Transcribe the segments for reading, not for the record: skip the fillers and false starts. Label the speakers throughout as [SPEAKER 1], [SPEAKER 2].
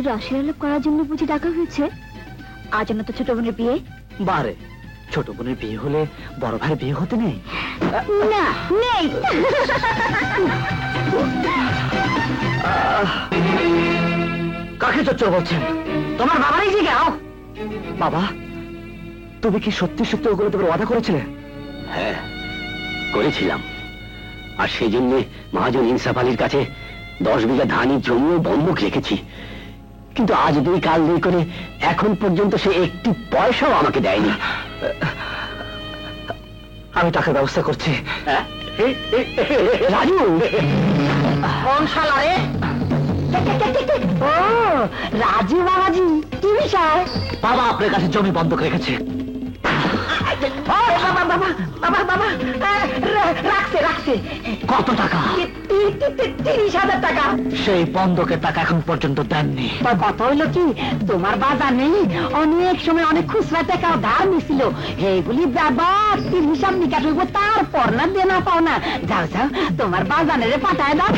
[SPEAKER 1] রসের আলাপ করার জন্য বুঝি ডাকা হয়েছে? আজ না তো ছোট বোনের বিয়ে।
[SPEAKER 2] বারে, ছোট বোনের বিয়ে হলে বড় ভাইয়ের বিয়ে হতে নেই?
[SPEAKER 1] না, নেই।
[SPEAKER 2] কাকে চচ্চর বলছেন? তোমার বাবারই জিজ্ঞাও। বাবা, তুমি কি সত্যি সত্যি ওগুলো তোমার ওয়াদা করেছিলে?
[SPEAKER 3] হ্যাঁ, করেছিলাম। আর সেই জন্য মহাজন ইনসাফ আলীর কাছে 10 বিঘা ধানের জমিও বন্ধক রেখেছি। কিন্তু আজ দুই কাল দুই করে এখন পর্যন্ত সে একটি পয়সাও আমাকে দেয়নি।
[SPEAKER 2] আমি টাকার ব্যবস্থা করছি।
[SPEAKER 3] রাজু,
[SPEAKER 1] কোন শালা রে? ও রাজু বাবাজি, কি বিষয়?
[SPEAKER 2] বাবা আপনার কাছে জমি বন্ধক রেখেছে।
[SPEAKER 1] রাখছে।
[SPEAKER 2] কত টাকা?
[SPEAKER 1] 30,000 টাকা।
[SPEAKER 2] সেই বন্ধকের টাকা এখন পর্যন্ত দেননি।
[SPEAKER 1] কথা হইলো কি, তোমার বাজার নেই, অনেক সময় অনেক খুচরা টাকাও ধার নিছিল, এইগুলি ব্যাপার হিসাব নিকাশ হইব, তারপর না দেনা পাও না। যাও যাও, তোমার বাজারে পাঠায় দাও।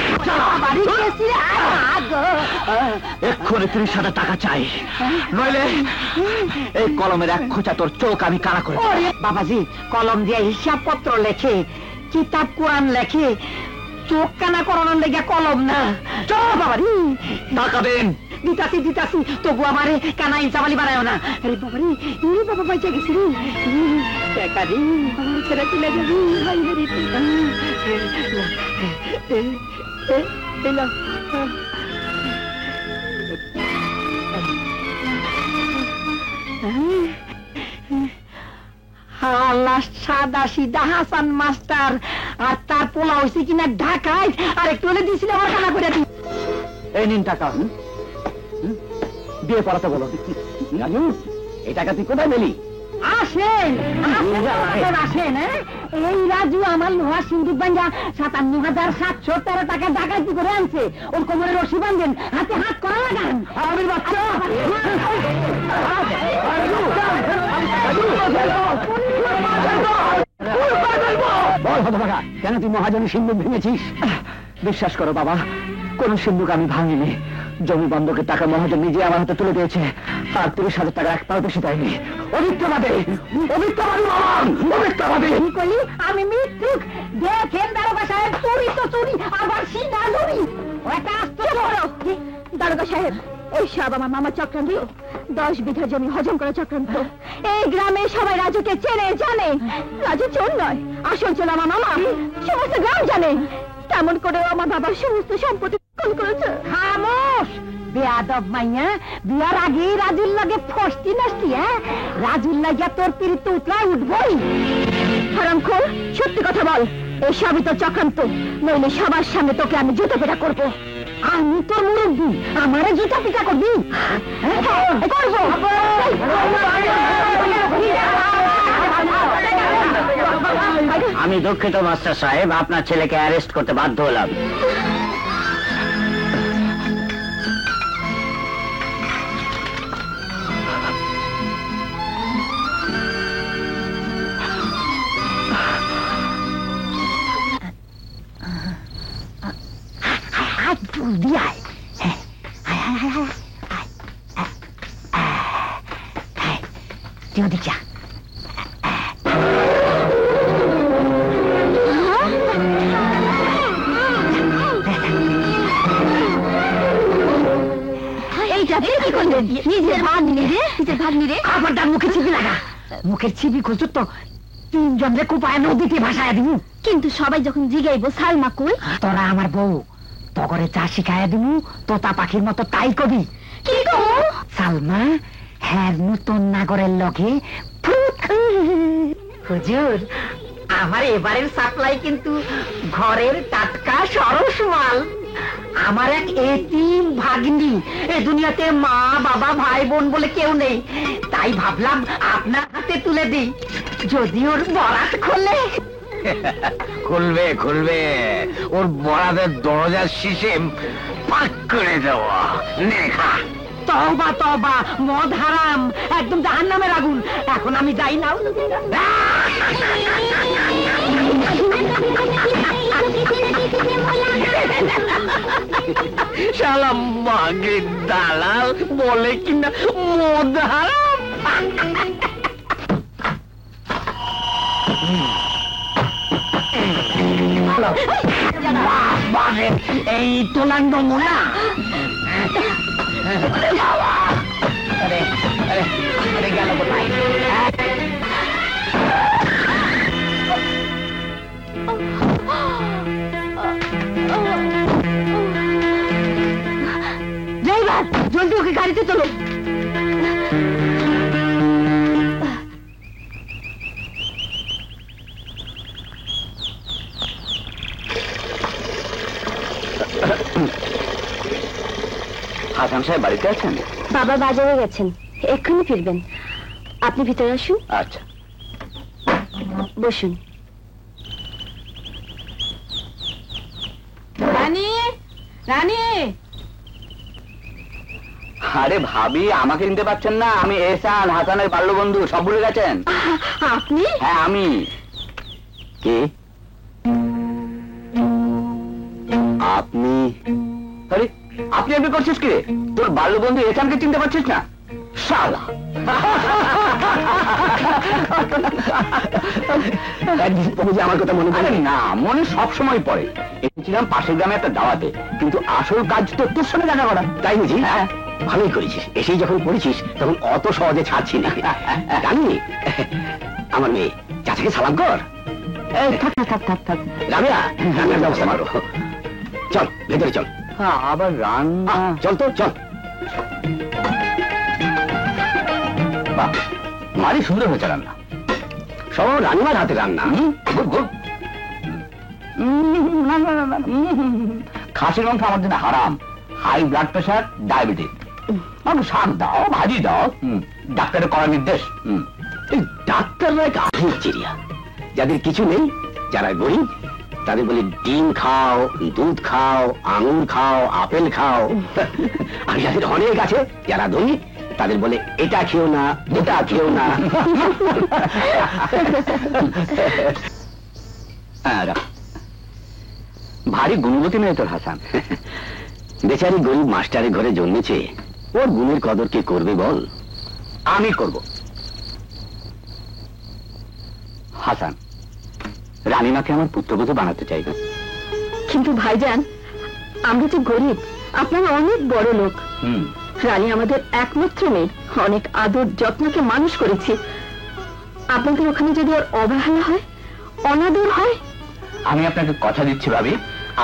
[SPEAKER 1] বাড়ি গেছি,
[SPEAKER 2] এক্ষুনি 30,000 টাকা চাই, নইলে এই কলমের এক খোঁচা তোর চোখ আমি কানা করে।
[SPEAKER 1] বাবাজি, কলম দিয়ে হিসাব পত্র লেখে, কিতাব কোরআন লেখে, চোখ কানা করানোর লেগে কলম না। চল বাবারি,
[SPEAKER 2] টাকা দেন।
[SPEAKER 1] দিতাছি, তবু আমারে কানা ইনসাফালি বানায় না। আরে বাবারি, বাবা বাইচা গেছি রে। টাকা রে, আমার ছেড়ে তুলে যাবি। আল্লাহ, সাদা সিধা হাসান মাস্টার, আর তার পোলা হয়েছে কিনা ঢাকায়, আর একটু হলে দিয়েছিল আমার কানা করে দিই।
[SPEAKER 2] এই নিন টাকা, বিয়ে পড়াতে বলো।
[SPEAKER 3] রাজু, এই টাকা তুই কোথায় পেলি?
[SPEAKER 1] আসেন, এই রাজু আমার লোহা সিন্ধুক বাঞ্জা 57,713 টাকা ডাকাতি করে আনছে। ওর কোমরে রশি বাঁধেন, হাতে হাত করা লাগান। আমি বাচ্চা
[SPEAKER 3] কেন তুই মহাজনের সিন্ধুক ভেঙেছিস?
[SPEAKER 2] বিশ্বাস করো বাবা, কোন সিন্ধুক আমি ভাঙিনি। জমি বন্ধকের টাকা মহাজন নিজে আমার হাতে তুলে দিয়েছে, আর 30,000 টাকা এক পাও বেশি দেয়নি।
[SPEAKER 1] আমি মৃত্যু দেখেন দারোগা সাহেব, চুরি তো চুরি, আবার সিনা চুরি। দারোগা সাহেব, এই সব আমার মামা চক্রান্ত। 10 বিঘা জমি হজম করা চক্রান্ত। এই গ্রামে সবাই রাজুকে চেনে জানে। রাজু চোর নয়, আসল চোর আমার মামা, সমস্ত গ্রাম জানে। তেমন করেও আমার বাবার সমস্ত সম্পত্তি দখল করেছে। খামোশ বেয়াদব মাইয়া, বিয়ার আগেই রাজুর লাগে ফস্তি নষ্টি। রাজুর লাগিয়া তোর পিরিত উতলায় উঠবই। হারামখোর, সত্যি কথা বল, এই সবই তো চক্রান্ত, নইলে সবার সামনে তোকে আমি জুতো পেটা করবো। আমি তোর মুরব্বী, আমারে জুতা পিটা করবি?
[SPEAKER 3] আমি দুঃখিত মাস্টার সাহেব, আপনার ছেলেকে অ্যারেস্ট করতে বাধ্য হলাম।
[SPEAKER 1] তুই ওদিক যা। নিজের ভাগ্নি রে, আবার তার মুখে ছিপি লাগা। মুখের ছিপি খুঁজো তো 3 জনের কুপায় নদীতে ভাসায় দিব। কিন্তু সবাই যখন জিগাইবো সালমা কই, তোরা আমার বউ, তগরে চা শিখাইয়া দিব, তোতা পাখির মতো তাই কবি। কি কও? সালমা হ্যার নতুন নাগরের লগে। হুজুর, আমার এবারের সাপ্লাই কিন্তু ঘরের টাটকা সরস মাল। আমার এক এতিম ভাগ্নি, এ দুনিয়াতে মা বাবা ভাই বোন বলে কেউ নেই, তাই ভাবলাম আপনার হাতে তুলে দিই, যদি ওর বরাত খোলে।
[SPEAKER 3] খুলবে, ওর বরাদের দরজার শীষে পাক করে দেওয়া। নেখা
[SPEAKER 1] তওবা তওবা, মদ হারাম, একদম জাহান্নামের আগুন। এখন আমি যাই না।
[SPEAKER 3] শালা মাগের দালাল বলে কিনা মদ হারাম। এই তোলার নমুনা। গেল কোথায়?
[SPEAKER 1] ড্রাইভার, জলদি ওকে গাড়িতে চলো।
[SPEAKER 2] হাসান সাহেব বাড়িতে আছেন?
[SPEAKER 1] বাবা বাজারে গেছেন, এক্ষুনি ফিরবেন। আপনি ভিতরে আসুন।
[SPEAKER 2] আচ্ছা।
[SPEAKER 1] বসুন। রানী, রানী।
[SPEAKER 2] আরে ভাবি, আমাকে চিনতে পারছেন না? আমি এহসান, হাসানের বাল্য বন্ধু। সব ভুলে গেছেন?
[SPEAKER 1] আপনি?
[SPEAKER 2] হ্যাঁ আমি। কে আপনি? আরে আপনি আপনি করছিস কি? তোর বাল্য বন্ধু এহসানকে চিনতে পারছিস না? শালা। আমার কথা মনে পড়ে না? মনে সব সময় পড়ে। এসেছিলাম পাশের গ্রামে একটা দাওয়াতে, কিন্তু আসল কাজ তো তোর সঙ্গে দেখা করা।
[SPEAKER 3] তাই বুঝি?
[SPEAKER 2] হ্যাঁ।
[SPEAKER 3] ভালোই করেছিস, এসেই যখন পড়েছিস তখন অত সহজে ছাড়ছি না। জানি আমার মেয়ে, চাচাকে সালাম কর।
[SPEAKER 2] থাক থাক থাক থাক থাক।
[SPEAKER 3] রামিয়া, রান্নার ব্যবস্থা করো। চল ভেতরে চল।
[SPEAKER 2] আবার রান্না?
[SPEAKER 3] চল তো চল।
[SPEAKER 2] বাহ, ভারী সুন্দর হয়েছে রান্না।
[SPEAKER 3] সব রানিমার হাতে রান্না।
[SPEAKER 2] Good good. খাসির মাংস আমার জন্য হারাম। High blood pressure, diabetes. আমাকে শাক দাও, ভাজি দাও। ডাক্তারের করার নির্দেশ।
[SPEAKER 3] এই ডাক্তাররা এক আধুনিক চিড়িয়া। যাদের কিছু নেই, যারা গরিব, তাদের বলে ডিম খাও, দুধ খাও, আঙুর খাও, আপেল খাও। আর যাদের অনেক আছে, যারা ধনী, তাদের বলে এটা খেও না, ওটা খেও না।
[SPEAKER 2] ভারী গুণবতী মেয়ে তোর হাসান।
[SPEAKER 3] বেচারি গরিব মাস্টারের ঘরে জন্মেছে, ওর গুণের কদর কে করবে বল?
[SPEAKER 2] আমি করব। হাসান, রানীমাকে আমার পুত্রবধূ বানাতে চাই না।
[SPEAKER 1] কিন্তু ভাইজান, আমরা যে গরিব, আপনারা অনেক বড় লোক। রানী আমাদের একমাত্র মেয়ে, অনেক আদর যত্নকে মানুষ করেছি। আপনাদের ওখানে যদি ওর অবহেলা হয়, অনাদর হয়।
[SPEAKER 2] আমি আপনাকে কথা দিচ্ছি ভাবি,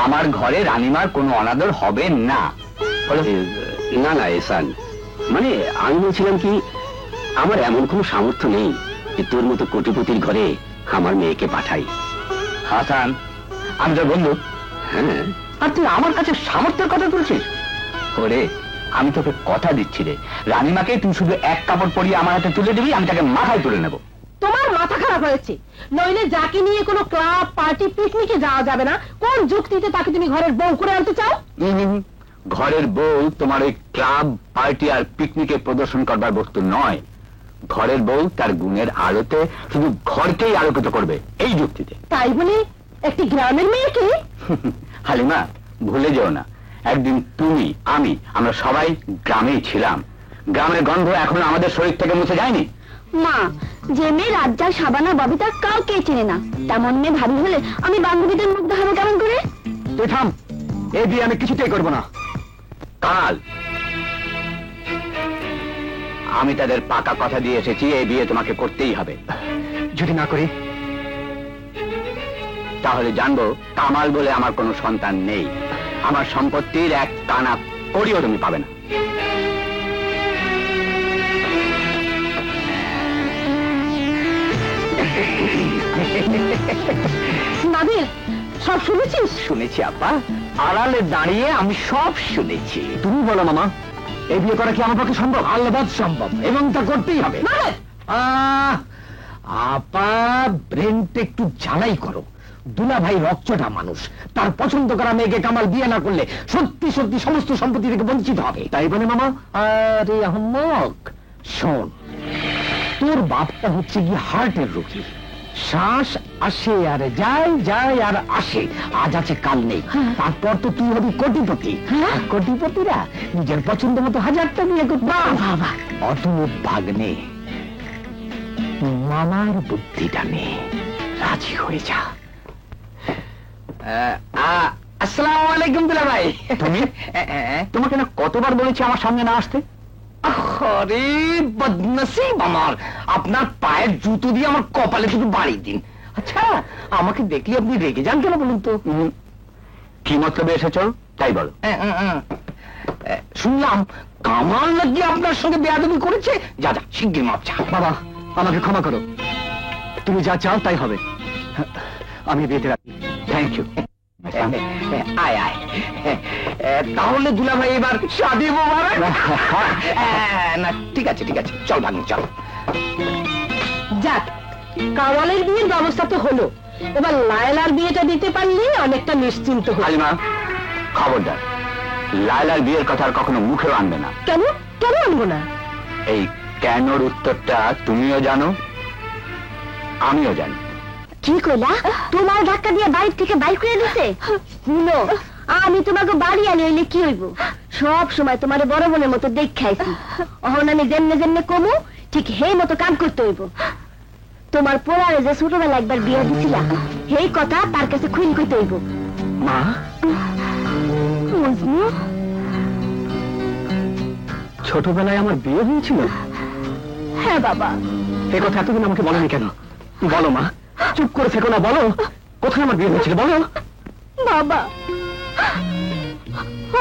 [SPEAKER 2] আমার ঘরে রানীমার কোনো অনাদর হবে না।
[SPEAKER 3] না না এহসান, মানে আমি বলছিলাম কি, আমার এমন কোনো সামর্থ্য নেই যে তোর মতো কোটিপতির ঘরে আমার মেয়েকে পাঠাই।
[SPEAKER 2] হাসান, আমি তোর বন্ধু।
[SPEAKER 3] হ্যাঁ,
[SPEAKER 2] আর তুই আমার কাছে সামর্থ্যের কথা তুলছিস? ওরে, আমি তোকে কথা দিচ্ছি রে, রানীমাকে তুই শুধু এক কাপড় পরিয়ে আমার হাতে তুলে দিবি, আমি তাকে মাথায় তুলে নেব।
[SPEAKER 1] তোমার মাথা খারাপ হয়েছে, নইলে যাকে নিয়ে কোনো ক্লাব, পার্টি, পিকনিকে যাওয়া যাবে না। কোন যুক্তিতে তাকে তুমি ঘরের বউ করে আনতে চাও?
[SPEAKER 2] ঘরের বউ তোমার ওই ক্লাব, পার্টি আর পিকনিকে প্রদর্শন করবার বস্তু নয়। ঘরের বউ তার গুণের আলোতে শুধু ঘরকেই আলোকিত করবে, এই যুক্তিতে।
[SPEAKER 1] তাই বলে একটি গ্রামের মেয়েকে?
[SPEAKER 2] হালিমা, ভুলে যেও না, একদিন তুমি, আমরা সবাই গ্রামেই ছিলাম। গ্রামের গন্ধ এখনো আমাদের শরীর থেকে মুছে যায়নি।
[SPEAKER 1] মা, যে মেয়ে রাজ্জাক, সাবানা, ববিতা কাউকে চেনে না, তেমন মেয়ে ভাবি হলে আমি বান্ধবীদের মুখ দেখাবো কেমন করে?
[SPEAKER 2] তুই থাম, এই বিয়ে আমি কিছুতেই করবো না। কাল আমি তাদের পাকা কথা দিয়ে এসেছি, এই বিয়ে তোমাকে করতেই হবে। যদি না করি তাহলে জানবো কামাল বলে আমার কোনো সন্তান নেই। আমার সম্পত্তির এক কানা করিও তুমি পাবে না।
[SPEAKER 1] নাবিল, সব শুনেছিস?
[SPEAKER 2] শুনেছি আপা, আড়ালে দাঁড়িয়ে আমি সব শুনেছি। তুমি বলো মামা, এই বিয়ে করা কি আমার পক্ষে সম্ভব? আল্লাবাদ সম্ভব, এবং তা করতেই হবে। আপা, ব্রেনটা একটু ঝালাই করো। দুলা ভাই রকচটা মানুষ, তার পছন্দ করা মেয়েকে কামাল বিয়ে না করলে সত্যি সত্যি সমস্ত সম্পত্তি থেকে বঞ্চিত হবে। তাই বলে মামা? আরে আহম্মক, শোন, তোর বাপটা হচ্ছে কি হার্টের রোগী, শ্বাস আসে আর যায়, যায় আর আসে, আজ আছে কাল নেই। তারপর তো তুই হবি কোটিপতি। আর কোটিপতিরা নিজের পছন্দ মতো হাজারটা বিয়ে করতে। বাবা অত ভাগ্নে, মামার বুদ্ধিটা নে, রাজি হয়ে যা। আসসালামু আলাইকুম দুলা ভাই। তুমি তোমাকে না কতবার বলেছি আমার সামনে না আসতে? আরে বদনসিব আমার, আপনার পায়ের জুতো দিয়ে আমার কপালে শুধু বাড়ি দিন। আচ্ছা, আমাকে দেখলে আপনি রেগে যান কেন বলুন তো? কি মতলবে এসেছো তাই বলো। শুনলাম কামাল নাকি আপনার সঙ্গে বেয়াদবি করেছে। যা যা শিগগির মাপ চা। বাবা আমাকে ক্ষমা করো, তুমি যা চাও তাই হবে। আমি বিয়েতে রাখি। Thank you. আয় আয়। তাহলে দুলা ভাই এবার শাদী মোবারক। না ঠিক আছে ঠিক আছে, চল ভাগ্নি চল।
[SPEAKER 1] যাক, কামালের বিয়ের ব্যবস্থা তো হলো, এবার লায়লার বিয়েটা দিতে পারলে অনেকটা নিশ্চিন্ত হলো।
[SPEAKER 3] হালিমা খবরদার, লায়লার বিয়ের কথা আর কখনো মুখেও আনবে না।
[SPEAKER 1] কেন কেন আনবো না?
[SPEAKER 3] এই কেনর উত্তরটা তুমিও জানো, আমিও জানি।
[SPEAKER 1] কি কইলা? তোমার ধাক্কা দিয়ে বাইর থেকে বাইর করে দিছে? শুনো, আমি তোমাকে বাড়ি আনি হইলে কি হইব? সব সময় তোমার বড় বোনের মতো দেখ খাইছি। অহন আমি যেমনে যেমনে কমু ঠিক সেই মতো কাম করতে হইব। তোমার পোলারে যে ছোটবেলা একবার বিয়ে দিছিলা, সেই কথা তার কাছে খুইন কইতে হইব।
[SPEAKER 2] মা,
[SPEAKER 1] মজনু,
[SPEAKER 2] ছোটবেলায় আমার বিয়ে হয়েছিল?
[SPEAKER 1] হ্যাঁ বাবা।
[SPEAKER 2] এ কথা এতদিন আমাকে বলেনি কেন? বলো মা, চুপ করে থেকো না, বলো কোথায় আমার বিয়ে হয়েছিল বলো।
[SPEAKER 1] বাবা,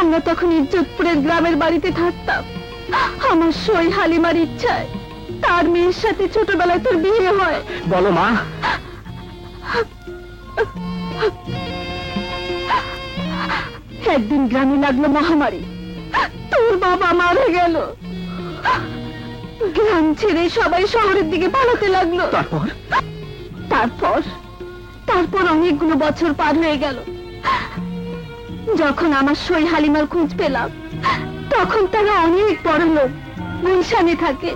[SPEAKER 1] আমরা তখন ইজ্জতপুরের গ্রামের বাড়িতে থাকতাম। আমার সই হালিমার ইচ্ছায় তার মেয়ের সাথে ছোটবেলায় তোর বিয়ে হয়।
[SPEAKER 2] বলো মা।
[SPEAKER 1] একদিন গ্রামে লাগলো মহামারী, তোর বাবা মারা গেল। গ্রাম ছেড়ে সবাই শহরের দিকে পালাতে লাগলো।
[SPEAKER 2] তারপর?
[SPEAKER 1] তারপর তারপর অনেকগুলো বছর পার হয়ে গেল। যখন আমার সই হালিমার খোঁজ পেলাম, তখন তারা অনেক বড় লোক, গুলশানে থাকে।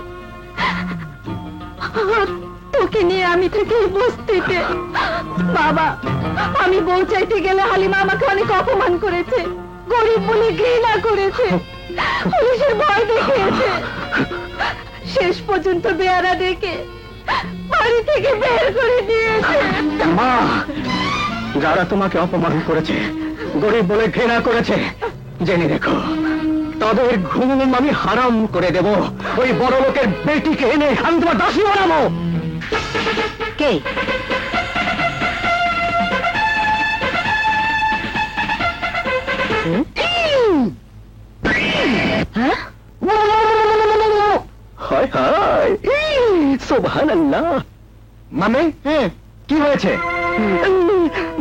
[SPEAKER 1] আর তোকে নিয়ে আমি থাকি এই বস্তিতে। বাবা, আমি বউ চাইতে গেলে হালিমা আমাকে অনেক অপমান করেছে, গরিব বলে ঘৃণা করেছে, পুলিশের ভয় দেখিয়েছে। শেষ পর্যন্ত বেয়ারা ডেকে বাড়ি থেকে বের করে দিয়েছে।
[SPEAKER 2] মা, যারা তোমাকে অপমান করেছে, গরিব বলে ঘৃণা করেছে, জেনে রেখো তাদের ঘুম আমি হারাম করে দেব। ওই বড় লোকের বেটিকে এনে আমি তোমার দাসী বানাবো।
[SPEAKER 1] কে? হ্যাঁ?
[SPEAKER 2] হায় হায়, সুবহানাল্লাহ। মামি, কি হয়েছে?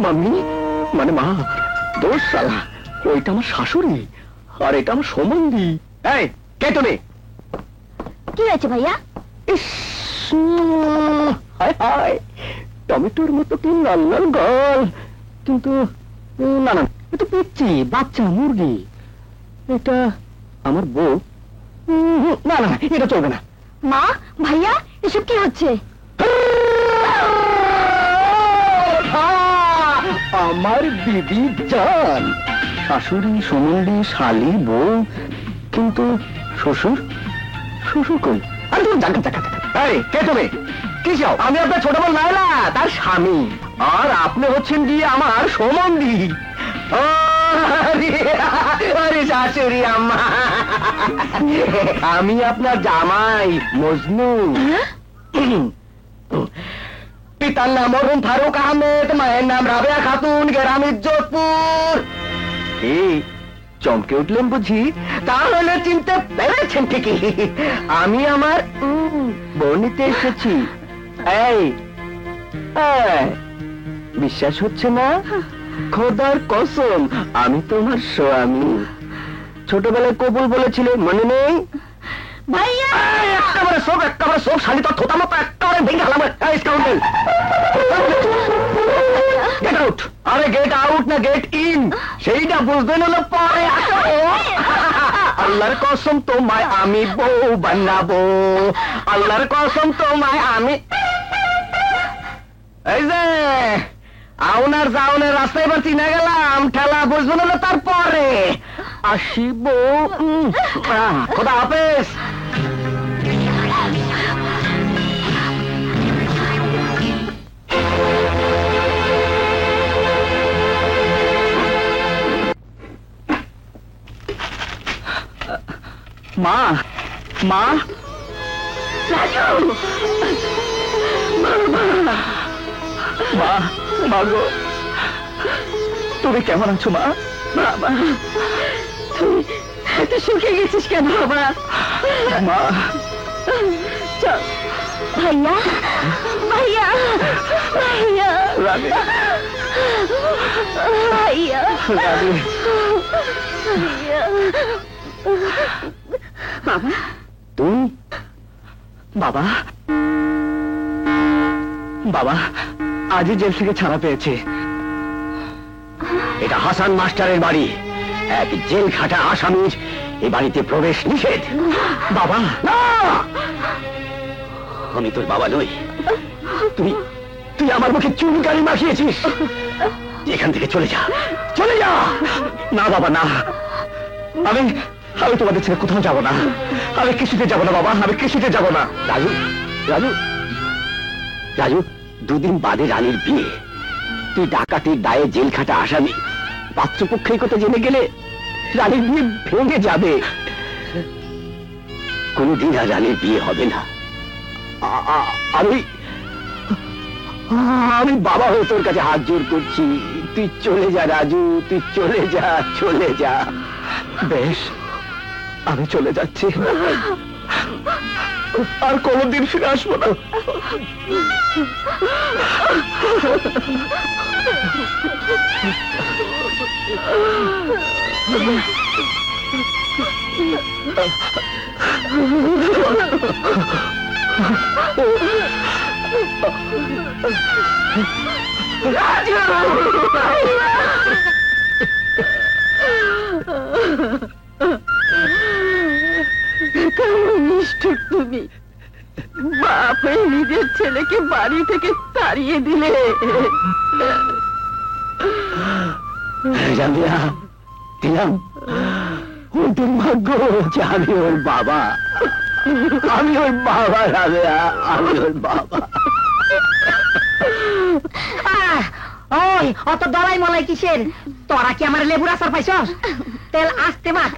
[SPEAKER 2] মাম্মি মানে মা, দোষ সালা, ওইটা আমার শাশুড়ি আর এটা আমার সম্বন্ধী। এই কে তুমি?
[SPEAKER 1] কি হয়েছে ভাইয়া?
[SPEAKER 2] ইস, হায় হায়, টমেটোর মতো কি লাল লাল গল, কিন্তু না না, এটা পিচ্ছি বাচ্চা মুরগি, এটা আমার বউ। না না, এটা চলবে না।
[SPEAKER 1] মা, ভাইয়া, এসব কি হচ্ছে?
[SPEAKER 2] আমার দিদি জান, শাশুড়ি, সম্বন্ধী, শালি, বউ, কিন্তু শ্বশুর, শ্বশুর কই? আরে তুমি জায়গা জায়গা। এই কে তুমি? কি চাও? আমি আপনার ছোট বোন লায়লা, তার স্বামী, আর আপনি হচ্ছেন গিয়ে আমার সম্বন্ধী। আরে শাশুড়ি আম্মা, আমি আপনার জামাই মজনু। পিতার নাম অরুণ ফারুক আহমেদ, মায়ের নাম রাবেয়া খাতুন, গ্রাম ইজ্জতপুর। এই চমকে উঠলেন বুঝি? তাহলে চিনতে পেরেছেন ঠিকই, আমি আমার বউ নিতে এসেছি। এই বিশ্বাস হচ্ছে না? খোদার কসম, আমি তোমার স্বামী। ছোটবেলায় কবুল বলেছিলে, মনে নেই?
[SPEAKER 1] ভাইয়া,
[SPEAKER 2] একেবারে সব শালি তো থোতা মতো একেবারে ভেঙে গেলাম। Get out. আরে গেট আউট না গেট ইন, সেইটা বুঝতে হলো পরে। আল্লাহর কসম তোমায় আমি বউ বানাবো, আল্লাহর কসম তোমায় আমি। এই যে আউনার যাওনের রাস্তায় এবার চিনা গেলাম, ঠেলা বুঝবো না তারপরে আসিব। খোদা হাফেজ। মা, মা,
[SPEAKER 1] রাজু,
[SPEAKER 2] মা, মা গো, তুমি কেমন আছো মা?
[SPEAKER 1] বাবা, তুই এত শুকিয়ে গেছিস কেন বাবা?
[SPEAKER 2] মা,
[SPEAKER 1] চল ভাইয়া, ভাইয়া, ভাইয়া,
[SPEAKER 2] রানী,
[SPEAKER 1] ভাইয়া,
[SPEAKER 2] রানী।
[SPEAKER 1] ভাইয়া। বাবা,
[SPEAKER 3] তুই
[SPEAKER 2] বাবা, বাবা আজই জেল থেকে ছাড়া পেয়েছে।
[SPEAKER 3] এটা হাসান মাস্টারের বাড়ি, এক জেল খাটা আসামির এই বাড়িতে প্রবেশ নিষেধ।
[SPEAKER 2] বাবা,
[SPEAKER 3] না, আমি তোর বাবা নই। তুই তুই আমার মুখে চুনকালি মাখিয়েছিস। এখান থেকে চলে যা, চলে যা।
[SPEAKER 2] না বাবা না, আমি আমি তোমাদের ছেড়ে কোথাও যাব না। আমি কিছুতে যাব না বাবা, আমি কিছুতে যাব না।
[SPEAKER 3] রাজু, রাজু, রাজু, দুদিন বাদে রানীর বিয়ে, তুই ডাকাতির দায়ে জেল খাটা আসামি। পাত্রপক্ষের কথা জেনে গেলে রানীর বিয়ে ভেঙে যাবে। কোনদিন আর রানীর বিয়ে হবে না। আমি আমি বাবা হয়ে তোর কাছে হাত জোর করছি, তুই চলে যা রাজু, তুই চলে যা, চলে যা।
[SPEAKER 2] বেশ, আমি চলে যাচ্ছি, আর কোনদিন ফিরে আসবো না।
[SPEAKER 1] নিষ্ঠুর তুমি, বাপ হয়ে নিজের ছেলেকে বাড়ি থেকে তাড়িয়ে দিলে।
[SPEAKER 3] রাবিয়া, দিলাম ওই দুর্ভাগ্য যে আমি ওর বাবা, আমি ওর বাবা। রাবিয়া, আমি ওর বাবা।
[SPEAKER 4] ওই অত দলাই মলাই কিসের? তোরা কি আমার লেবুর আচার পাইছস? তেল আসতে মাখ।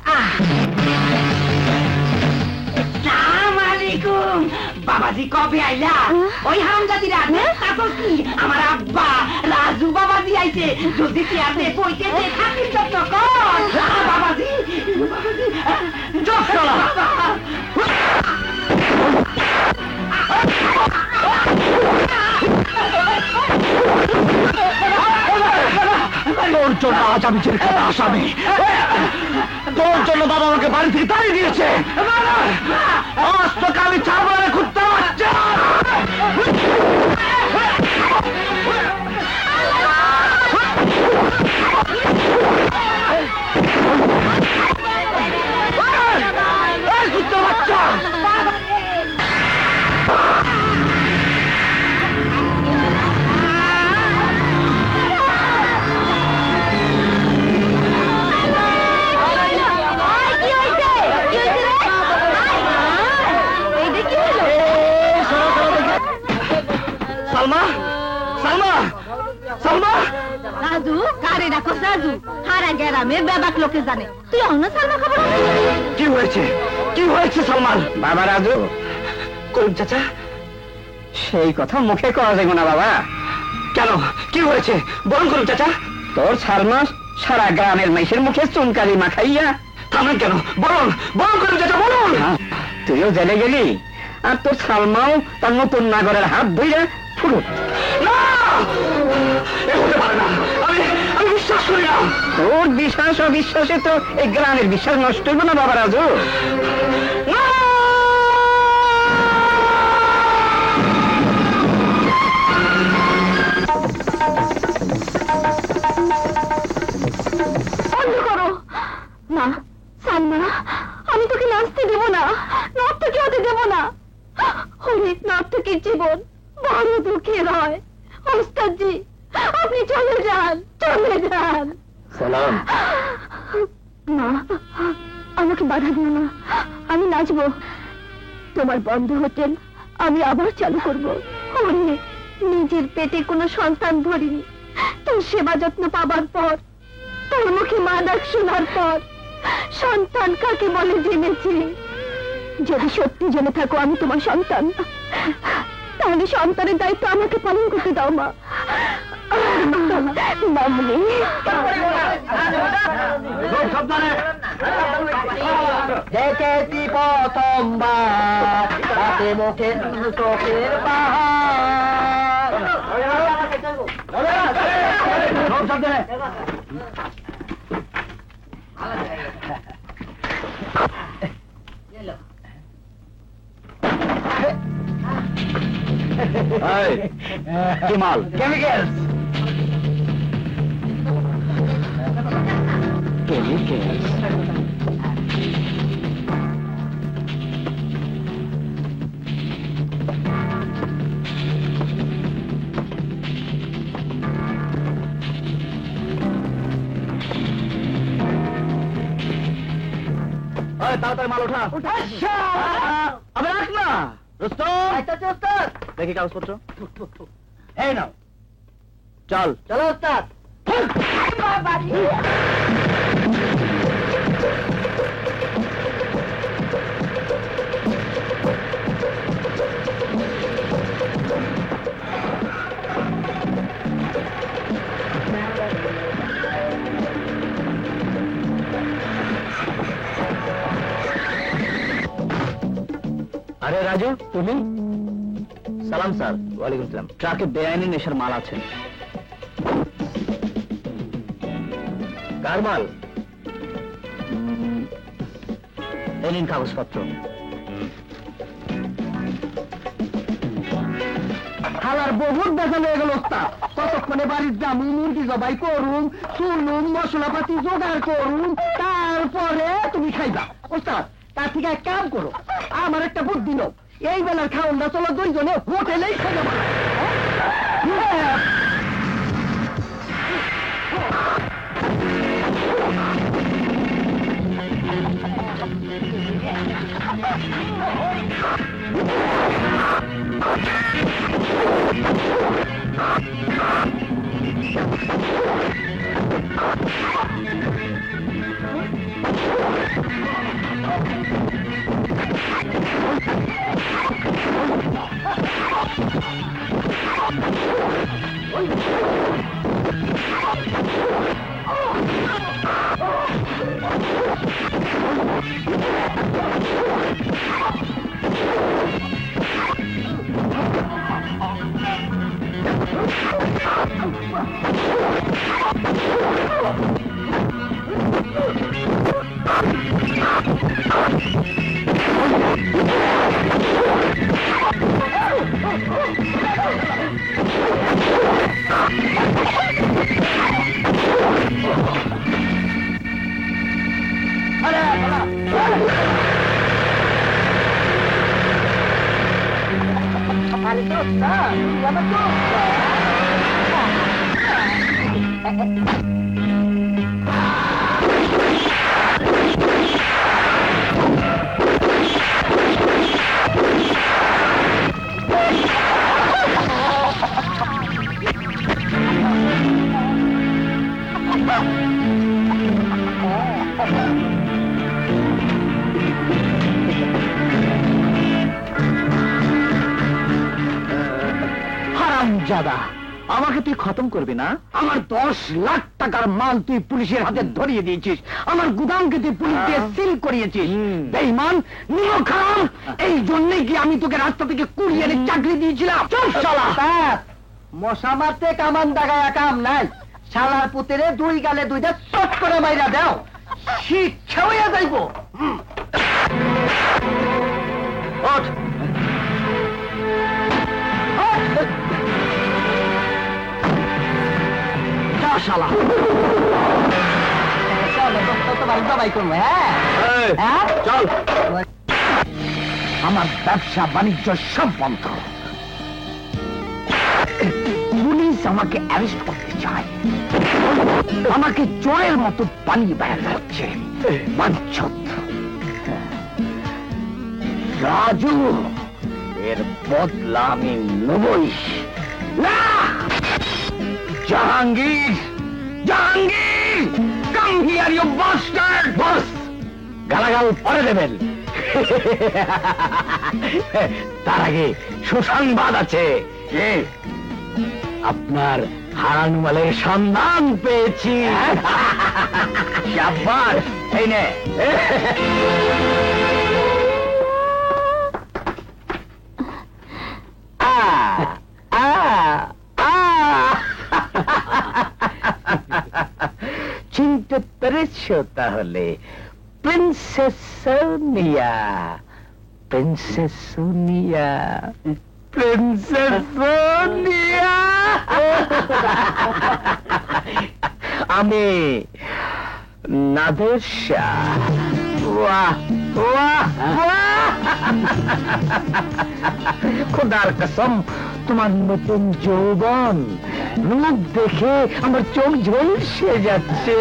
[SPEAKER 4] আসসালামালাইকুম বাবাজি, কবে আইলা? ওই হারামজাদিরা তারপর কি আমার আব্বা রাজু বাবাজি আইছে, যদি চেয়ারে বইতেছে খাতির যত্ন কর। বাবাজি,
[SPEAKER 2] তোর জন্য আজ আমি জেল খাটা আসামি। তোর জন্য বাবা আমাকে বাড়ি থেকে তাড়িয়ে দিয়েছে। আজ তোকে আমি ছাড়বো না, খুঁজতে পারছি। সালমা, সালমা, সালমা!
[SPEAKER 1] রাজু, কারে ডাকো রাজু? হারা গ্রামের বেবাক লোকে জানে তুই অন্য সালমা খবর।
[SPEAKER 2] কি হয়েছে, কি হয়েছে সালমান? বাবা রাজু, করুন চাচা, সেই কথা মুখে করা যাবে না বাবা। কেন, কি হয়েছে বলুন করুন চাচা। তোর সালমা সারা গ্রামের মেয়ের মুখে চুনকালি মাখাইয়া। থামেন কেন, বলুন, বলুন করুন চাচা, বলুন। তুইও জেলে গেলি, আর তোর সালমাও তার নতুন নাগরের হাত ধরে ফুরু। না, এ হতে পারে না, আমি বিশ্বাস করি না। তোর বিশ্বাস অবিশ্বাসে তো এই গ্রামের বিশ্বাস নষ্ট হইব না বাবা রাজু। না!
[SPEAKER 1] বন্ধ করো না সালমা, আমি তোকে নাচতে দেবো না, নর্তকী হতে দেবো না। অনেক নর্তকীর জীবন বড় দুঃখের হয়, ওস্তাদজি, আপনি চলে যান, চলে যান।
[SPEAKER 3] সালাম।
[SPEAKER 1] না, আমাকে বাধা দিও না, আমি নাচবো। তোমার বন্ধ হোটেল আমি আবার চালু করব। ওরে, নিজের পেটে কোনো সন্তান ধরিনি, তোর সেবা যত্ন পাবার পর, তোর মুখে মা ডাক শোনার পর সন্তান কাকে বলে জেনেছি। যদি সত্যি জেনে থাকো আমি তোমার সন্তান, তাহলে সন্তানের দায়িত্ব আমাকে পালন করতে দাও মা। মামনি,
[SPEAKER 2] দেখেছি প্রথমবার রাতে মুখে চোখের
[SPEAKER 3] কি মাল?
[SPEAKER 2] কেমিক্যালস।
[SPEAKER 3] তাড়াতাড়ি মাল ওঠা। আবে রাখ না রুস্তম, দেখি কাগজপত্র।
[SPEAKER 2] এই নাও,
[SPEAKER 3] চল।
[SPEAKER 2] চলো ওস্তাদ।
[SPEAKER 3] আরে রাজু, তুমি? সালাম স্যার। ওয়ালাইকুম সালাম। ট্রাকে বেআইনি নেশার মাল আছে। কার মাল? এই নিন কাগজপত্র।
[SPEAKER 2] হালার বহুত দেখানো হয়ে গেল ওস্তাদ। ততক্ষণে বাড়ির জামু মুরগি জবাই করুন, চুনুন, মশলাপাতি জোগাড় করুন, তারপরে তুমি খাইবা। ওস্তাদ, তার থেকে এক কাম করো, আমার একটা বুদ্ধি নাও, এই বেলার খাওয়ানটা চলো দুইজনে হোটেলেই খাইবা। হারামজাদা, আমাকে তুই খতম করবি না? আমার 10 লাখ টাকার মাল তুই পুলিশের হাতে ধরিয়ে দিয়েছিস, আমার গুদামকে তুই পুলিশ দিয়ে সিল করিয়েছিস। বেঈমান, নিমখাম, এই জন্যই কি আমি তোকে রাস্তা থেকে কুরিয়ারে চাকরি দিয়েছিলাম? চল শালা। মশা মারতে কামান দাগায় কাম নাই, শালার পুতেরে দুই গালে দুইটা চট করে মাইরা দাও, শিক্ষা হইয়া যাইব। ওঠ। যা শালা। চল। আমার ব্যবসা বাণিজ্য সব বন্ধ। গুলি আমাকে অ্যারেস্ট করতে চায়, আমাকে চোরের মতো পালিয়ে বেড়াতে হচ্ছে। বাঞ্চত রাজু, এর বদলা আমি নেবই। না, Jahangir, Jahangir, come here you bastard. Boss, গালাগাল পরে দেবেন, তার আগে সুসংবাদ আছে। আপনার হারানো মালের সন্ধান পেয়েছি। শাবাশ, এই নে। চিনতে পেরেছ তাহলে? Princess Sonia, princess Sonia, princess Sonia. আমি নাদের শাহ। বাহ বাহ বাহ, খোদার কসম, তোমার নতুন যৌবন রূপ দেখে আমার চোখ ঝলসে যাচ্ছে।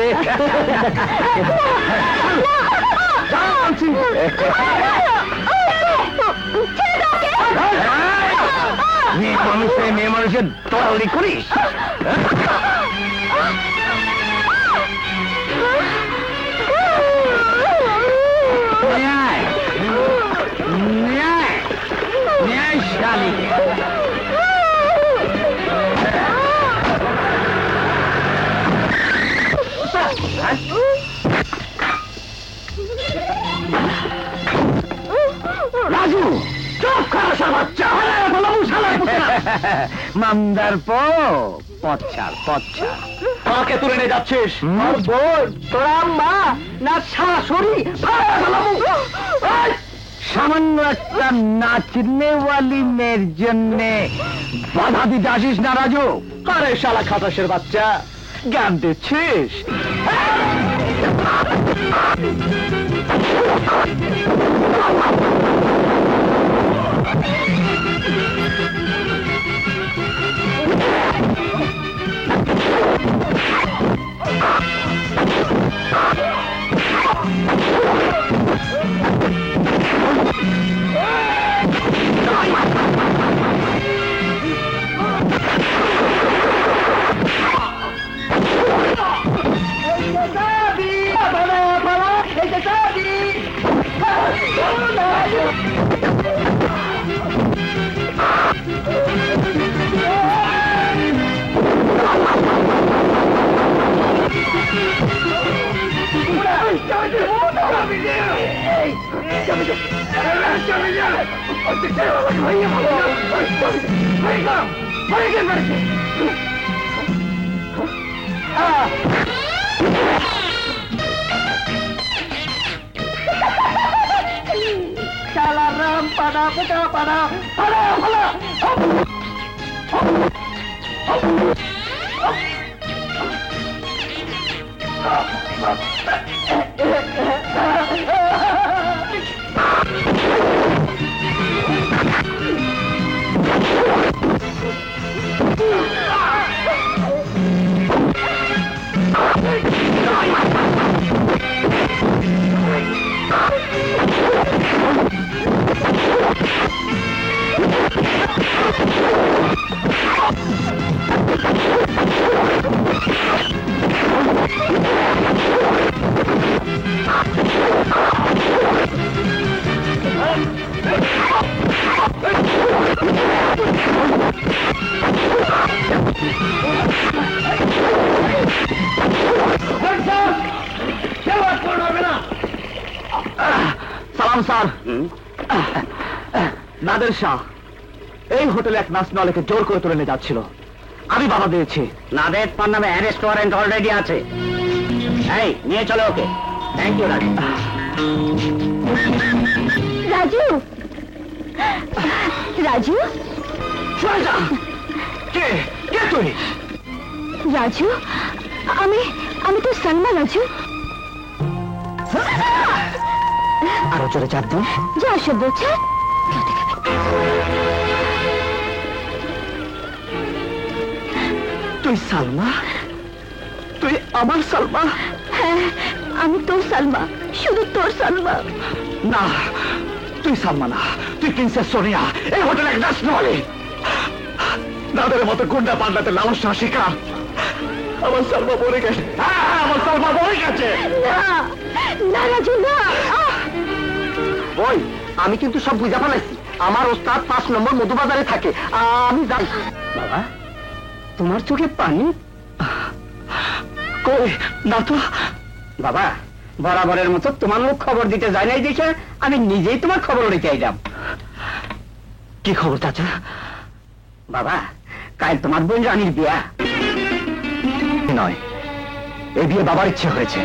[SPEAKER 2] মেয়ে মানুষের দলালি করিস? ন্যায়, ন্যায়, ন্যায়শালী। রাজু, চুপ কর বাচ্চা। মামদার পচ্ছার পচ্ছা তাকে তুলে নিয়ে যাচ্ছিস? বই তোরা মা না শাশুড়ি? সামান্য একটা নাচনেওয়ালি মেয়ের জন্যে বাধা দিতে আসিস না রাজু? আরে শালা খাতাসের বাচ্চা, জ্ঞান দিচ্ছিস? Salam pada putra pada pada pada. সালাম স্যার। নাদের শাহ এই হোটেলে এক নাচনওয়ালাকে জোর করে তুলে নিয়ে যাচ্ছিল, আমি বাধা দিয়েছি। নাদের তার নামে অ্যারেস্ট ওয়ারেন্ট অলরেডি আছে। এই নিয়ে চলো okay. Thank you Raju.
[SPEAKER 1] Raju, Raju,
[SPEAKER 2] কে কে তুই?
[SPEAKER 1] রাজু, আমি তো সালমা। রাজু,
[SPEAKER 2] আরো জোরে চাপ দিন।
[SPEAKER 1] যা সব বলছে কেউ দেখাবে।
[SPEAKER 2] তুই সালমা? তুই আমার সালমা?
[SPEAKER 1] হ্যাঁ, আমি তোর সালমা, শুধু তোর সালমা।
[SPEAKER 2] না, তুই সালমা না, তুই প্রিন্সেস সোনিয়া, এই হোটেল এক নাচনওয়ালি। নাদের মতো গুন্ডা পাল্টাতে লালস না শেখা। আমার সালমা মরে গেছে। আমার সালমা মরে গেছে।
[SPEAKER 1] না না রাজু, না।
[SPEAKER 2] ওই, আমি কিন্তু সব বুঝা ফেলাইছি। আমার ওস্তাদ 5 নম্বর মধুবাজারে থাকে, আমি যাই। বাবা, তোমার চোখে পানি? কই না তো। বাবা, বরাবরের মতো তোমার মুখ খবর দিতে যাই নাই দেখে আমি নিজেই তোমার খবর রেখে আইলাম। কি খবর চাচা? বাবা, কাল তোমার বোন রানীর বিয়া। নয়, এই বিয়ে বাবার ইচ্ছে হয়েছে।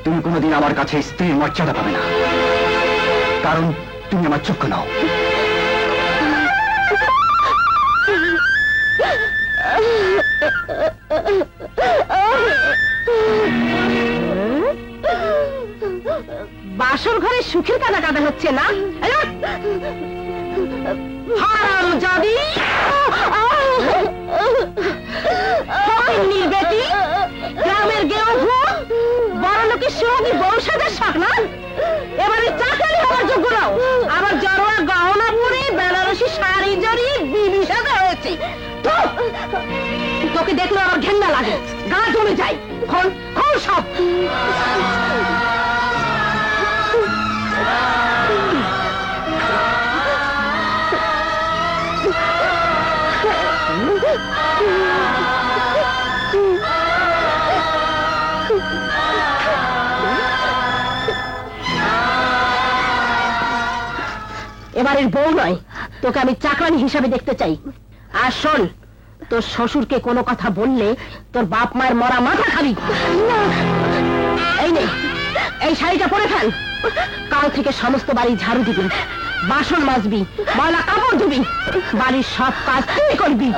[SPEAKER 2] তুমি কোনোদিন আমার কাছে স্ত্রীর মর্যাদা পাবে না, কারণ তুমি আমার চক্ষু নাও।
[SPEAKER 1] বাসর ঘরে সুখের কাদা কাদা হচ্ছে না? হারামজাদি! ফকিন্নির বেটি, গ্রামের গেঁয়ো ভূত, বড় লোকের সঙ্গে বউ সাজার শখ না? এবারে চাকরি হওয়ার যোগ্য নাও। আবার জড়োয়া গহনা পরে বেনারসি শাড়ি জড়িয়ে বিবি সাজা হয়েছে। তোকে দেখলে আমার ঘেন্না লাগে, গা জমে যায়। খোল খোল সব। এবারের বউ নয়, তোকে আমি চাকরানি হিসাবে দেখতে চাই। আর শোন, তোর শ্বশুরকে কোনো কথা বললে তোর বাপ মায়ের মরা মাথা খাবি। এই নে, এই শাড়িটা পরে ফেল। কাল থেকে সমস্ত বাড়ি ঝাড়ু দিবি, বাসন মাজবি, ময়লা কাপড় ধুবি, বাড়ির সব কাজ তুই করবি।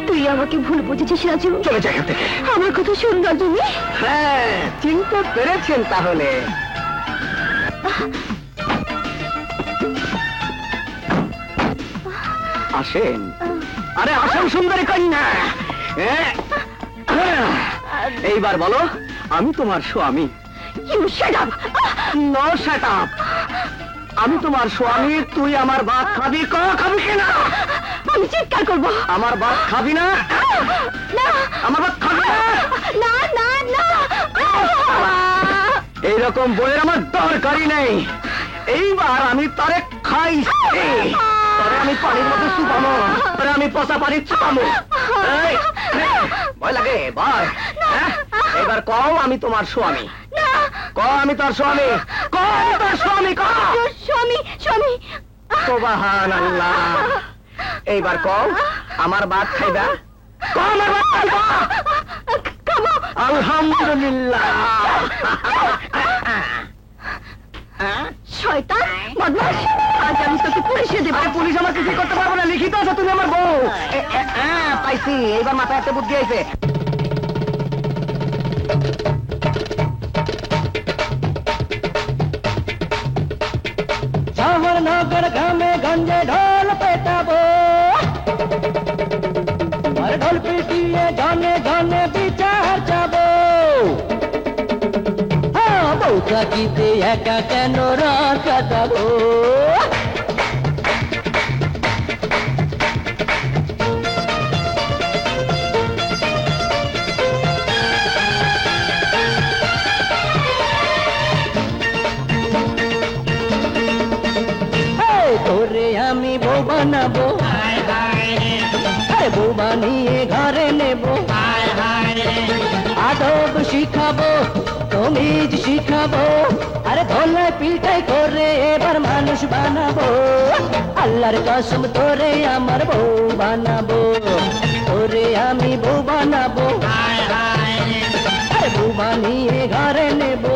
[SPEAKER 1] তুই আমাকে ভুল বুঝেছিস রাজু।
[SPEAKER 2] চলে যাই এখান থেকে।
[SPEAKER 1] আমার কথা শুন রাজু।
[SPEAKER 2] হ্যাঁ, চিনতে পেরেছেন তাহলে। আসেন। আরে আসেন সুন্দরী কন্যা। এইবার বলো, আমি তোমার স্বামী।
[SPEAKER 1] You shut up!
[SPEAKER 2] No shut up. আমি তোমার স্বামী, তুই আমার ভাত খাবি? খাবি কিনা?
[SPEAKER 1] আমি চিৎকার করবো।
[SPEAKER 2] আমার ভাত খাবি না?
[SPEAKER 1] না,
[SPEAKER 2] আমার ভাত খাবি না?
[SPEAKER 1] না না না।
[SPEAKER 2] এইরকম বইয়ের আমার দরকারই নেই। এইবার আমি তারে খাইছি। তরে আমি পানির মধ্যে চুপামো, তরে আমি পচা পানি চুপামো। এই, ভয় লাগে ভয়? এবার কও আমি তোমার স্বামী। কও আমি তোর স্বামী। কও আমি তোর স্বামী।
[SPEAKER 1] স্বামী স্বামী।
[SPEAKER 2] সুবহানাল্লাহ। এইবার কও আমার ভাত খাইবা? কও আমার ভাত খাইবা?
[SPEAKER 1] খাবো।
[SPEAKER 2] আলহামদুলিল্লাহ।
[SPEAKER 1] শয়তান, বদমাশ, আজ আমি তোকে পুলিশে দেব।
[SPEAKER 2] পুলিশ আমার কিছু করতে পারবো না, লিখিত আছে তুমি আমার বউ। পাইছি, এইবার মাথায় একটা বুদ্ধি আইছে। শহর নগর গ্রামে গঞ্জে ঢোল পেটাবো, আর ঢোল পিটিয়ে জনে জনে বিচার যাবো। বউ থাকিতে একা কেন রাত কাটাবো? তোরে আমি বউ বানাবো, বউ বানিয়ে ঘরে নেবো, আদব শিখাবো, তমিজ শিখাবো, আরে ধোলে পিটাই করে এবার মানুষ বানাবো। আল্লাহর কসম তোরে আমার বউ বানাবো, তোরে আমি বউ বানাবো, বউ বানিয়ে ঘরে নেবো।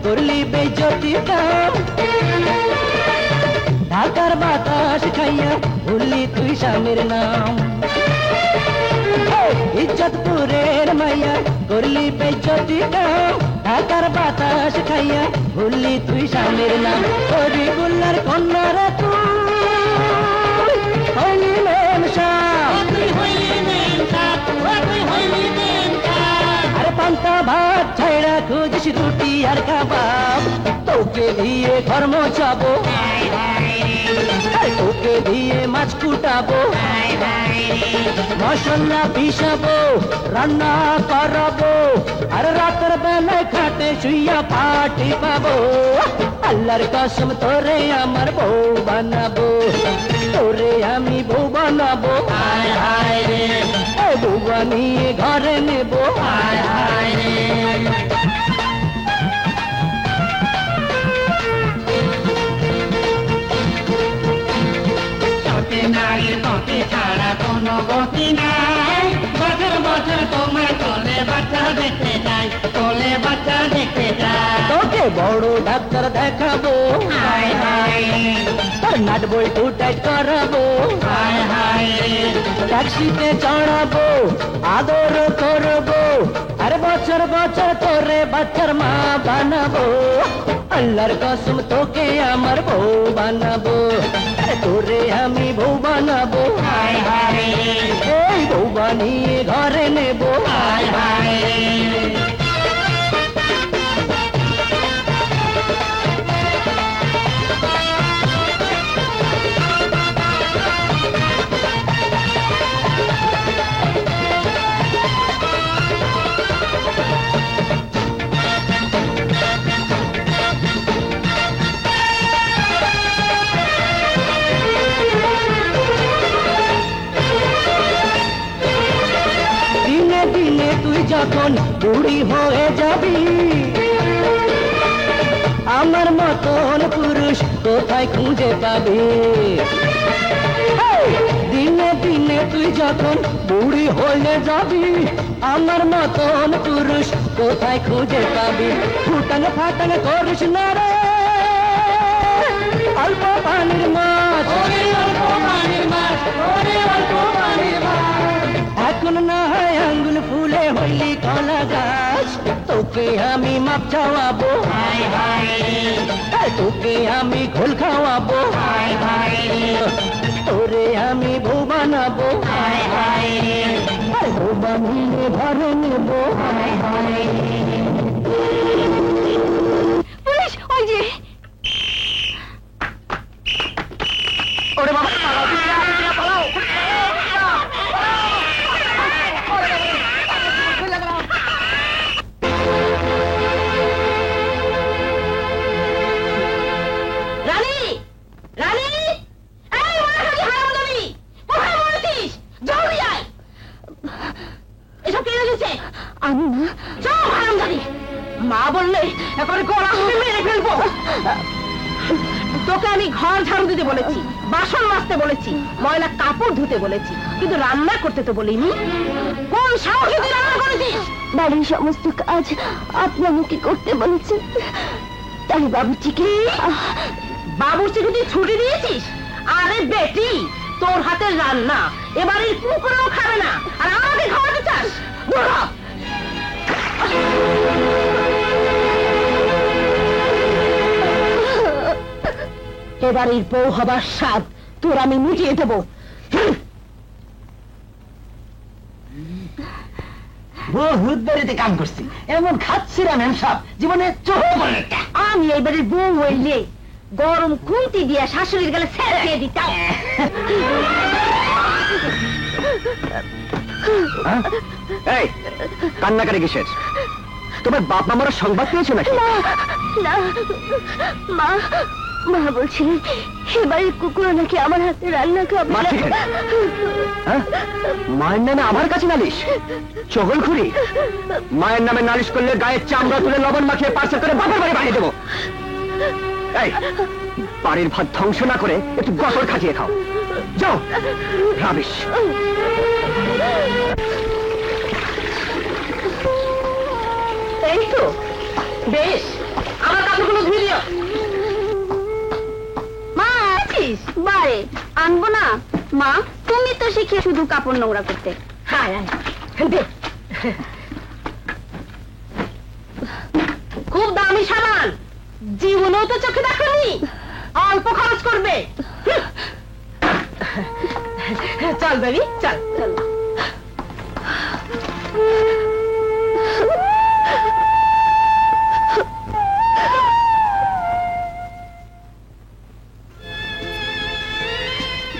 [SPEAKER 5] করলি বেজ্জতি কাম ঢাকার বাতাস খাইয়া ভুললি তুই স্বামীর নাম ইজ্জতপুরের মাইয়া করলি বেজ্জতি কাম ঢাকার বাতাস খাইয়া ভুললি তুই স্বামীর নাম হরিগুল্লার কন্যারা তুই হইলি মেম সাপ আরে পান্তা ভাত ছাইড়া খুঁজিস রুটি আর কাবাব তোকে দিয়ে কর্ম চাবো তোকে দিয়ে মাছ কুটাবো মশলা পিসাবো রান্না করাবো আর রাতের বেলায় খাটে শুইয়া পাটি পাবো আল্লাহর কসম তোরে আমার বউ বানাবো তোরে আমি বউ বানাবো বউ বানিয়ে ঘরে নেবো
[SPEAKER 4] নারীর গতি ছাড়া কোনো গতি নাই বছর বছর তোমার কোলে বাচ্চা দেখতে যাই কোলে বাচ্চা দেখতে যাই
[SPEAKER 5] তোকে বড় ডাক্তার দেখাবো
[SPEAKER 4] হায় হায়
[SPEAKER 5] তোর নাট বই টাইট করাবো
[SPEAKER 4] হায় হায়
[SPEAKER 5] ট্যাক্সিতে চড়াবো আদর করবো আর বছর বছর তোরে বাচ্চার মা বানাবো আল্লাহর কসম তোকে আমার বউ বানাবো তোরে আমি বউ বানাবো
[SPEAKER 4] হায় হায়
[SPEAKER 5] এই বউ বানিয়ে ঘরে নেবো
[SPEAKER 4] হায় হায়
[SPEAKER 5] দিনে দিনে তুই যখন বুড়ি হয়ে যাবি আমার মতন পুরুষ কোথায় খুঁজে পাবি দিনে দিনে তুই যখন বুড়ি হয়ে যাবি আমার মতন পুরুষ কোথায় খুঁজে পাবি ফুটান ফাটান করিস না রে অল্প পানির মাছ এখন না হয় আঙ্গুল ফুলে হইলি কলা গাছ তোকে আমি মাপ চাওয়াবো তোকে আমি ঘোল খাওয়াবো তোরে আমি বউ বানাবো বউ বানিয়ে ঘরে নেবো
[SPEAKER 1] পুলিশ ওই যে
[SPEAKER 2] ওরে বাবা
[SPEAKER 1] রানী রানী এই ওরা হারামজাদি কোথায় বলছিস জলদি আয় এসব কে রেখেছে আমি না সব হারামজাদি মা বললে এবারে গলা শুনে মেরে ফেলবো তোকে আমি ঘর ঝাড়ু দিতে বলেছি বাসন মাজতে বলেছি ময়লা কাপড় ধুতে বলেছি কিন্তু রান্না করতে তো বলিনি কোন সাহসে তুই রান্না করেছিস বাড়ির সমস্ত কাজ আপনি আমাকে করতে বলেছেন তাই বাবুর্চিকে বাবুর্চিকে তুই ছুটি দিয়েছিস আরে বেটি তোর হাতের রান্না এবারের কুকুরও খাবে না আর আমাকে খাওয়াতে চাস দূর হ। এবারের বউ হবার স্বাদ তোর আমি মিটিয়ে দেবো
[SPEAKER 4] বহুত বাড়িতে কাম করছি এমন খাচ্ছিলাম সব জীবনে চোখ
[SPEAKER 1] আমি এইবারের বউ হইলে গরম খুন্তি দিয়া শাশুড়ির গেলে ছেড়ে দিয়ে দিতাম
[SPEAKER 2] এই কান্নাকারি কিসের তোমার বাপ মামারা সংবাদ পেয়েছো নাকি
[SPEAKER 1] না মা মা বলছিলেন এবারের কুকুর নাকি আমার হাতে রান্না খাবে
[SPEAKER 2] মা ঠিক মায়ের নামে আমার কাছে নালিশ চগলখুরি মায়ের নামে নালিশ করলে গায়ের চামড়া তুলে লবণ মাখিয়ে পার্সেল করে বাবার বাড়ি বানিয়ে দেবো এই বাড়ির ভাত ধ্বংস না করে একটু গসর খাটিয়ে খাও যাও রাবিশ
[SPEAKER 1] এই তো বেশ
[SPEAKER 4] আমার কাপড়গুলো ধুয়ে দিও।
[SPEAKER 1] মা আছিস বারে আনবো না মা, তুমি তো শিখিয়ে শুধু কাপড় নোংরা করতে।
[SPEAKER 4] হ্যাঁ দে। খুব দামি সাবান, জীবনেও তো চোখে দেখনি, অল্প খরচ করবে। চল বেবি চল চল।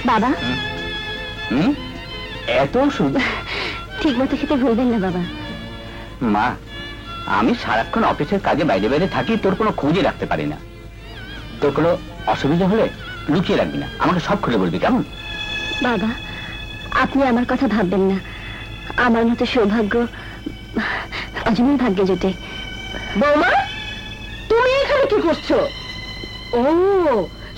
[SPEAKER 1] বাবা
[SPEAKER 2] এত ওষুধ?
[SPEAKER 1] ঠিক মতো খেতে ভুলবেন না বাবা।
[SPEAKER 2] মা, আমি সারাক্ষণ অফিসের কাজে বাইরে বাইরে থাকি, তোর কোনো খোঁজই রাখতে পারি না। তোর কোনো অসুবিধা হলে লুকিয়ে রাখবি না, আমাকে সব খুলে বলবি, কেমন?
[SPEAKER 1] বাবা, আপনি আমার কথা ভাববেন না। আমার মতো সৌভাগ্য অজনের ভাগ্যে জোটে।
[SPEAKER 4] বৌমা, তুমি এখানে কি করছো? ও,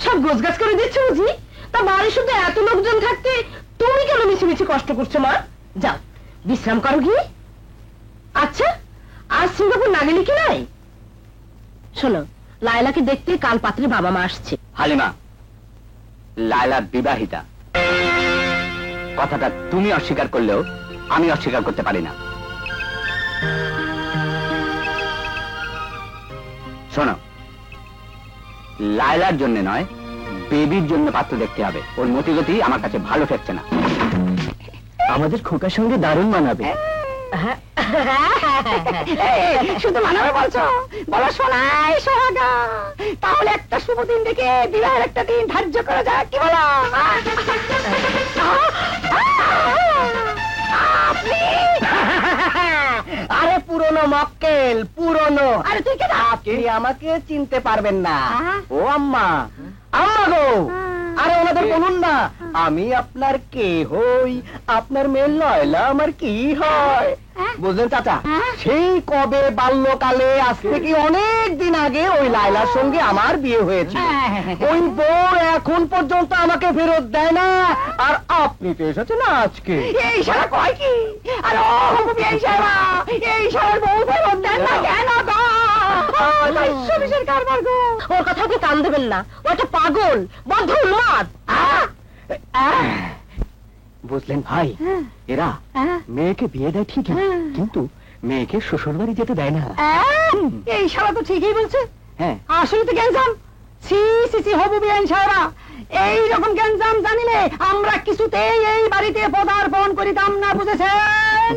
[SPEAKER 4] সব গোছগাছ করে দিচ্ছ বুঝি? তা বাড়ি শুধু এত লোকজন থাকতে তুমি কেন মিছিমিছি কষ্ট করছো মা? যাও বিশ্রাম করো গিয়ে। আচ্ছা, আজ সিঙ্গাপুর না গেলি কি নাই? শোনো, লায়লাকে দেখতে কাল পাত্রে বাবা মা আসছে।
[SPEAKER 2] হালিমা, লায়লা বিবাহিতা। কথাটা তুমি অস্বীকার করলেও আমি অস্বীকার করতে পারি না। শোনো, লায়লার জন্য নয়, বেবির জন্য পাত্র দেখতে হবে। ওর মতিগতি আমার কাছে ভালো ঠেকছে না। আমাদের খোকার সঙ্গে দারুণ মানাবে।
[SPEAKER 4] শুধু মানাবে বলছো? বলো শোনাই সোহাগা, তাহলে একটা শুভ দিন দেখে বিবাহের একটা দিন ধার্য করা যাক, কি বলো? আরে পুরনো মক্কেল, পুরনো। আরে তুই কে? আপনি আমাকে চিনতে পারবেন না। ও আম্মা, আম্মা গো, আরে ওনাদের বলুন না আমি আপনার কে হই, আপনার মেয়ে লয়লা আমার কি হয়। বুঝলেন চাচা, সেই কবে বাল্যকালে, আজ থেকে অনেক দিন আগে ওই লায়লার সঙ্গে আমার বিয়ে হয়েছে। ওই বউ এখন পর্যন্ত আমাকে ফেরত দেয় না, আর আপনি তো এসেছেন আজকে। এই সারা কয় কি? আর এই সারা, এই সারার বউ ফেরত দেন না কেন গো? কারবার গো। ওর কথা কি কান দেবেন না, ও একটা পাগল, বদ্ধ উন্মাদ।
[SPEAKER 2] বুঝলেন ভাই, এরা মেয়েকে বিয়ে দেয় ঠিকই, কিন্তু মেয়েকে শ্বশুর বাড়ি যেতে দেয় না।
[SPEAKER 4] এই সারা তো ঠিকই বলছে।
[SPEAKER 2] হ্যাঁ,
[SPEAKER 4] আসলে তো গ্যাঞ্জাম। সি সি সি হবু বিয়ান সাহেবা, এইরকম গ্যাঞ্জাম জানিলে আমরা কিছুতেই এই বাড়িতে পদার্পণ করিতাম না, বুঝেছেন?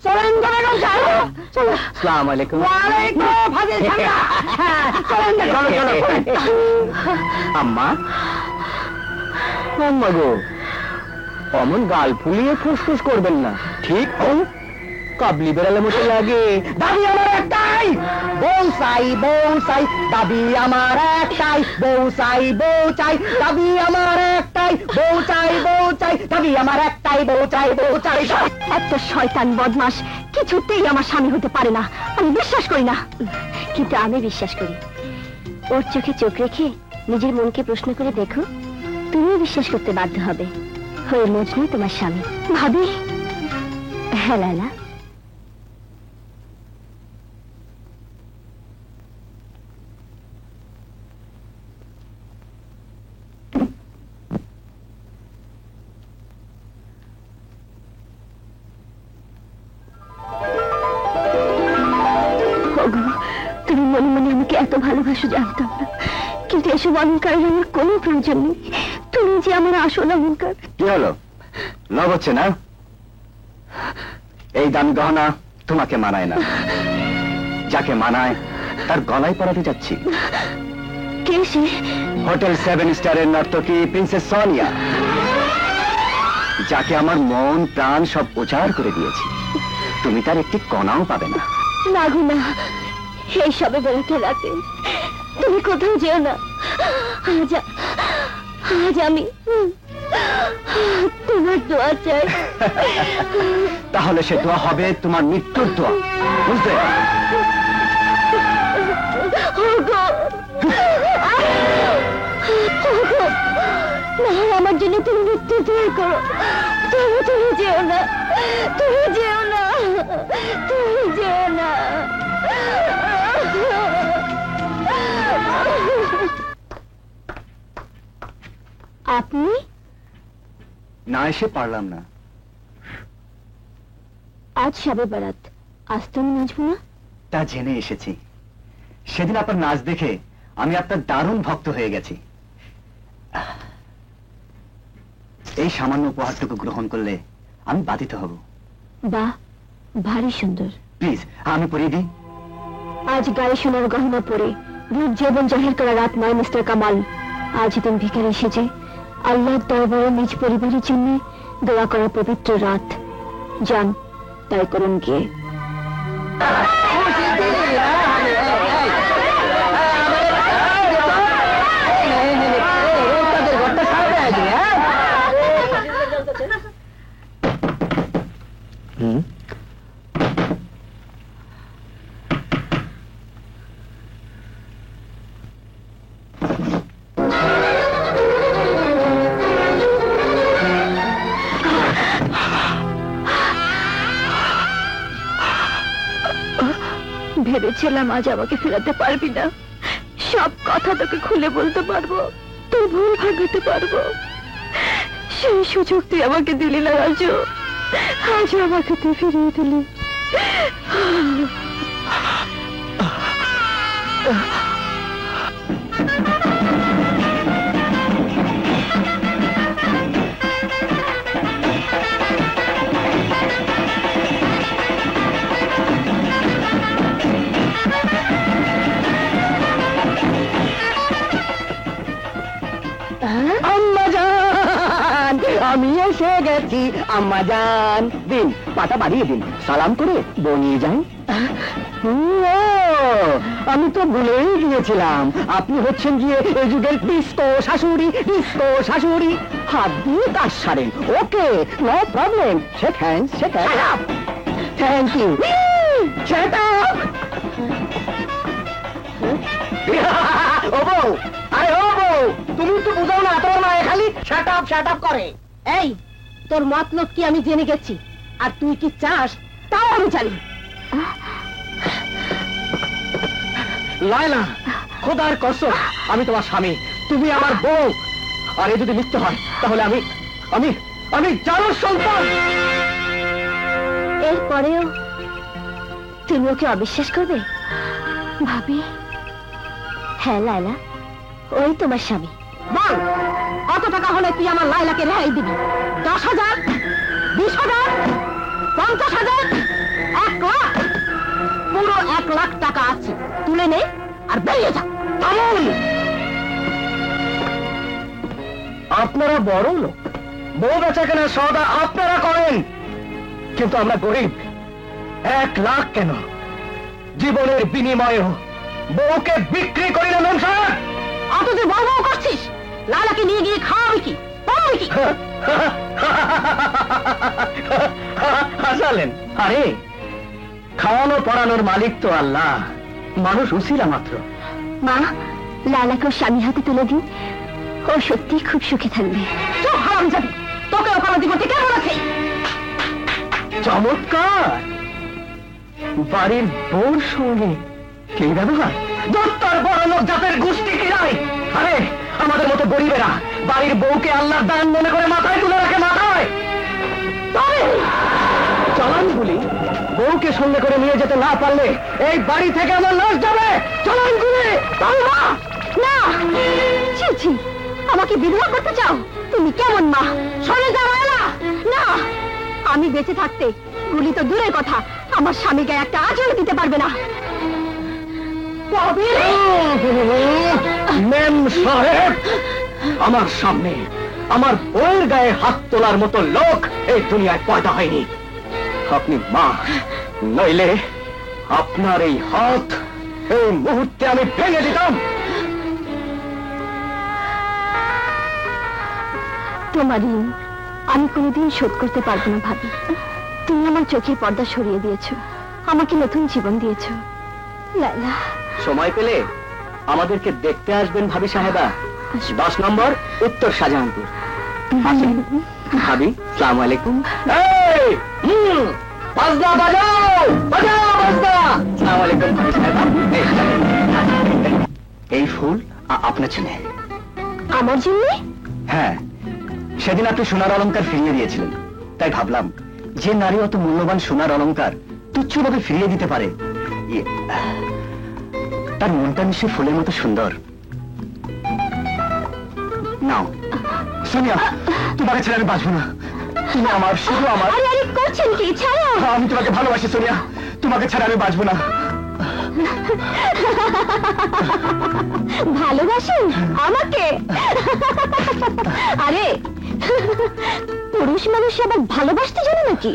[SPEAKER 4] চলেন গো বেগম সাহেব, চলো।
[SPEAKER 2] আসসালামু আলাইকুম।
[SPEAKER 4] ওয়ালাইকুম ফাজিল সাহেবা। হ্যাঁ, চলেন না, চলো চলো।
[SPEAKER 2] আম্মা, আম্মা গো, অমন গাল ফুলিয়ে ফুসফুস করবেন না, ঠিক? কাবলি বেড়ালের মতো লাগে।
[SPEAKER 4] দাবি আমার একটাই, বউ চাই, বউ চাই। দাবি আমার একটাই, বউ চাই, বউ চাই। দাবি আমার একটাই, বউ চাই, বউ চাই। দাবি আমার একটাই, বউ চাই, বউ চাই।
[SPEAKER 1] একটা শয়তান বদমাস কিছুতেই আমার স্বামী হতে পারে না, আমি বিশ্বাস করি না। কিন্তু আমি বিশ্বাস করি। ওর চোখে চোখ রেখে নিজের মনকে প্রশ্ন করে দেখো, তুমিও বিশ্বাস করতে বাধ্য হবে। হয়ে মজনু তোমার স্বামী। ভাবি। হ্যাঁ লালা। তুমি মনে মনে আমাকে এত ভালোবাসো জানতাম না, কিন্তু এসব অলঙ্কারের আমার কোনো প্রয়োজন নেই। তুমি যে আমার আসল অলঙ্কার।
[SPEAKER 2] কি হলো, লাভ হচ্ছে না? এই দামি গহনা তোমাকে মানায় না, যাকে মানায় তার গলায় পরাতে যাচ্ছি।
[SPEAKER 1] কে সে?
[SPEAKER 2] হোটেল 7 স্টারের নর্তকী প্রিন্সেস সোনিয়া, যাকে আমার মন প্রাণ সব উজাড় করে দিয়েছি। তুমি তার একটি কণাও পাবে না।
[SPEAKER 1] না গো না, এই সবে বেড়াতে রাতে তুমি কোথাও যেও না। আজ আমি তোমার দোয়া চাই।
[SPEAKER 2] তাহলে সে দোয়া হবে তোমার মৃত্যুর দোয়া, বুঝলে?
[SPEAKER 1] ওগো, ওগো, না, আমার জন্য তুমি মৃত্যু দূর করো। তুমি যেও না, তুমি যেও না, তুমি যেও না। আপনি
[SPEAKER 2] না এসে পারলাম না।
[SPEAKER 1] আজ শবে বারাত, আজ তো আমি নাচবো না।
[SPEAKER 2] তা জেনে এসেছি। সেদিন আপনার নাচ দেখে আমি আপনার দারুণ ভক্ত হয়ে গেছি। এই সামান্য উপহারটুকু গ্রহণ করলে আমি বাধিত হব।
[SPEAKER 1] বাহ, ভারী সুন্দর।
[SPEAKER 2] প্লিজ আমি পরিয়ে দিই।
[SPEAKER 1] আজ গায়ে সোনার গহনা পরে রূপ জীবন জাহির করা রাত নয় মিস্টার কামাল। আজ তুমি ভিখারি সেজে আল্লাহর দরবারে নিজ পরিবারের জন্য দোয়া করা পবিত্র রাত। যান, তাই করুন গিয়ে। ভেবেছিলাম আজ আমাকে ফেরাতে পারবি না, সব কথা তোকে খুলে বলতে পারবো, তোর ভুল ভাঙাতে পারবো। সেই সুযোগ তুই আমাকে দিলি না রাজু। আজ আমাকে তুই ফিরিয়ে দিলি।
[SPEAKER 4] আম্মা জান, আমি এসে গেছি। আম্মা জান, দিন পাটা বাড়িয়ে দিন, সালাম করে বনিয়ে যাই। ও, আমি তো ভুলেই গিয়েছিলাম, আপনি হচ্ছেন গিয়ে এই যুগের ডিস্কো শাশুড়ি। ডিস্কো শাশুড়ি, হাত দিয়ে কাজ সারেন। Okay, no problem. Shake hands, shake hands. Thank you. Shut up. ও বউ, আরে ও বউ, তুমি তো বুঝাও না, তোমার মা খালি শাট আপ করে।
[SPEAKER 1] এই, তোর মতলব কি আমি জেনে গেছি, আর তুই কি চাস তাও আমি জানি।
[SPEAKER 4] লায়লা, খোদার কসম, আমি তোমার স্বামী, তুমি আমার বউ। আর এ যদি মিথ্যে হয় তাহলে আমি আমি আমি জানোর সন্তান।
[SPEAKER 1] এরপরেও তুমি ওকে অবিশ্বাস করবে? ভাবি, হ্যাঁ লায়লা, ওই তোমার স্বামী। বল, কত টাকা হলে তুই আমার লায়লাকে রেহাই দিবি? 10,000, 20,000, 50,000, 1 লাখ? পুরো 1 লাখ টাকা আছে, তুলে নে আর বেরিয়ে যা।
[SPEAKER 4] আপনারা বড় লোক, বউ বেচা কেনার সওদা আপনারা করেন, কিন্তু আমরা গরিব। 1 লাখ কেন, জীবনের বিনিময়েও বউকে বিক্রি করি না। ম্যাম সাহেব,
[SPEAKER 1] অত তুই বউ বউ করছিস, লালাকে নিয়ে গিয়ে খাওয়াবি কি, পড়াবি কি?
[SPEAKER 4] হাসালেন? আরে, খাওয়ানো পড়ানোর মালিক তো আল্লাহ, মানুষ উসিলা মাত্র।
[SPEAKER 1] মা, লালাকে ওর স্বামীর হাতে তুলে দিন, ও সত্যি খুব সুখে থাকবে। চুপ হারামজাদি, তোকে অপরাধী করতে কেমন আছে?
[SPEAKER 4] চমৎকার, বাড়ির বউর সঙ্গে কি ব্যবহার! দত্তর বড় লোক জাতের গোষ্ঠী কিরাই। আরে, আমাদের মতো গরিবেরা বাড়ির বউকে আল্লাহর দান মনে করে মাথায় তুলে রাখে। মাথায় চলান গুলি, বউকে সঙ্গে করে নিয়ে যেতে না পারলে এই বাড়ি থেকে আমার লাশ যাবে। চলান গুলি।
[SPEAKER 1] না, ছি ছি, আমাকে বিধবা করতে চাও? তুমি কেমন মা? সরে যাও লালা। না, আমি বেঁচে থাকতে গুলি তো দূরের কথা, আমার স্বামীকে একটা আঁচল দিতে পারবে না।
[SPEAKER 4] মেম সাহেব, আমার সামনে আমার বউয়ের গায়ে হাত তোলার মতো লোক এই দুনিয়ায় পয়দা হয়নি। আপনি মা, নইলে আপনার এই হাত এই মুহূর্তে আমি ভেঙে দিতাম।
[SPEAKER 1] তোমার ঋণ আমি কোনোদিন শোধ করতে পারবো না ভাবি। তুমি আমার চোখের পর্দা সরিয়ে দিয়েছো, আমাকে নতুন জীবন দিয়েছো। লায়লা,
[SPEAKER 4] সময় পেলে আমাদেরকে দেখতে আসবেন ভাবি সাহেবা। 10 নম্বর উত্তর শাহজাহানপুর। আসেন ভাবি, সালাম আলাইকুম। বাজনা বাজাও, বাজাও বাজনা। সালাম আলাইকুম ভাবি সাহেবা।
[SPEAKER 2] এই ফুল আপনার জন্য।
[SPEAKER 1] আমার জন্য?
[SPEAKER 2] হ্যাঁ, সেদিন আপনি সোনার অলংকার ফিরিয়ে দিয়েছিলেন, তাই ভাবলাম যে নারী অত মূল্যবান সোনার অলংকার তুচ্ছভাবে ফিরিয়ে দিতে পারে, তার মনটা নিশ্চয়ই ফুলের মতো সুন্দর। নাও সোনিয়া, তোমাকে ছেড়ে আমি বাঁচবো না। তুমি আমার, শুধু আমার।
[SPEAKER 1] আরে আরে করছেন কি? ছাড়ো।
[SPEAKER 2] আমি তোমাকে ভালোবাসি সোনিয়া, তোমাকে ছাড়া আমি বাঁচবো না।
[SPEAKER 1] ভালোবাসেন আমাকে? আরে পুরুষ মানুষ আবার ভালোবাসতে জানে নাকি?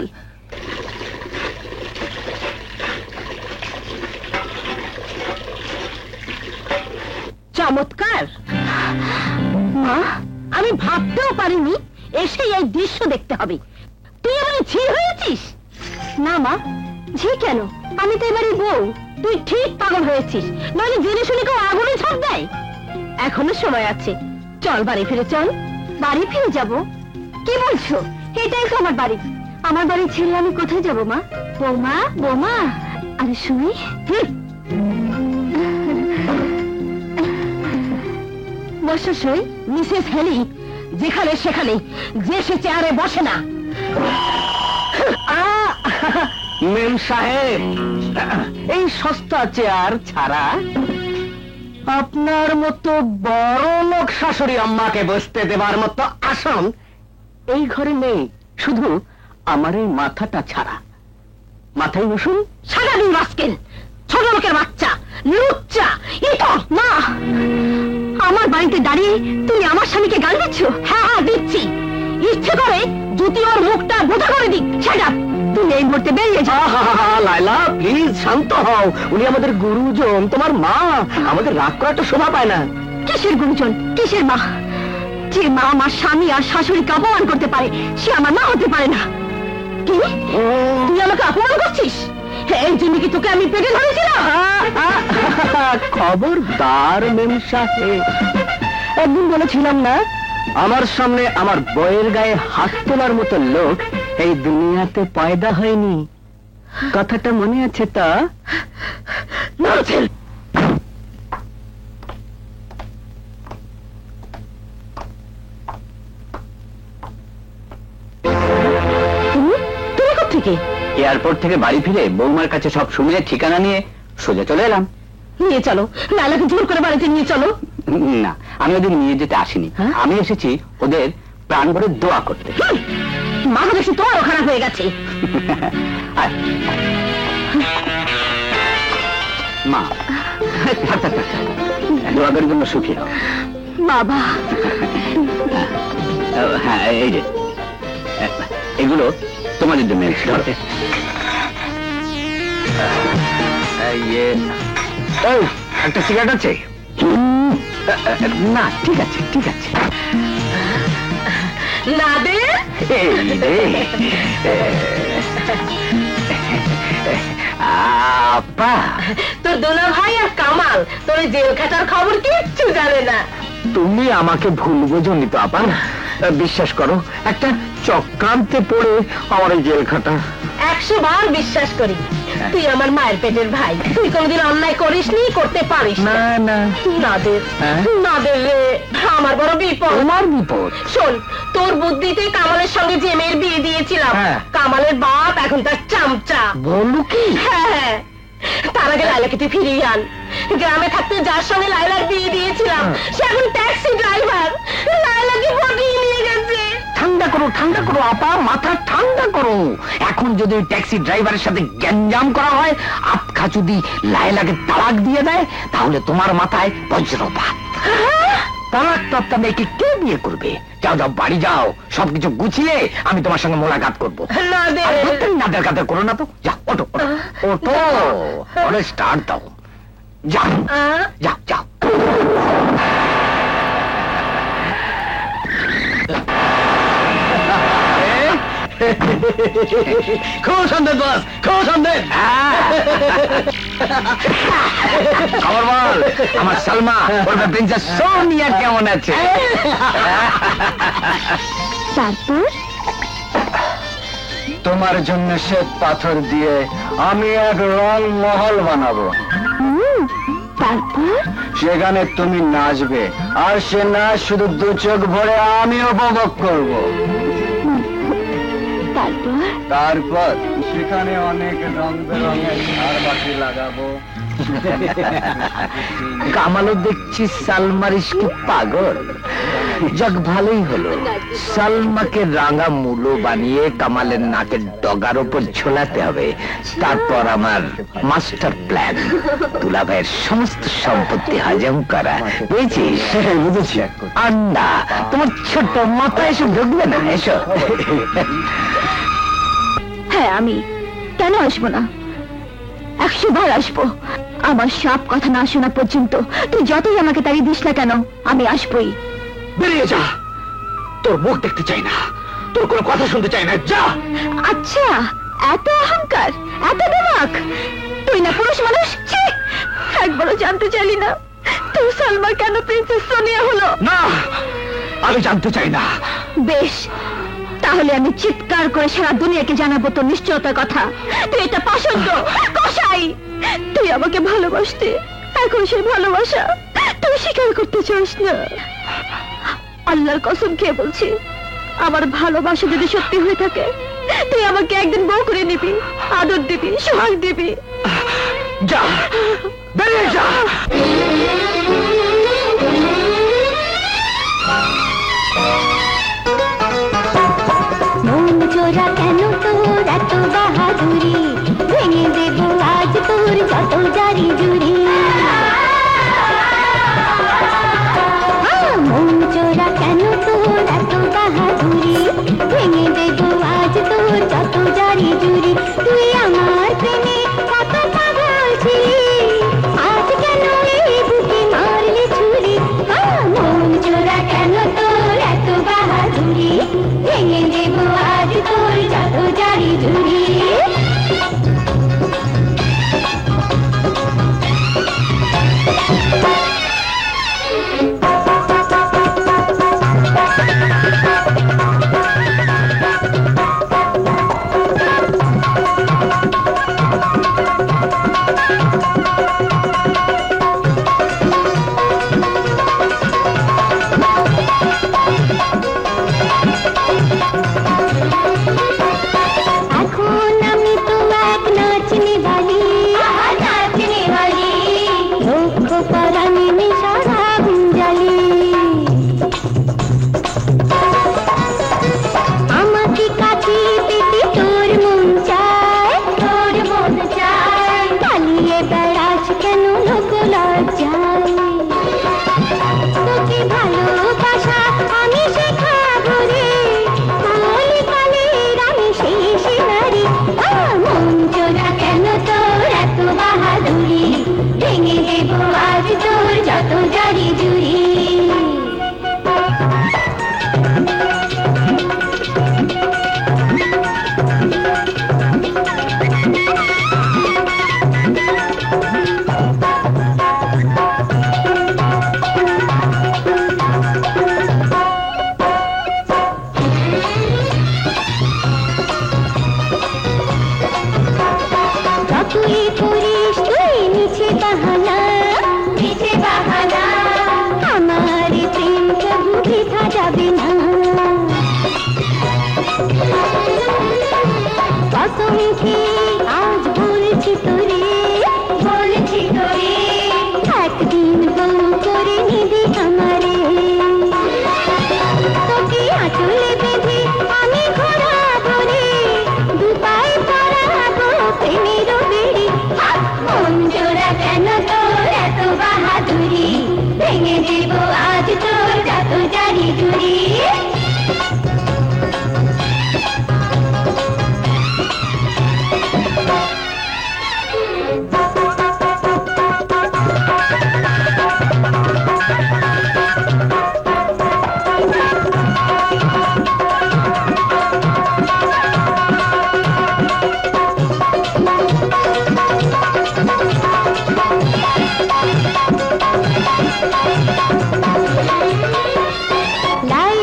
[SPEAKER 1] চমৎকার মা, আমি ভাবতেও পারিনি এসে এই দৃশ্য দেখতে হবে। তুই এবারে ঝি হয়েছিস? না মা, ঝি কেন? আমি তো এবারে বউ। তুই ঠিক পাগল হয়েছিস, নইলে জেনে শুনে কেউ আগুনে ঝাঁপ দেয়। এখনো সময় আছে, চল বাড়ি ফিরে চল। বাড়ি ফিরে যাব? কি বলছো? এটাই তো আমার বাড়ি। আমার বাড়ি ছেড়ে আমি কোথায় যাব মা? বৌমা, বৌমা, আরে শুনি। বসই মিসেস হেলি যেখানে সেখানে, যে সে চেয়ারে বসে না।
[SPEAKER 4] মেম সাহেব, এই সস্তা চেয়ার ছাড়া আপনার মতো বড় লোক শাশুড়ি আম্মাকে বসতে দেবার মতো আসন এই ঘরে নেই, শুধু আমার এই মাথাটা ছাড়া। মাথায় বসুন।
[SPEAKER 1] সারাদিন রাস্কেল, ছোট লোকের বাচ্চা, লুচ্চা, ইতর। মা, আমার বাড়িতে দাঁড়িয়ে তুমি আমার স্বামীকে গাল দিচ্ছ? হ্যাঁ হ্যাঁ দিচ্ছি। ইচ্ছে করে জুতি ওর মুখটা বোঝা করে দিক। শাট আপ, তুমি এই মুহূর্তে বেরিয়ে যাও।
[SPEAKER 4] লাইলা প্লিজ শান্ত হও, উনি আমাদের গুরুজন, তোমার মা। আমাদের রাগ করাটা শোভা পায় না।
[SPEAKER 1] কিসের গুরুজন, কিসের মা? যে মা আমার স্বামী আর শাশুড়িকে অপমান করতে পারে, সে আমার মা হতে পারে না। কি তুই আমাকে অপমান করছিস? এই জন্য কি তোকে আমি পেটে ধরেছিলাম?
[SPEAKER 4] খবরদার মেম সাহেব, একদিন বলেছিলাম না আমার সামনে আমার বইয়ের গায়ে হাত তোলার মতো লোক এই দুনিয়াতে পয়দা হয়নি। কথাটা মনে আছে তা?
[SPEAKER 1] তুমি কোত্থেকে?
[SPEAKER 3] এয়ারপোর্ট থেকে বাড়ি ফিরে বৌমার কাছে সব শুনে ঠিকানা নিয়ে সোজা চলে এলাম।
[SPEAKER 1] নিয়ে চলো, লালাকে জোর করে বাড়িতে নিয়ে চলো।
[SPEAKER 3] না, আমি ওদের নিয়ে যেতে আসিনি।
[SPEAKER 1] হ্যাঁ?
[SPEAKER 3] আমি এসেছি ওদের প্রাণ ভরে দোয়া করতে।
[SPEAKER 1] মাথা দেখছি তোমারও খারাপ হয়ে গেছে।
[SPEAKER 3] আয়। মা, থাক, থাক, থাক। দোয়া করার জন্য সুখী হও।
[SPEAKER 1] বাবা,
[SPEAKER 3] হ্যাঁ, এই যে এগুলো তোমাদের জন্য এনেছি, ধরো।
[SPEAKER 2] এই, একটা সিগারেট আছে?
[SPEAKER 3] না, ঠিক আছে, ঠিক আছে।
[SPEAKER 1] না দে।
[SPEAKER 3] এই রে। আপা,
[SPEAKER 1] তোর দোলা ভাই আর কামাল তোর জেল খাটার খবর কিচ্ছু জানে না।
[SPEAKER 2] তুমি আমাকে ভুল বোঝনি তো আপা। বিশ্বাস করো, একটা চক্রান্তে পড়ে আমার এই জেল খাটা।
[SPEAKER 1] 100 বার বিশ্বাস করি, তুই আমার মায়ের পেটের ভাই। তুই কোনদিন অন্যায় করিসনি, করতে পারিস না।
[SPEAKER 2] না,
[SPEAKER 1] নাদের,
[SPEAKER 2] হ্যাঁ?
[SPEAKER 1] নাদের রে, আমার বড় বিপদ।
[SPEAKER 2] তোমার বিপদ?
[SPEAKER 1] শোন, তোর বুদ্ধিতে কামালের সঙ্গে যে মেয়ের বিয়ে দিয়েছিলাম,
[SPEAKER 2] হ্যাঁ।
[SPEAKER 1] কামালের বাপ এখন তার চামচা।
[SPEAKER 2] বলো কি?
[SPEAKER 1] হ্যাঁ, তার আগে লাইলাকে তুই ফিরিয়ে আন। গ্রামে থাকতে যার সঙ্গে লাইলার বিয়ে দিয়েছিলাম, সে এখন ট্যাক্সি ড্রাইভার। লাইলাকে পটিয়ে নিয়ে গেছে।
[SPEAKER 2] ঠান্ডা করো, ঠান্ডা করো আপা, মাথা ঠান্ডা করো। এখন যদি ওই ট্যাক্সি ড্রাইভারের সাথে গ্যাঞ্জাম করা হয়, আপখা যদি লায়লাকে তালাক দিয়ে দেয়, তাহলে তোমার মাথায় বজ্রপাত। তালাক প্রাপ্তা মেয়েকে কে বিয়ে করবে? যাও যাও, বাড়ি যাও, সবকিছু গুছিয়ে আমি তোমার সঙ্গে মোলাকাত করবো। নাদের কাদের করো না তো। যাও, ওঠো ওঠো ওঠো, ওরে স্টার্ট দাও। যাও যাও যাও।
[SPEAKER 4] খুব সন্দেহ বস, খুব সন্দেহ।
[SPEAKER 2] খবর বল, আমার সালমা বলবে প্রিন্সেস সোনিয়া কেমন আছে?
[SPEAKER 1] তারপর
[SPEAKER 2] তোমার জন্য শ্বেত পাথর দিয়ে আমি এক রং মহল বানাবো।
[SPEAKER 1] তারপর
[SPEAKER 2] সেখানে তুমি নাচবে, আর সে নাচ শুধু দু চোখ ভরে আমি উপভোগ করব।
[SPEAKER 1] তারপর
[SPEAKER 2] তারপর সেখানে অনেক রং বেরঙের ঝাড়বাতি লাগাবো।
[SPEAKER 3] কামালও দেখছি সালমার ইশকে পাগল। যাক, ভালোই হলো। সালমাকে রাঙা মূলো বানিয়ে কামালের নাকের ডগার ওপর ঝোলাতে হবে। তারপর আমার মাস্টার প্ল্যান, দুলাভাইয়ের সমস্ত সম্পত্তি হজম করা। বুঝেছিস?
[SPEAKER 2] বুঝেছি।
[SPEAKER 3] আন্ডা, তোমার ছোট মাথা এসে ঢুকবে না? এসো।
[SPEAKER 1] হ্যাঁ, আমি কেন আসবো না? 100 বার আসবো। আমার সব কথা না শোনা পর্যন্ত তুই যতই আমাকে তাড়িয়ে দিস না কেন, আমি আসবোই।
[SPEAKER 3] বেরিয়ে যা, তোর মুখ দেখতে চাই না, তোর কোনো কথা শুনতে চাই না, যা।
[SPEAKER 1] আচ্ছা, এত অহংকার, এত দিমাগ, তুই না পুরুষ মানুষ? ছি! একবারও জানতে চাইলি না তুই সালমা কেন প্রিন্সেস সোনিয়া হলো?
[SPEAKER 3] না, আমি জানতে চাই না।
[SPEAKER 1] বেশ, তাহলে আমি চিৎকার করে সারা দুনিয়াকে জানাবো তোর নিশ্চয়তার কথা। তুই এটা পাষণ্ড, কসাই। তুই আমাকে ভালোবাসতে, এখন সে ভালোবাসা তুই স্বীকার করতে চাস না। আল্লাহর কসম খেয়ে বলছি, আমার ভালোবাসা যদি সত্যি হয়ে থাকে, তুই আমাকে একদিন বউ করে নিবি, আদর দিবি, সোহাগ দিবি।
[SPEAKER 3] যা, বেরিয়ে যা।
[SPEAKER 1] মন চোরা কেন তোর এত বাহাদুরি, ভেঙে দেবো আজ তোর যত জারি জুড়ি। মন চোরা কেন তোর এত বাহাদুরি, ভেঙে দেবো আজ তোর যত জারি জুড়ি। তুই আমার প্রেমে কত পাগল ছিলি, আজ কেন এই বুকে মারলি ছুরি? মন চোরা কেন তোর এত বাহাদুরি, ভেঙে দেবো আজ তোর যত জারি জুড়ি। এখন আমি তো এক নাচনে বালি, নাচনে বালি, লক্ষ পরাণে সারা গুঞ্জালি। আমাকে কাছে পেতে তোর মন চায়, তোর মন চায়, পালিয়ে বেড়াস কেন লোক লজ্জায়? তোকে ভালোবাসা আমি শেখাবো রে, কলিকালের আমি শেষ নারী। মন চোরা কেন তোর এত বাহাদুরি, ভেঙে দেবো আজ তোর যত জারি জুড়ি। যতই করিস তুই মিছে বাহানা, মিছে বাহানা, আমার প্রেম প্রভু বৃথা যাবে না। কসম খেয়ে আজ বলছি তোরে, বলছি তোরে, একদিন বউ করে নিবি আমারে। তোকে আঁচলে বেঁধে আমি ঘোরাবো রে, দুপায়ে পরাবো প্রেমের বেড়ি। মন চোরা কেন তোর এত বাহাদুরি, ভেঙে দেবো আজ তোর যত জারি জুড়ি। লাই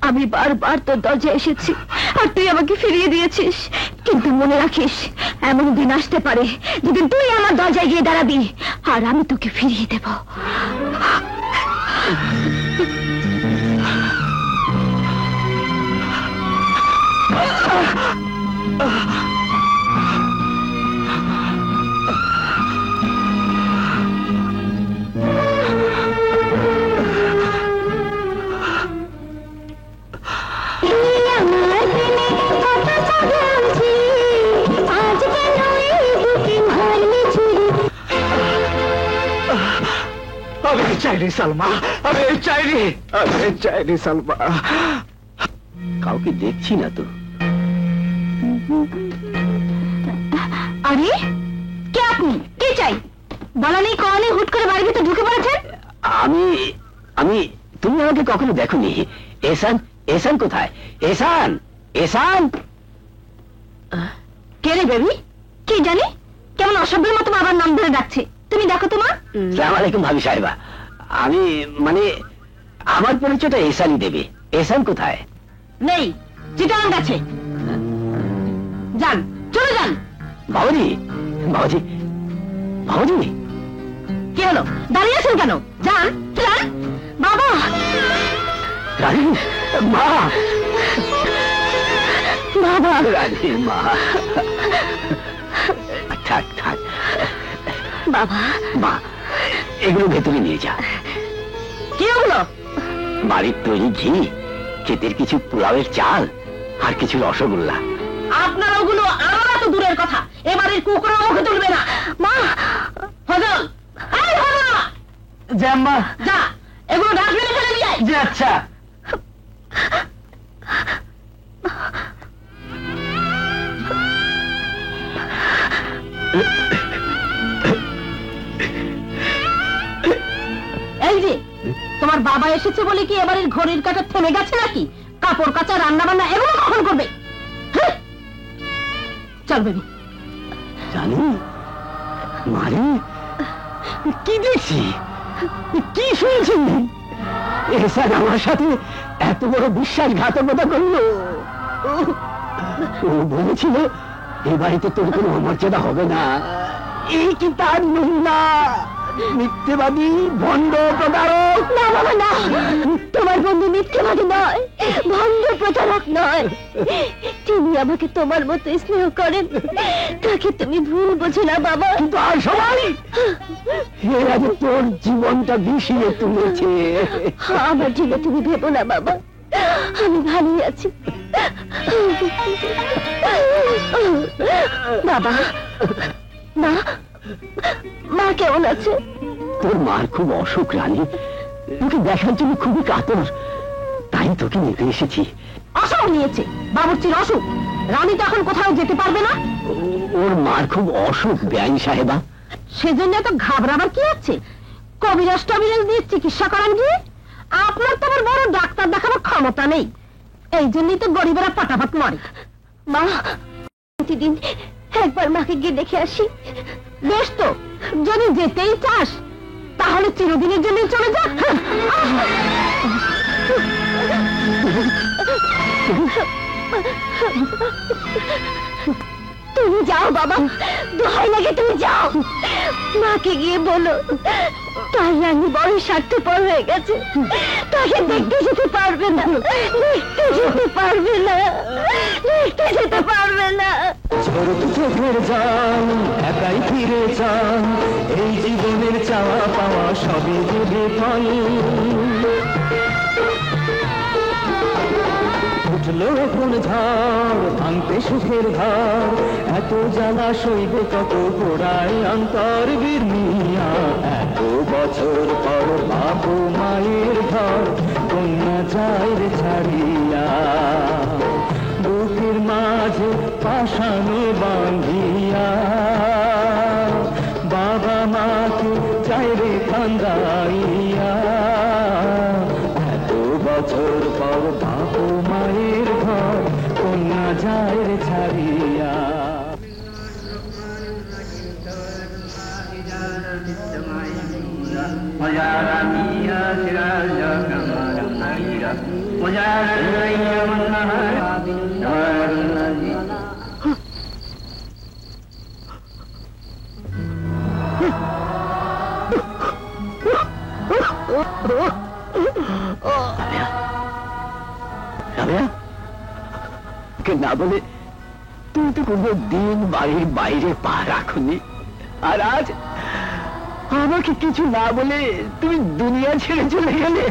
[SPEAKER 1] আমি বারবার তোর দরজায় এসেছি আর তুই আমাকে ফিরিয়ে দিয়েছিস, কিন্তু মনে রাখিস এমন দিন আসতে পারে যেদিন তুই আমার দরজায় গিয়ে দাঁড়াবি আর আমি তোকে ফিরিয়ে দেব।
[SPEAKER 2] আমি চাই রে সালমা, আমি চাই রে, আমি চাই রে সালমা।
[SPEAKER 3] কাউকে দেখছি না তো।
[SPEAKER 1] আরে কে আপনি? কে চাই? বলা নেই কওয়া নেই হুট করে বাড়ির ভিতরে ঢুকে পড়েছেন।
[SPEAKER 3] আমি আমি তুমি আমাকে কখনো দেখোনি। এহসান, এহসান কোথায়? এহসান, এহসান।
[SPEAKER 1] কে রে বেবি? কি জানি কেমন অসভ্যের মতো বাবার নাম ধরে ডাকছে। তুমি দেখো তো মা।
[SPEAKER 3] সালাম আলাইকুম ভাবি সাহেবা। আমি মানে আমার পরিচয়টা এহসানই দেবে। এহসান কোথায়?
[SPEAKER 1] নেই, চিটাং গেছে। যান, চলে যান।
[SPEAKER 3] বাবুজি, বাবুজি, বাবুজি,
[SPEAKER 1] কি হলো? দাঁড়িয়ে আছেন কেন? যান, যান। বাবা,
[SPEAKER 3] রানী মা,
[SPEAKER 1] বাবা,
[SPEAKER 3] রানী মা। থাক থাক
[SPEAKER 1] বাবা।
[SPEAKER 3] মা, এগুলো ভেতরে নিয়ে যা।
[SPEAKER 1] কি ওগুলো?
[SPEAKER 3] বাড়ির তৈরি ঘি, ক্ষেতের কিছু পোলাওয়ের চাল আর কিছু রসগোল্লা।
[SPEAKER 1] আপনার ওগুলো আমার তো দূরের কথা, এবারের কুকুরের মুখে তুলবে না। মা, ফজল, এই ফজল,
[SPEAKER 5] জাম্মা,
[SPEAKER 1] যা এগুলো ডাস্টবিনে ফেলে দিয়ে আয়।
[SPEAKER 5] জি আচ্ছা।
[SPEAKER 1] এই যে তোমার বাবা এসেছে বলে কি এবারের ঘড়ির কাঁটা থেমে গেছে নাকি? কাপড় কাচা, রান্না বান্না এগুলো কখন করবে? হ্যাঁ? চল বেবি।
[SPEAKER 3] জানি মারে, কি দেখছি, কি শুনছি? এহসান আমার সাথে এত বড় বিশ্বাসঘাতকতা করলো। ও বলেছিল এ বাড়িতে তোর কোনো অমর্যাদা হবে না। এই কি তার নমুনা? মিথ্যেবাদী, ভণ্ড, প্রতারক।
[SPEAKER 1] না বাবা না, তোমার বন্ধু মিথ্যেবাদী নয়, ভণ্ড প্রতারক নয়। তিনি আমাকে তোমার মতো স্নেহ করেন, তাকে তুমি ভুল বোঝো না বাবা।
[SPEAKER 3] কিন্তু আর সবাই এরা যে তোর জীবনটা বিষিয়ে তুলেছে।
[SPEAKER 1] আমার জন্য তুমি ভেবো না বাবা, আমি ভালোই আছি। বাবা, মা, মা কেমন আছে?
[SPEAKER 3] তোর মার খুব অসুখ রানী, তোকে দেখার জন্য খুবই কাতর, তাই তোকে নিতে এসেছি।
[SPEAKER 1] অসুখ নিয়েছে? বাবুর্চির অসুখ? রানী তো এখন কোথাও যেতে পারবে না।
[SPEAKER 3] ওর মার খুব অসুখ বেআইন সাহেবা।
[SPEAKER 1] সেজন্য তো ঘাবড়াবার কি আছে? কবিরাজ টবিরাজ দিয়ে চিকিৎসা করান গিয়ে আপনার তো আবার বড় ডাক্তার দেখাবার ক্ষমতা নেই, এই জন্যই তো গরিবেরা পটাপট মরে। মা, প্রতিদিন একবার মাকে গিয়ে দেখে আসি। বেশ তো, যদি যেতেই চাস তাহলে চিরদিনের জন্য চলে যা। তুমি যাও বাবা, দোহাই লাগে তুমি যাও। মাকে গিয়ে বলো তার রানী বড় স্বার্থপর হয়ে গেছে, তাকে দেখতে যেতে পারবে না, দেখতে যেতে পারবে না, দেখতে যেতে পারবে না।
[SPEAKER 5] চোখের জান একাই ফিরে যান, এই জীবনের চাওয়া পাওয়া সবই দেবে ফল। উঠলো কোন ঝড় ভাঙতে সুখের ঘর, এত জ্বালা সইবে কত পোড়ায় অন্তর বির্মিয়া। এত বছর পর বাবু মায়ের ঘর কন্যা যায় রে ছাড়িয়া, বুকের মাঝে পাশানো বাঁধিয়া। বাবা মাকে চাই রে কান্দাইয়া, এত বছর পর বাবু মায়ের ঘর কন্যা যায় রে ছাড়িয়া।
[SPEAKER 4] مجارا ميا سراجا كمارا
[SPEAKER 3] রাবেয়া, কে না বলে তুমি তো কোনো দিন বাড়ির বাইরে পা রাখুনি, আর আজ আমাকে কিছু না বলে তুমি দুনিয়া ছেড়ে চলে গেলে।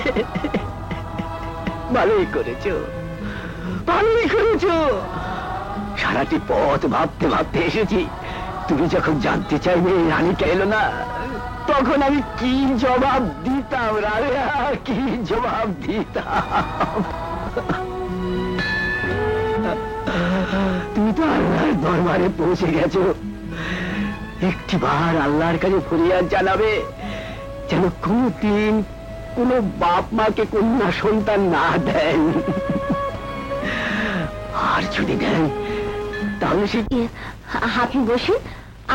[SPEAKER 3] ভালোই করেছো, ভালোই করেছো। সারাটি পথ ভাবতে ভাবতে এসেছি, তুমি যখন জানতে চাইবে রানীকে এলো না, তখন আমি কি জবাব দিতাম রাবেয়া, কি জবাব দিতাম। তুমি তো আল্লাহর দরবারে পৌঁছে গেছো, একটিবার আল্লাহর কাছে ফরিয়াদ জানাবে যেন কোনদিন কোন বাপ মাকে কন্যা সন্তান না দেন, আর যদি দেন তাহলে সে
[SPEAKER 1] আপনি বসুন,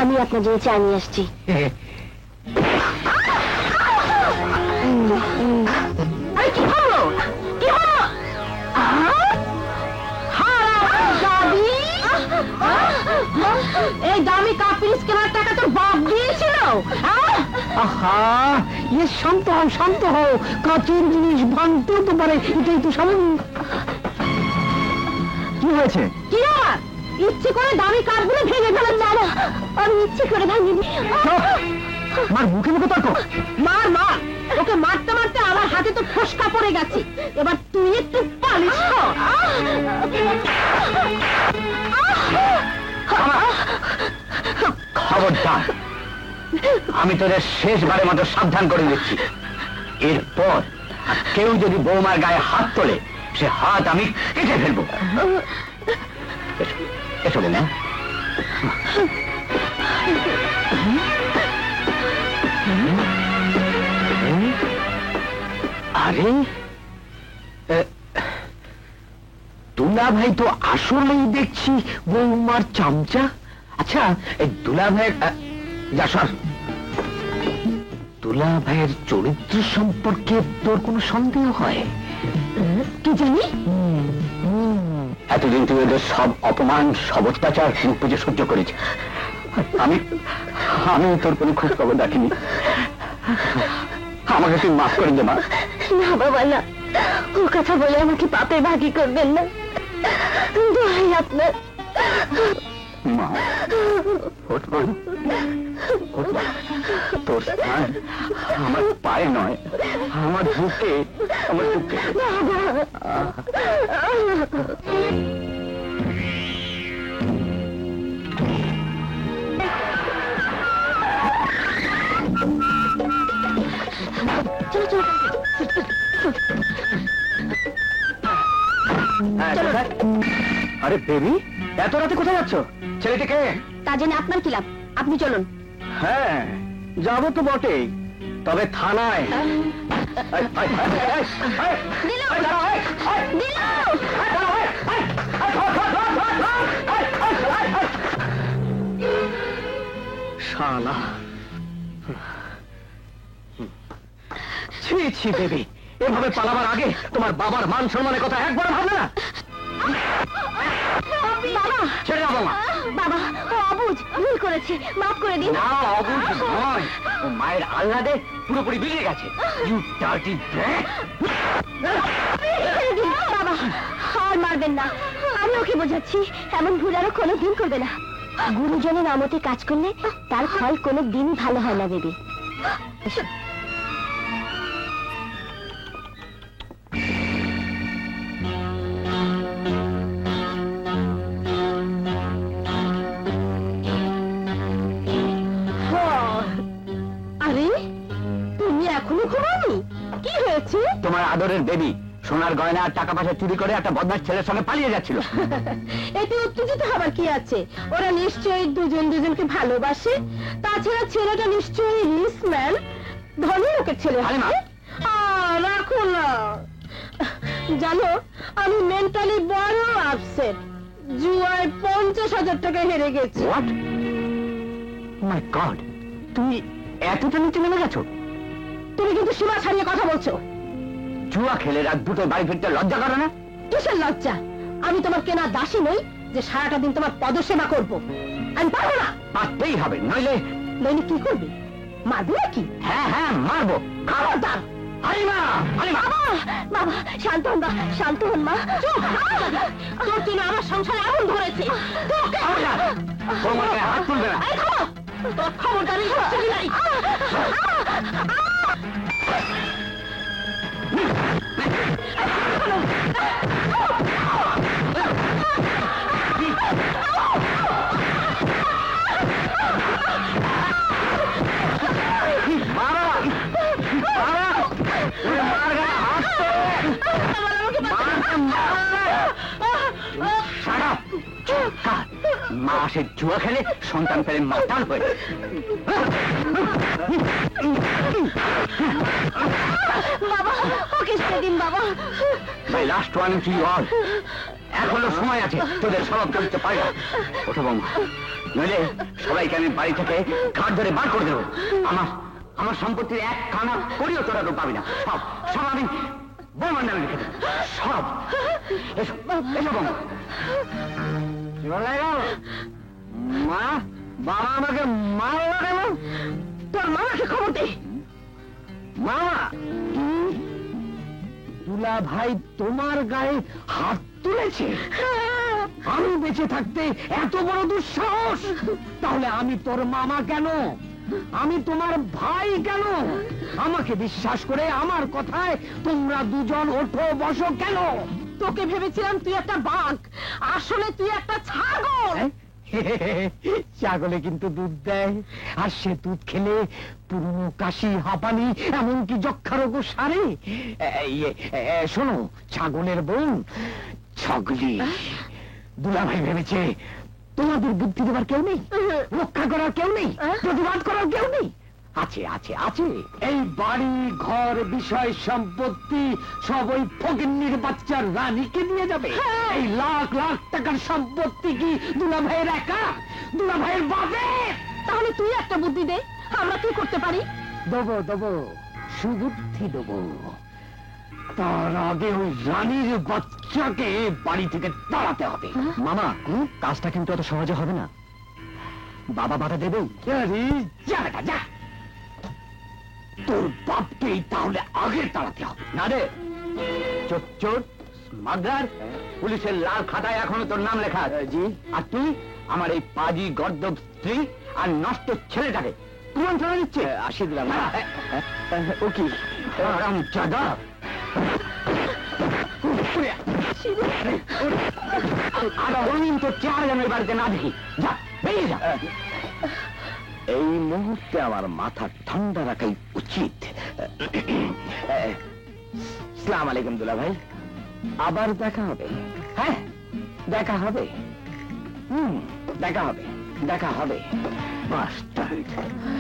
[SPEAKER 1] আমি আপনার জন্য চা নিয়ে আসছি। কি হলো, কি হলো? এই দামি কাপ পিস কেনার টাকা তোর বাপ দিয়েছিল?
[SPEAKER 2] আহা, ইয়ে শান্ত হও, শান্ত হও। কাচের জিনিস ভাঙতেও তো পারে, এটাই তো স্বাভাবিক। কি হয়েছে?
[SPEAKER 1] কি আর ইচ্ছে করে দামি কাপগুলো ভেঙে ফেলার? না, আমি ইচ্ছে করে ভাঙিনি।
[SPEAKER 2] মার মুখে মুখে তর্ক।
[SPEAKER 1] মার মার, ওকে মারতে মারতে আমার হাতে তো ফসকা পড়ে গেছে। এবার তুই একটু পালিশ কর।
[SPEAKER 3] খবরদার, আমি তোদের শেষবারের মতো সাবধান করে দিচ্ছি, এরপর কেউ যদি বৌমার গায়ে হাত তোলে, সে হাত আমি কেটে ফেলবো। এসো, এসো বৌমা। আরে দুলা ভাই তো আসলেই দেখছি বৌমার চামচা। আচ্ছা, এই দুলা ভাইয়ের দুলা ভাইয়ের চরিত্র সম্পর্কে তোর কোনো সন্দেহ হয়?
[SPEAKER 1] কি জানি?
[SPEAKER 3] এতদিন তুই ওদের সব অপমান, সব অত্যাচার মুখ বুঝে সহ্য করেছি। আমি আমি তোর কোনো খোঁজ খবর রাখিনি। আমাকে তুই মাফ করে দে মা।
[SPEAKER 1] না বাবা, না, ও কথা বলে আমাকে পাপে ভাগী করবেন না। দোহাই আপনার।
[SPEAKER 3] মা, ওঠ মা, ওঠ মা। তোর স্থান আমার পায়ে নয়, আমার বুকে, আমার বুকে।
[SPEAKER 1] চলো চলো
[SPEAKER 2] আরে বেবি, এত রাতে কোথায় যাচ্ছ? ছেলেটিকে?
[SPEAKER 1] তা জেনে আপনার কি লাভ? আপনি চলুন।
[SPEAKER 2] হ্যাঁ, যাবো তো বটেই, তবে থানায়। শালা, ছি ছি বেবি, এভাবে পালাবার আগে তোমার বাবার মান সম্মানের কথা একবার ভাবলে না?
[SPEAKER 1] বাবা,
[SPEAKER 3] ছেড়ে দাও বাবা।
[SPEAKER 1] বাবা, ও অবুঝ, ভুল করেছে, মাফ করে দিন।
[SPEAKER 3] না, অবুঝ নয়, ও মায়ের আহ্লাদে পুরোপুরি বিগড়ে গেছে। You dirty brat.
[SPEAKER 1] ছেড়ে দিন, বাবা, আর মারবেন না। আমি ওকে বোঝাচ্ছি, এমন ভুল আরো কোনোদিন করবে না। গুরুজনের আমতে কাজ করলে তার ফল কোনো দিন ভালো হয় না বেবি। এসো। আরে, তুমি এখনো ঘুমাওনি? কি হয়েছে?
[SPEAKER 3] তোমার আদরের বেবি সোনার গয়না আর টাকা পয়সা চুরি করে একটা বদমাশ ছেলের সঙ্গে পালিয়ে যাচ্ছিল।
[SPEAKER 1] এতে উত্তেজিত হবার কি আছে? ওরা নিশ্চয়ই দুজন দুজনকে ভালোবাসে। তাছাড়া ছেলেটা নিশ্চয়ই লিসম্যান, ধনী লোকের ছেলে।
[SPEAKER 3] হালিমা।
[SPEAKER 1] রাখো না। জানো, আমি মেন্টালি বড় আপসেট। জুয়ায় 50,000 টাকা হেরে গেছি।
[SPEAKER 3] হোয়াট? মাই গড, তুমি এতটা নিচে নেমে গেছো?
[SPEAKER 1] তুমি কিন্তু সীমা ছাড়িয়ে কথা বলছো।
[SPEAKER 2] জুয়া খেলে রাত দুটোয় বাড়ি ফিরতে লজ্জা করে না?
[SPEAKER 1] কিসের লজ্জা? আমি তোমার কেনা দাসী নই যে সারাটা দিন তোমার পদসেবা করব। আমি পারবো না।
[SPEAKER 2] পারতেই হবে, নইলে
[SPEAKER 1] নইলে কি করবে? মারবে নাকি?
[SPEAKER 2] হ্যাঁ হ্যাঁ মারবো।
[SPEAKER 1] খবরদার!
[SPEAKER 2] হালিমা, হালিমা,
[SPEAKER 1] বাবা, বাবা, শান্ত হন মা, শান্ত হন মা। তোর জন্য আমার সংসারে এমন ধরেছে।
[SPEAKER 2] খবরদার! তোমার গায়ে হাত তুলবে না।
[SPEAKER 1] এই থামো! তোর খবরদারি হচ্ছে কি নাই?
[SPEAKER 2] বাবা, বাবা, ওরে মার গায়ে হাত তোলে। Shut up! চুপকার। মা সে জুয়া খেলে, সন্তান ফেলে মাতাল হয়ে।
[SPEAKER 1] বাবা, ওকে ছেড়ে দিন বাবা।
[SPEAKER 2] My last warning to you all. এখনো সময় আছে, তোদের স্বভাব চলতে পারে না। ওঠো বৌমা, নইলে সবাইকে আমি বাড়ি থেকে ঘাট ধরে বার করে দেবো। আমার সম্পত্তির এক কানা করিও তোরা তো পাবি না। সব সব আমি বৌমার নামে লিখে দেবো। সব এসো, এসো বৌমা। চলে গেল মা। বাবা আমাকে মারলো কেন?
[SPEAKER 1] তোর মামাকে খবর দে।
[SPEAKER 2] মামা, দুলা ভাই তোমার গায়ে হাত তুলেছে? আমি বেঁচে থাকতে এত বড় দুঃসাহস? তাহলে আমি তোর মামা কেন? আমি তোমার ভাই কেন? আমাকে বিশ্বাস করে আমার কথায় তোমরা দুজন ওঠো বসো কেন?
[SPEAKER 1] তোকে ভেবেছিলাম তুই একটা বাঘ, আসলে তুই একটা ছাগল।
[SPEAKER 2] ছাগলে কিন্তু দুধ দেয়, আর সে দুধ খেলে পুরনো কাশি, হাঁপানি, এমনকি যক্ষা রোগও সারে। শোনো, ছাগলের বোন ছাগলি। দুলাভাই ভেবেছে তোমাদের বুদ্ধি দেবার কেউ নেই, রক্ষা করার কেউ নেই, প্রতিবাদ করার কেউ নেই। আছে আছে আছে, এই বাড়ি ঘর বিষয় সম্পত্তি সব ওই ফকিন্নির বাচ্চার রানীকে দিয়ে যাবে। এই লাখ লাখ টাকার সম্পত্তি কি দুলাভাইয়ের একা? দুলাভাইয়ের বাপের?
[SPEAKER 1] তাহলে তুই একটা বুদ্ধি দে, আমরা কি করতে পারি?
[SPEAKER 2] দেবো দেবো, সুবুদ্ধি দেবো। তার আগে ওই রানীর বাচ্চাকে বাড়ি থেকে তাড়াতে হবে। মামা, কাজটা কিন্তু অত সহজে হবে না। বাবা বাধা দেবেই। যা বেটা যা, তোর বাপকেই তাহলে আগে তাড়াতে হবে। না রে, চোর স্মাগলার, পুলিশের লাল খাতায় এখনো তোর নাম লেখা আছে। জি। আর তুই আমার এই পাজি গর্দব স্ত্রী আর নষ্ট ছেলেটাকে কুমন্ত্রণা দিচ্ছে। আসি দিলাম। ও কি আরাম চাঁদা? আর অরুণ তো 4 জনের বাড়িতে না দেখি। যা, বেরিয়ে যা। এই মুহূর্তে আমার মাথা ঠান্ডা রাখাই উচিত। আসসালামু আলাইকুম দুলা ভাই, আবার দেখা হবে। হ্যাঁ, দেখা হবে। দেখা হবে, দেখা হবে। বাস্টার্ড।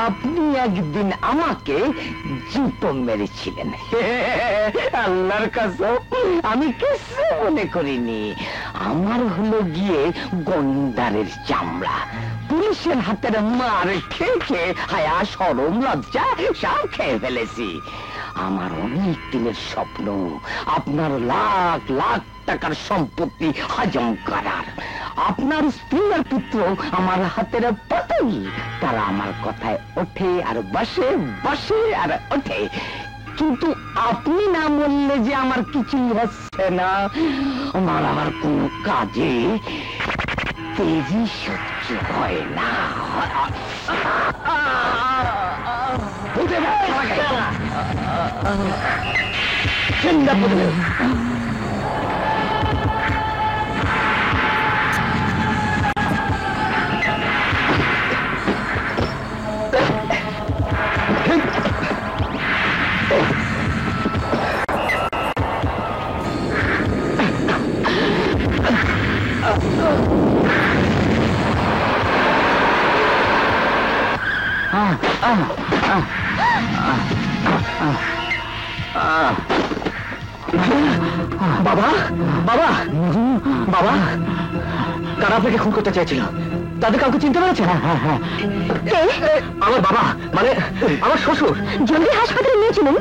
[SPEAKER 2] আপনি একদিন আমাকে জুতো মেরেছিলেন। আল্লাহর কসম, আমি কিছু মনে করিনি। আমার হলো গিয়ে গন্ডারের চামড়া। পুলিশের হাতের মার খেয়ে খেয়ে হায়া শরম লজ্জা সব খেয়ে ফেলেছি। আমার অনেক দিনের স্বপ্ন আপনার লাখ লাখ টাকার সম্পত্তি হজম করার। আপনার স্ত্রী আর পুত্র আমার হাতের পুতুল, তারা আমার কথায় ওঠে আর বসে, বসে আর ওঠে। কিন্তু আপনি না বললে যে আমার কিছুই হচ্ছে না। আমার কোন কাজে তেজি সহ্য হয় না। চিন্তা করবে বাবা বাবা বাবা কারা আপনাকে খুন করতে চাইছিল? তাদের কাউকে চিনতে পেরেছেন? আমার বাবা, মানে আমার শ্বশুর।
[SPEAKER 1] জলদি হাসপাতালে নিয়েছিলেন?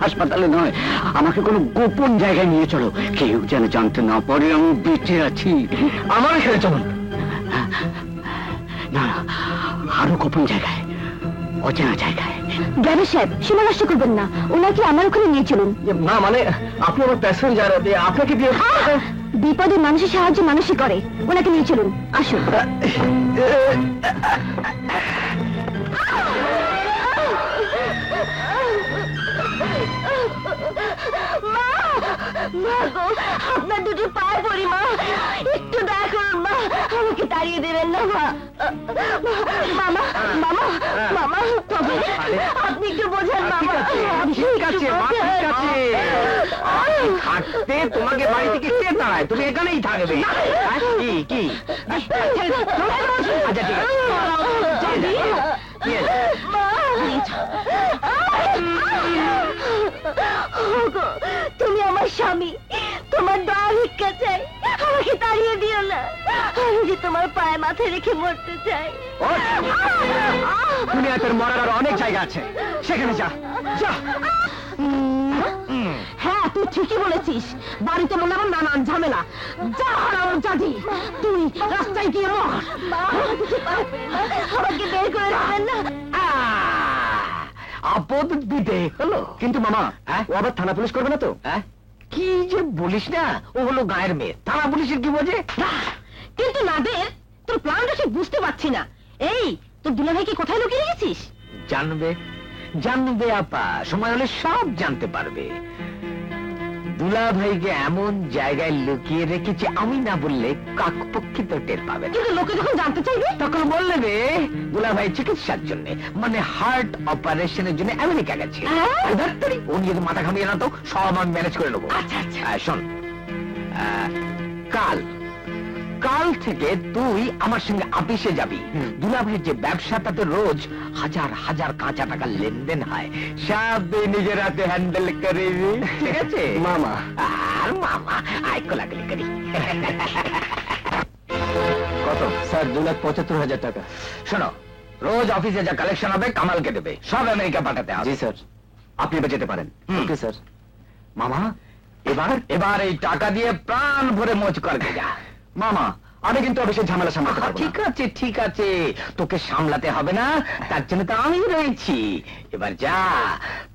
[SPEAKER 2] হাসপাতালে নয়, আমাকে কোনো গোপন জায়গায় নিয়ে চলো, কেউ যেন জানতে না পারে আমি বেঁচে আছি। আমার এখানে চলুন। না, আরো গোপন জায়গায়, অচেনা জায়গায়।
[SPEAKER 1] ড্রাইভার সাহেব, সীমা নষ্ট করবেন না, ওনাকে আমার ওখানে নিয়ে চলুন।
[SPEAKER 2] না মানে আপনি আমার প্যাসেঞ্জার, আপনাকে
[SPEAKER 1] বিপদে মানুষের সাহায্য মানুষই করে, ওনাকে নিয়ে চলুন, আসুন। আপনার দুটো পায়ে পড়ি মা, একটু দয়া করুন মা, আমাকে তাড়িয়ে দেবেন না মা। মামা মামা মামা, তবে আপনি একটু বোঝেন মামা।
[SPEAKER 2] ঠিক আছে মা, ঠিক আছে। থাকতে তোমাকে বাড়ি থেকে কে দাঁড়ায়? তুমি এখানেই থাকবে। কি কি? আচ্ছা ঠিক আছে।
[SPEAKER 1] তুমি আমার স্বামী, তোমার দয়া ভিক্ষা চাই, আমাকে তাড়িয়ে দিও না, আমি যে তোমার পায়ে মাথায় রেখে মরতে চাই।
[SPEAKER 2] দুনিয়াতে মরার আর অনেক জায়গা আছে, সেখানে যা যা।
[SPEAKER 1] হ্যাঁ, তুই ঠিকই বলেছিস, বাড়িতে মনে আমার নানান ঝামেলা। যা হারাম জাদি, তুই রাস্তায় গিয়ে মর। আমাকে বের করে দেবেন না।
[SPEAKER 2] আপদ বিদে হলো। কিন্তু মামা, ও আবার থানা পুলিশ করবে না তো? কি যে বলিস না, ও হলো গায়ের মেয়ে, থানা পুলিশের কি বোঝে?
[SPEAKER 1] কিন্তু নাদের, তোর প্ল্যানটা ঠিক বুঝতে পারছি না। এই, তোর দুলাভাইকে কোথায় লুকিয়ে রেখেছিস?
[SPEAKER 2] জানবে জানবে আপা, সময় হলে সব জানতে পারবে। দুলা ভাইকে এমন জায়গায় লুকিয়ে রেখেছি, আমি না বললে কাকপক্ষী তো টের পাবে না।
[SPEAKER 1] কিন্তু লোকে যখন জানতে চাইবে
[SPEAKER 2] তখন বললে রে, দুলা ভাই চিকিৎসার জন্য, মানে হার্ট অপারেশনের জন্য আমেরিকা গেছে। ও নিয়ে তো মাথা ঘামিয়ে না তো, সব আমি ম্যানেজ করে নেবো।
[SPEAKER 1] আচ্ছা আচ্ছা।
[SPEAKER 2] শোন, কাল থেকে তুই আমার সঙ্গে অফিসে যাবি। দুলা ভাইয়ের যে ব্যবসা, তাতে রোজ হাজার হাজার কাঁচা টাকা লেনদেন হয়, সব তুই নিজের হাতে হ্যান্ডেল করবি, ঠিক আছে মামা? আর মামা আয় কোলাগুলি করি। কত স্যার? 2,75,000 টাকা। শোনো, রোজ অফিসে যা কালেকশন হবে কামালকে দেবে, সব আমেরিকা পাঠাতে হবে। জি স্যার। আপনি এবার যেতে পারেন। Okay sir. মামা, এবার এই টাকা দিয়ে প্রাণ ভরে মোচ করবে যা। মামা, আমি কিন্তু অফিসের ঝামেলা সামলাতে পারবো না। ঠিক আছে ঠিক আছে, তোকে সামলাতে হবে না, তার জন্য তো আমি রয়েছি। এবার যা,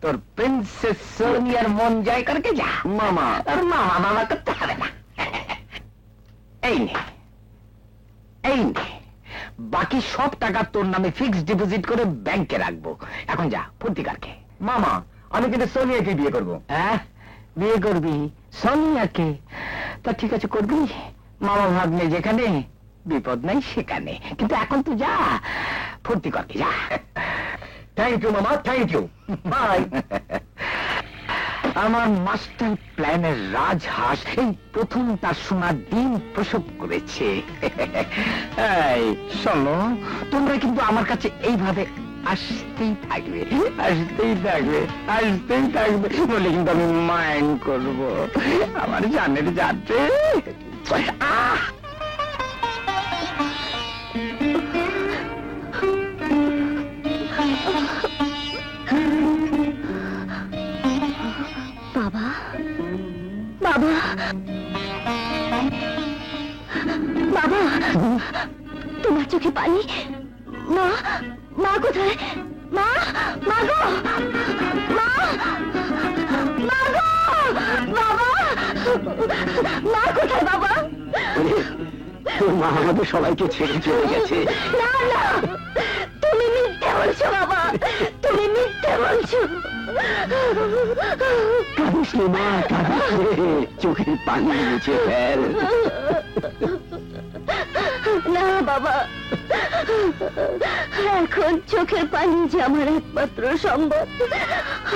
[SPEAKER 2] তোর প্রিন্সেস সোনিয়ার মন জয় করকে যা। মামা, আর মামা মামা করতে হবে না। এই নে, এই নে, বাকি সব টাকা তোর নামে ফিক্সড ডিপোজিট করে ব্যাংকে রাখবো। এখন যা, ফুর্তি করকে। মামা, আমি কিন্তু সোনিয়াকে বিয়ে করবো। হ্যাঁ, বিয়ে করবি সোনিয়াকে? তা ঠিক আছে, করবি। মামা ভাগ্নে যেখানে, বিপদ নাই সেখানে। কিন্তু এখন তো যা, ফুর্তি করতে যা। থ্যাংক ইউ মামা, থ্যাংক ইউ, বাই। আমার মাস্টার প্ল্যানের রাজহাঁস এই প্রথম তার সোনার ডিম প্রসব করেছে। এই শোনো, তোমরা কিন্তু আমার কাছে এইভাবে আসতেই থাকবে, আসতেই থাকবে, আসতেই থাকবে, বলে কিন্তু আমি মাইন্ড করবো। আমার জানের যাচ্ছে।
[SPEAKER 1] বাবা, বাবা, বাবা, তোমার চোখে পানি। মা, মা কোথায়? মা, মা গো, মা, মা গো, বাবা, মা কোথায় বাবা?
[SPEAKER 2] মা আমাদের সবাইকে ছেড়ে চলে গেছে।
[SPEAKER 1] না না, তুমি মিথ্যে বলছো বাবা, তুমি মিথ্যে বলছো।
[SPEAKER 2] কাঁদিস নে মা, কাঁদিস নে, চোখের পানি মুছে ফেল।
[SPEAKER 1] না বাবা, এখন চোখের পানি যে আমার একমাত্র সম্বল।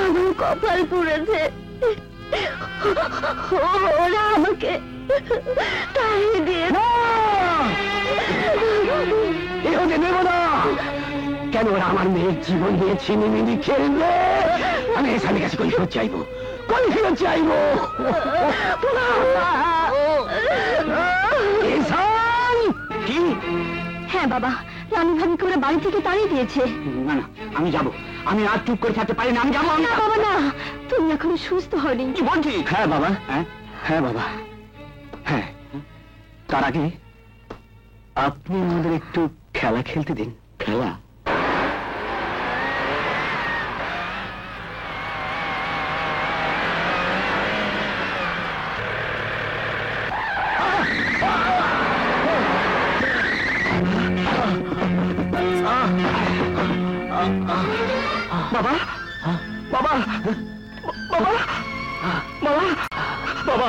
[SPEAKER 1] আমার কপাল পুড়েছে, ওরা আমাকে তাড়িয়ে দিয়ে।
[SPEAKER 2] এ হতে দেব না,
[SPEAKER 3] কেন ওরা আমার মেয়ের জীবন দিয়ে ছিনিমিনি খেলবে? আমি এই স্বামীর কাছে কৈফিয়ত চাইবো, কৈফিয়ত চাইবো। এহসান! কি?
[SPEAKER 1] হ্যাঁ বাবা, রানী ভাবিকে ওরা বাড়ি থেকে তাড়িয়ে দিয়েছে।
[SPEAKER 3] না না, আমি যাব। আমি আর চুপ করে থাকতে পারি না, আমি যাবো।
[SPEAKER 1] না বাবা না, তুমি এখনো সুস্থ হয়নি।
[SPEAKER 3] কি বলছি? হ্যাঁ বাবা, হ্যাঁ বাবা, হ্যাঁ। তার আগে আপনি আমাদের একটু খেলা খেলতে দিন। খেলা? বাবা, বাবা, বাবা, বাবা, বাবা,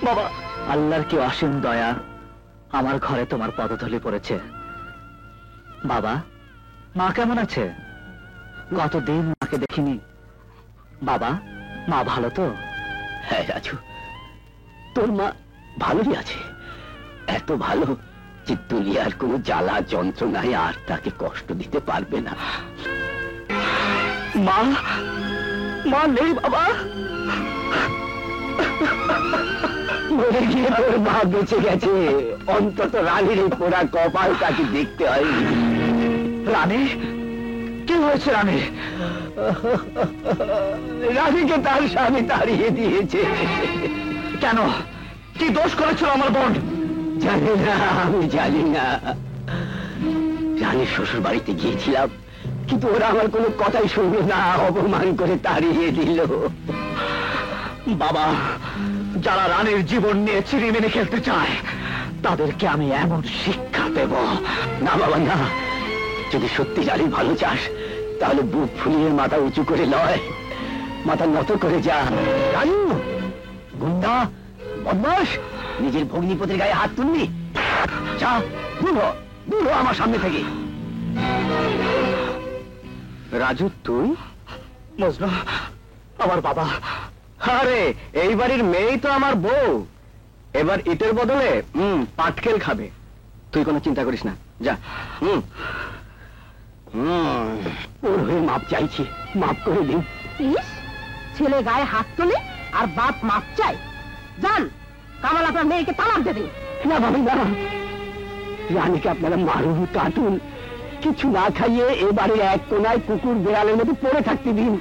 [SPEAKER 3] বাবা।
[SPEAKER 2] আল্লাহর কি অসীম দয়া, আমার ঘরে তোমার পদধূলি পড়েছে। বাবা, মা কেমন আছে? কতদিন মাকে দেখিনি। বাবা, মা ভালো তো?
[SPEAKER 3] হ্যাঁ রাজু, তোর মা ভালোই আছে, এত ভালো যে দুনিয়ার কোনো জ্বালা যন্ত্রণায় আর তাকে কষ্ট দিতে পারবে না। মা, মা নেই বাবা। মরে গিয়ে তোর মা বেঁচে গেছে, অন্তত রানীর এই পোড়া কপাল তাকে দেখতে হয়নি।
[SPEAKER 2] রানী, কি হয়েছে রানী?
[SPEAKER 3] রানীকে তার স্বামী তাড়িয়ে দিয়েছে।
[SPEAKER 2] কেন? কি দোষ করেছিল আমার বোন?
[SPEAKER 3] জানি না, আমি জানি না। রানীর শ্বশুর বাড়িতে গিয়েছিলাম, কিন্তু ওরা আমার কোনো কথাই শুনলো না, অপমান করে তাড়িয়ে দিল।
[SPEAKER 2] বাবা, যারা রানীর জীবন নিয়ে চিরিমিনি খেলতে চায় তাদেরকে আমি এমন শিক্ষা দেব।
[SPEAKER 3] না বাবা না, যদি সত্যি রানীর ভালো চাস তাহলে বুক ফুলিয়ে মাথা উঁচু করে লয়, মাথা নত করে যা। রানু, গুন্ডা, বদমাস, নিজের ভগ্নিপতির গায়ে হাত তুললি? যা, দূর হ, দূর হ আমার সামনে থেকে।
[SPEAKER 2] রাজু, তুই? মজনু, আমার বাবা। আরে, এই বাড়ির মেয়েই তো আমার বউ। এবার ইটের বদলে পাটকেল খাবে। তুই কোনো চিন্তা করিস না, যা।
[SPEAKER 3] ওর হয়ে মাপ চাইছি, মাপ করে দিন।
[SPEAKER 1] ইস, ছেলে গায়ে হাত তোলে আর বাপ মাপ চায়। যান, কামাল আপনার মেয়েকে তালাক দেবে।
[SPEAKER 3] না ভাবি না, রানীকে আপনারা মারুন, কাটুন, কিছু না খাইয়ে এবারে এক কোনায় কুকুর বেড়ালের মতো পড়ে থাকতে দিন।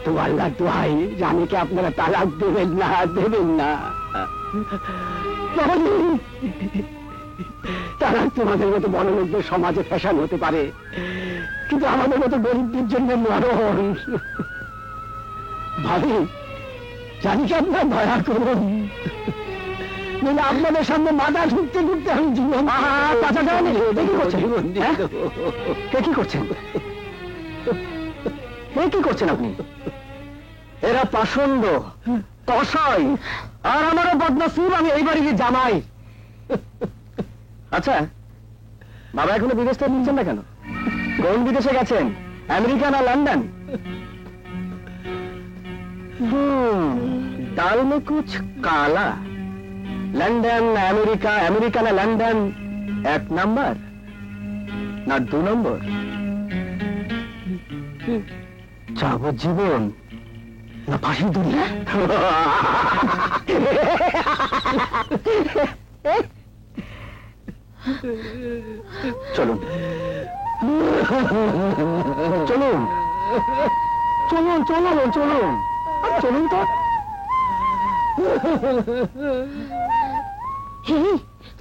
[SPEAKER 3] তো আল্লাহ দোহাই, রানীকে আপনারা তালাক দেবেন না, দেবেন না। তারা তোমাদের মতো বড় লোকদের সমাজে ফ্যাশন হতে পারে, কিন্তু আমাদের মতো গরিবদের জন্য মরণ। ভাবি, রানীকে আপনারা দয়া করুন, নইলে আপনাদের সামনে মাথা ঢুকতে ঢুকতে আমি জীবন
[SPEAKER 2] কি করছেন? কি করছেন আপনি? এরা পাষণ্ড, কসাই, আর আমারও বদনসিব, আমি এই বাড়ির জামাই। আচ্ছা বাবা, এখনো বিদেশ থেকে নিচ্ছেন না কেন? কোন বিদেশে গেছেন, আমেরিকা না লন্ডন? ডাল মে কুছ কালা। লন্ডন না আমেরিকা, আমেরিকা না লন্ডন, এক নাম্বার না দু নম্বর? যাবজ্জীবন না ফাঁসির দড়ি? চলুন চলুন চলুন চলুন চলুন চলুন তো।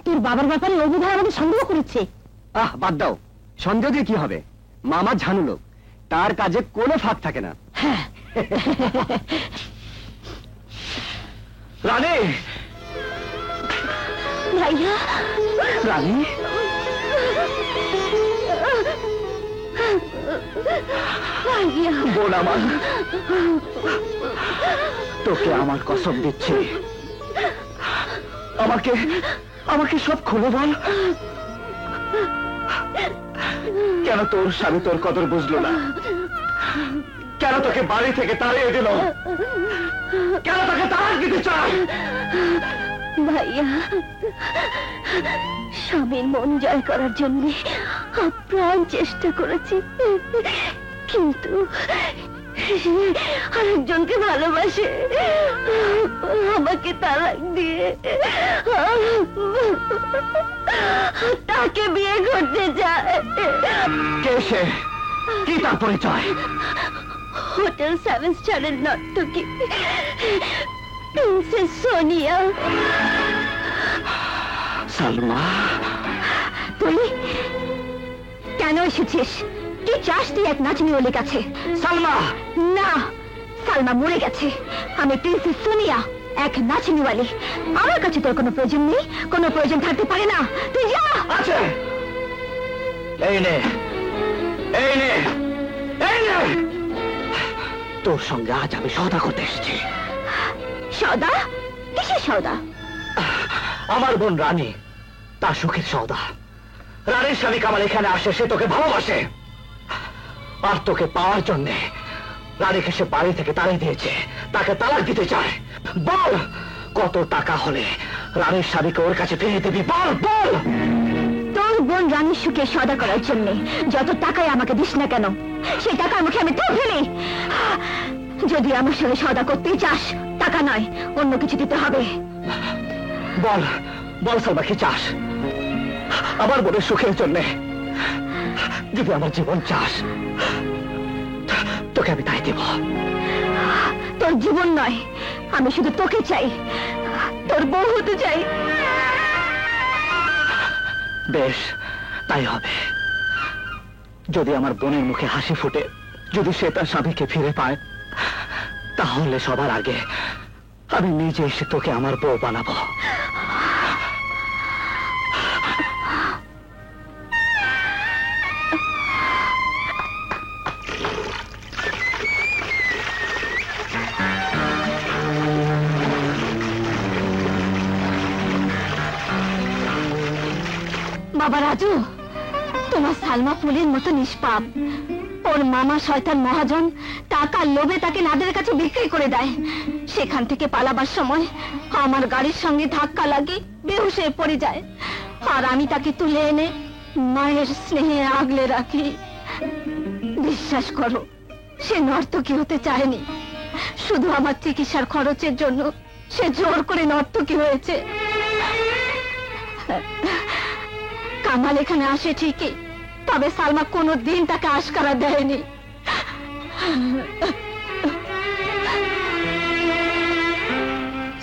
[SPEAKER 1] তোর বাবার ব্যাপারে অবুধায় আমাকে সন্দেহ করেছে।
[SPEAKER 2] বাদ দাও, সন্দেহ দিয়ে কি হবে? মামা ঝানু লোক, তার কাজে কোনো ফাঁক থাকে না। রানী,
[SPEAKER 1] ভাইয়া,
[SPEAKER 2] রানী,
[SPEAKER 1] ভাইয়া,
[SPEAKER 2] বোন আমার, তোকে আমার কসম দিচ্ছি, আমাকে আমাকে সব খুলে বল। কেন তোর স্বামী তোর কদর বুঝলো না? কেন তোকে বাড়ি থেকে তাড়িয়ে দিল? কেন তাকে তালাক দিতে চায়?
[SPEAKER 1] ভাইয়া, স্বামীর মন জয় করার জন্য আপ্রাণ চেষ্টা করেছি, কিন্তু আরেকজনকে ভালোবাসে আমাকে তালাক দিয়ে তাকে বিয়ে করতে চায়।
[SPEAKER 2] কে সে? কি তার পরিচয়?
[SPEAKER 1] হোটেল 7 স্টারের নর্তকী প্রিন্সেস সোনিয়া।
[SPEAKER 2] সালমা,
[SPEAKER 1] তুই কেন এসেছিস? কি চাস তুই এক নাচনিওয়ালির কাছে?
[SPEAKER 2] সালমা!
[SPEAKER 1] না, সালমা মরে গেছে। আমি প্রিন্সেস সোনিয়া, এক নাচনিওয়ালি। আমার কাছে তোর কোনো প্রয়োজন নেই, কোনো প্রয়োজন থাকতে পারে না। তুই যা।
[SPEAKER 2] আছে। এই নে, এই নে, এই নে। তোর সঙ্গে আজ আমি সওদা করতে এসেছি।
[SPEAKER 1] সওদা? কিসের সওদা?
[SPEAKER 2] আমার বোন রানী, তার সুখের সওদা। রানীর স্বামী কামাল এখানে আসে, সে তোকে ভালোবাসে, আর তোকে পাওয়ার জন্যে রানীকে সে বাড়ি থেকে তাড়িয়ে দিয়েছে, তাকে তালাক দিতে চায়। বল, কত টাকা হলে রানীর স্বামীকে ওর কাছে ফিরিয়ে দিবি? বল বল।
[SPEAKER 1] তোর বোন রানীর সুখে সওদা করার জন্য যত টাকাই আমাকে দিস না কেন, সেই টাকার মুখে আমি তুই ফেলি। যদি আমার সঙ্গে সওদা করতেই চাস, টাকা নয় অন্য কিছু দিতে হবে।
[SPEAKER 2] বল বল সালমা, কি চাস? আমার বোনের সুখের জন্যে যদি আমার জীবন চাস, তোকে আমি তাই দেব।
[SPEAKER 1] তোর জীবন নয়, আমি শুধু তোকে চাই, তোর বউ হতে চাই।
[SPEAKER 2] বেশ, তাই হবে। যদি আমার বোনের মুখে হাসি ফুটে, যদি সে তার স্বামীকে ফিরে পায়, তাহলে সবার আগে আমি নিজে এসে তোকে আমার বউ বানাবো।
[SPEAKER 1] বাবা রাজু, তোমার সালমা ফুলের মতো নিষ্পাপ। ওর মামা শয়তান মহাজন টাকার লোভে তাকে নাদের কাছে বিক্রি করে দেয়। সেখান থেকে পালাবার সময় আমার গাড়ির সঙ্গে ধাক্কা লাগে বেহুশ হয়ে পড়ে যায়, আর আমি তাকে তুলে এনে মায়ের স্নেহে আগলে রাখি। বিশ্বাস করো, সে নর্তকী হতে চায়নি, শুধু আমার চিকিৎসার খরচের জন্য সে জোর করে নর্তকী হয়েছে। কামাল এখানে আসে ঠিকই, তবে সালমা কোনোদিন তাকে আশকারা দেয়নি।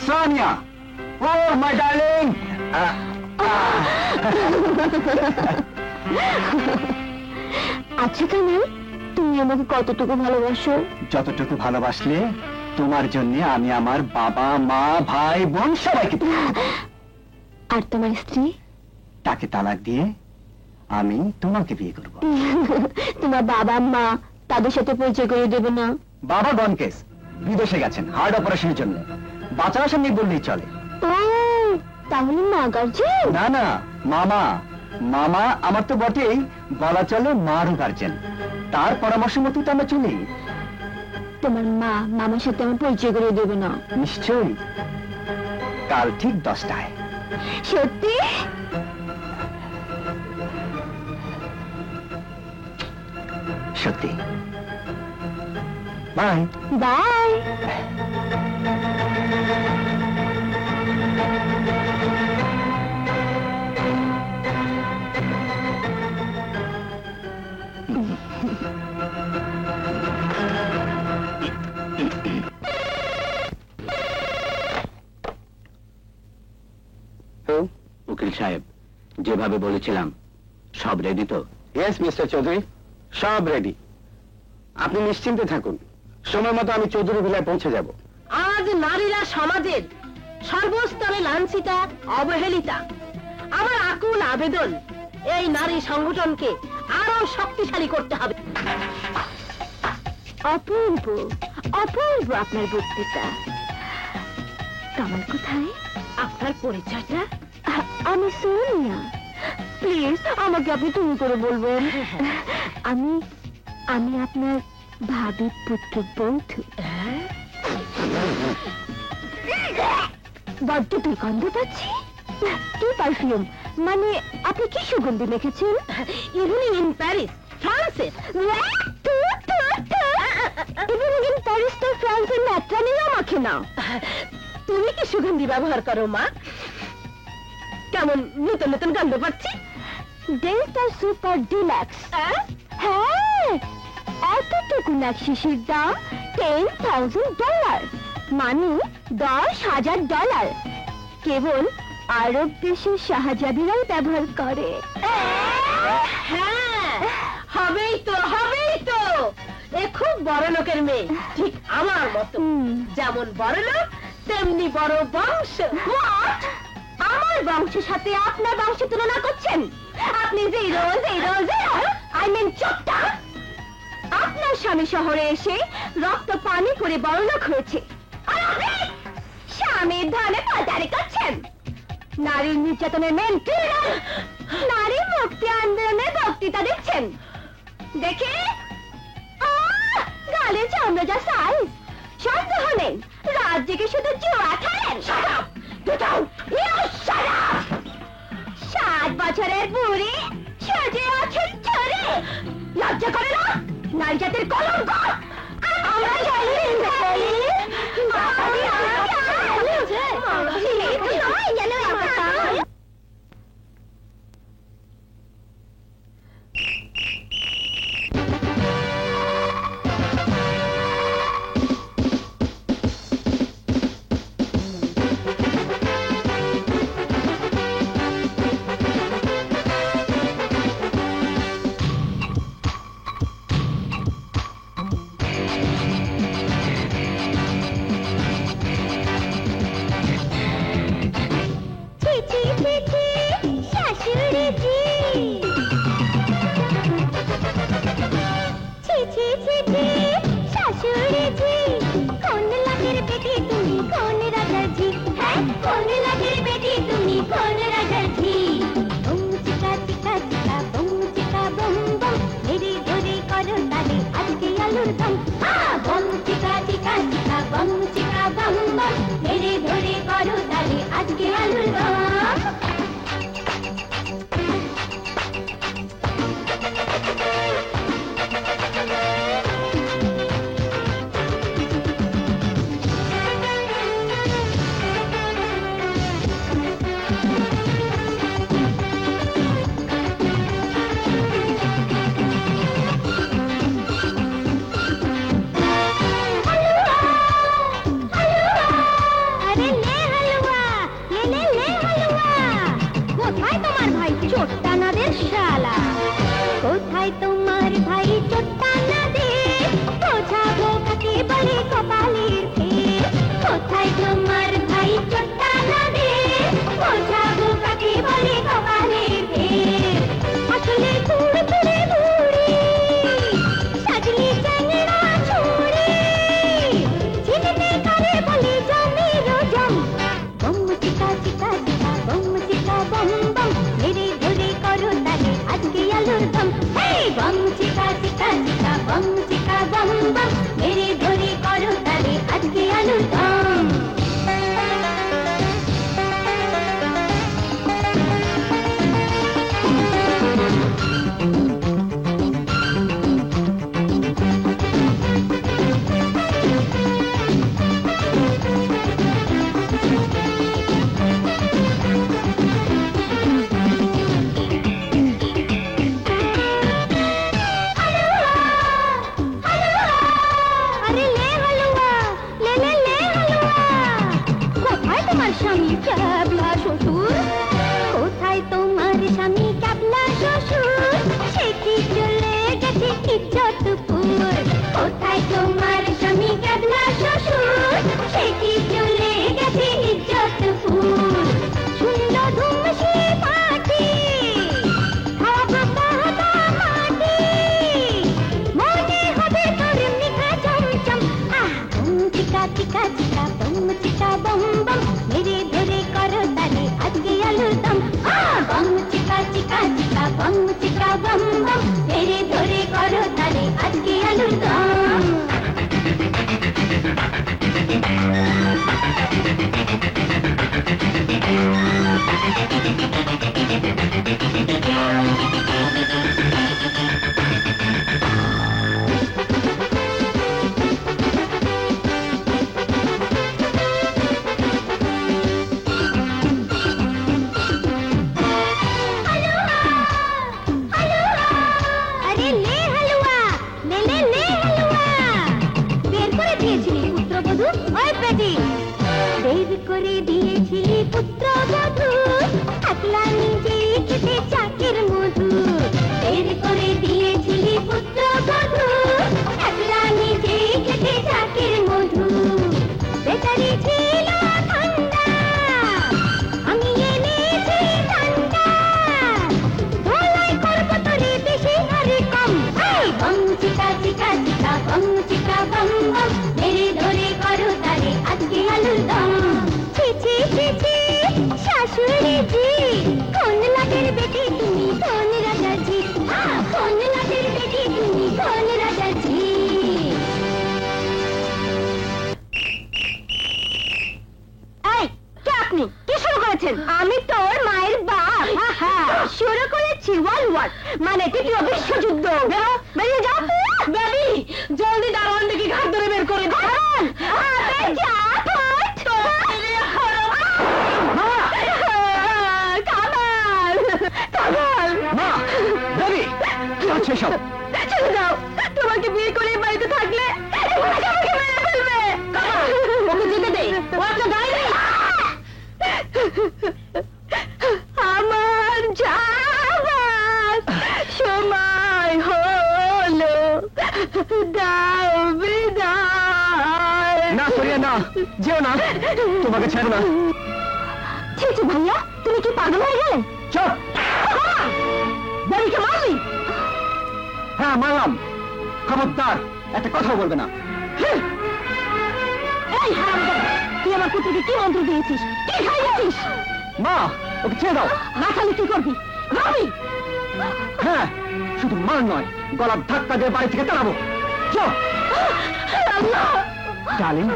[SPEAKER 2] সোনিয়া, ও মাই ডার্লিং।
[SPEAKER 1] আচ্ছা কামাল, তুমি আমাকে কতটুকু ভালোবাসো?
[SPEAKER 2] যতটুকু ভালোবাসলে তোমার জন্য আমি আমার বাবা, মা, ভাই, বোন সবাইকে দেব।
[SPEAKER 1] আর তোমার স্ত্রী?
[SPEAKER 2] তাকে তালাক দিয়ে আমি তোমাকে বিয়ে করব।
[SPEAKER 1] তোমার বাবা মা তাদের সাথে পরিচয় করে দেবে না?
[SPEAKER 2] বাবা গনকেস, বিদেশে গেছেন হার্ট অপারেশনের জন্য, বাঁচার আশা নেই বললেই চলে।
[SPEAKER 1] ও, তাহলে মা গার্জেন?
[SPEAKER 2] না না, মামা। মামা আমার তো বটেই, বলা চলে মারও গার্জেন। তার পরামর্শ মতো তো আমরা চলি।
[SPEAKER 1] তোমার মা মামার সাথে আমার পরিচয় করে দেবে না?
[SPEAKER 2] নিশ্চয়ই, কাল ঠিক 10টায়।
[SPEAKER 1] সত্যি?
[SPEAKER 2] সত্যি। Bye
[SPEAKER 1] bye.
[SPEAKER 3] উকিল সাহেব, যেভাবে বলেছিলাম সব রেডি তো?
[SPEAKER 2] ইয়েস মিস্টার চৌধুরী, সব রেডি। আপনি নিশ্চিন্তে থাকুন, সময় মতো আমি চৌধুরী ভিলায় পৌঁছে যাব।
[SPEAKER 6] আজ নারীরা সমাজের সর্বস্তরে লাঞ্ছিতা, অবহেলিতা। আমার আকুল আবেদন, এই নারী সংগঠনকে আরো শক্তিশালী করতে হবে।
[SPEAKER 1] অপূর্ব অপূর্ব আপনার বক্তৃতা। কামাল কোথায়?
[SPEAKER 6] আপনার পরিচয়টা?
[SPEAKER 1] আমি সোনিয়া। প্লিজ আমাকে আপনি তুমি করে বলবেন। আমি আমি আপনার ভাবি পুত্র বন্ধু। বড্ড তুই গন্ধ পাচ্ছি। কি পারফিউম? মানে আপনি কি সুগন্ধি মেখেছেন?
[SPEAKER 6] ইভিনিং ইন প্যারিস, ফ্রান্সের।
[SPEAKER 1] ইভিনিং ইন প্যারিস তো ফ্রান্সের ম্যাট্রানিও মাখে না।
[SPEAKER 6] তুমি কি সুগন্ধি ব্যবহার করো মা? কেমন নতুন নতুন গন্ধ পাচ্ছি?
[SPEAKER 1] Delta super deluxe. হ্যাঁ, এতটুকু না শিশির দাম $10,000, মানে $10,000। কেবল আরব দেশের শাহজাদিরাই ব্যবহার করে।
[SPEAKER 6] হ্যাঁ, হবেই তো, হবেই তো। এ খুব বড় লোকের মেয়ে, ঠিক আমার মতো। যেমন বড় লোক তেমনি বড় বংশ।
[SPEAKER 1] What? আমার বংশের সাথে আপনার বংশের তুলনা করছেন? আপনি zero zero zero, I mean চোট্টা। আপনার স্বামী শহরে এসে রক্ত পানি করে বড়লোক হয়েছে, আর আপনি স্বামীর ধনে পাচারি করছেন। নারীর নির্যাতনের মেন ক্রিমিনাল, নারী মুক্তি আন্দোলনের বক্তৃতা দিচ্ছেন। দেখে গালে চামড়া যা সাইজ, সন্দেহ নেই রাত জেগে শুধু জুয়া খেলেন। 7 বছরের বুড়ি সেজে আছেন চোরে, লজ্জা করে না? নারী জাতির কলঙ্ক। আমরা আজকে আলুর দম। কোথায় তোমার ভাই চোট্টানাদের, বোঝাবো কাকে বলে কপালের ফের। কোথায় তোমার ভাই চোট্টানাদের, বোঝাবো কাকে বলে কপালের ফের। আসলে তুড়ে তুড়ে বুড়ি, সাজলি চ্যাংড়া ছুড়ি, ঝিলিতে কারে বলে জমের জম। বম চিকা চিকা চিকা, বম চিকা বম বম, মেরে ধরে করো তালে আজকে আলুর দম। বম চিকা চিকা চিকা, বম চিকা বম বম, মেরে ধরে করো তালে আজকে আলুর দম। বধূ, একলা নিজে খেতে চাকের মধু। বের করে দিয়েছিলি পুত্র বধূ, একলা নিজে খেতে চাকের মধু। বেচারি ছিল ঠান্ডা, আমি এনেছি ঠান্ডা। ধোলাই করব তোরে বেশি আরে কম। এই বম চিকা চিকা চিকা বম চিকা বম বম, মেরে ধরে করো তারে আজকে আলুর দম। ছি ছি ছি ছি, শাশুড়ি জি, কোন লাটের বেটি তুমি কোন রাজা জি? কোন লাটের বেটি তুমি কোন রাজা জি? এই, কে আপনি? কি শুরু করেছেন? আমি তোর মায়ের বাপ। শুরু করেছি ওয়ার্ল্ড মানে তৃতীয় বিশ্বযুদ্ধ। বেরিয়ে যাও। বেবি, জলদি দারোয়ান দেখি ঘাট ধরে বের করে দে। কামাল, কামাল।
[SPEAKER 2] মা, বেবি, কি হচ্ছে সব?
[SPEAKER 1] ছেড়ে দাও, তোমাকে বিয়ে করে এই বাড়িতে থাকলে এগুলোকে আমাকে মেরে ফেলবে। ওকে যেতে দে, ও একটা গায়ে নেই। আমার যাবার সময় হলো, দাও বিদায়।
[SPEAKER 2] না সরিয়া না, যেও না, তোমাকে ছেড়ো না।
[SPEAKER 1] ছি ছি ভাইয়া, তুমি কি পাগল হয়ে গেলে?
[SPEAKER 2] চুপ।
[SPEAKER 1] বাড়িকে মারলি?
[SPEAKER 2] হ্যাঁ মারলাম। খবরদার একটা কথাও বলবে না।
[SPEAKER 1] এই হারামজাদা, তুই আমার পুত্রকে কি মন্ত্র দিয়েছিস? কি খাইয়েছিস?
[SPEAKER 2] মা, ওকে ছেড়ে দাও।
[SPEAKER 1] না খালি কি করবি? ভাবি
[SPEAKER 2] হ্যাঁ, শুধু মার নয়, গলার ধাক্কা দিয়ে বাড়ি থেকে তাড়াবো। চল। ডার্লিং,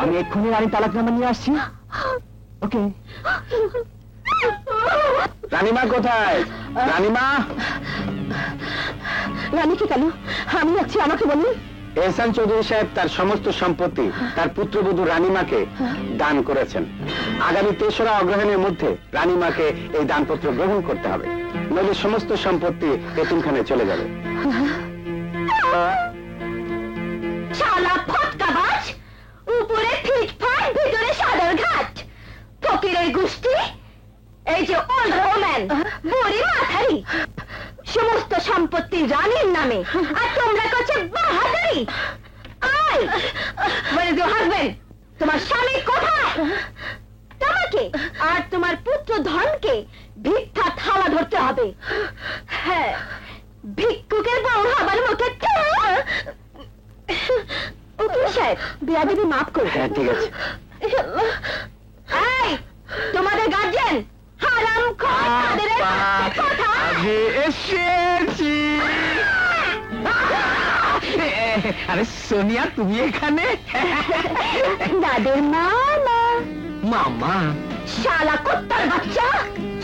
[SPEAKER 2] আমি এক্ষুনি রানী তালাকনামা নিয়ে আসছি। ওকে। রানীমা কোথায়? রানীমা।
[SPEAKER 1] রানীকে কেন? আমি আছি, আমাকে বলুন।
[SPEAKER 2] এহসান চৌধুরী সাহেব তার সমস্ত সম্পত্তি তার পুত্রবধূ রানীমাকে দান করেছেন। আগামী 3রা অগ্রহায়ণের মধ্যে রানীমাকে এই দানপত্র গ্রহণ করতে হবে, নইলে সমস্ত সম্পত্তি এতিমখানায় চলে যাবে।
[SPEAKER 1] শালা ফটকাবাজ, উপরে ফিটফাট, ভিতরে সাদর ঘাট, ফকিরের গোষ্ঠী। এই যে ওল্ড ওম্যান, বুড়ি মাথারি, সমস্ত সম্পত্তি রানীর নামে, আর তোমরা করছে বাহাদুরি। I, where is your husband? তোমার স্বামী কোথায়? তোমাকে আর তোমার পুত্র ধনকে ভিক্ষা থালা ধরতে হবে। হ্যাঁ, ভিক্ষুকের বউ হবার মুখে উকিল সাহেব, বেয়াদবি মাফ করবে।
[SPEAKER 2] হ্যাঁ ঠিক আছে।
[SPEAKER 1] এই, তোমাদের গার্জেন হারাম খাদের কথা।
[SPEAKER 2] আমি এসেছি। আরে সোনিয়া, তুমি এখানে?
[SPEAKER 1] দাদের মামা।
[SPEAKER 2] মামা,
[SPEAKER 1] শালা কুত্তার বাচ্চা,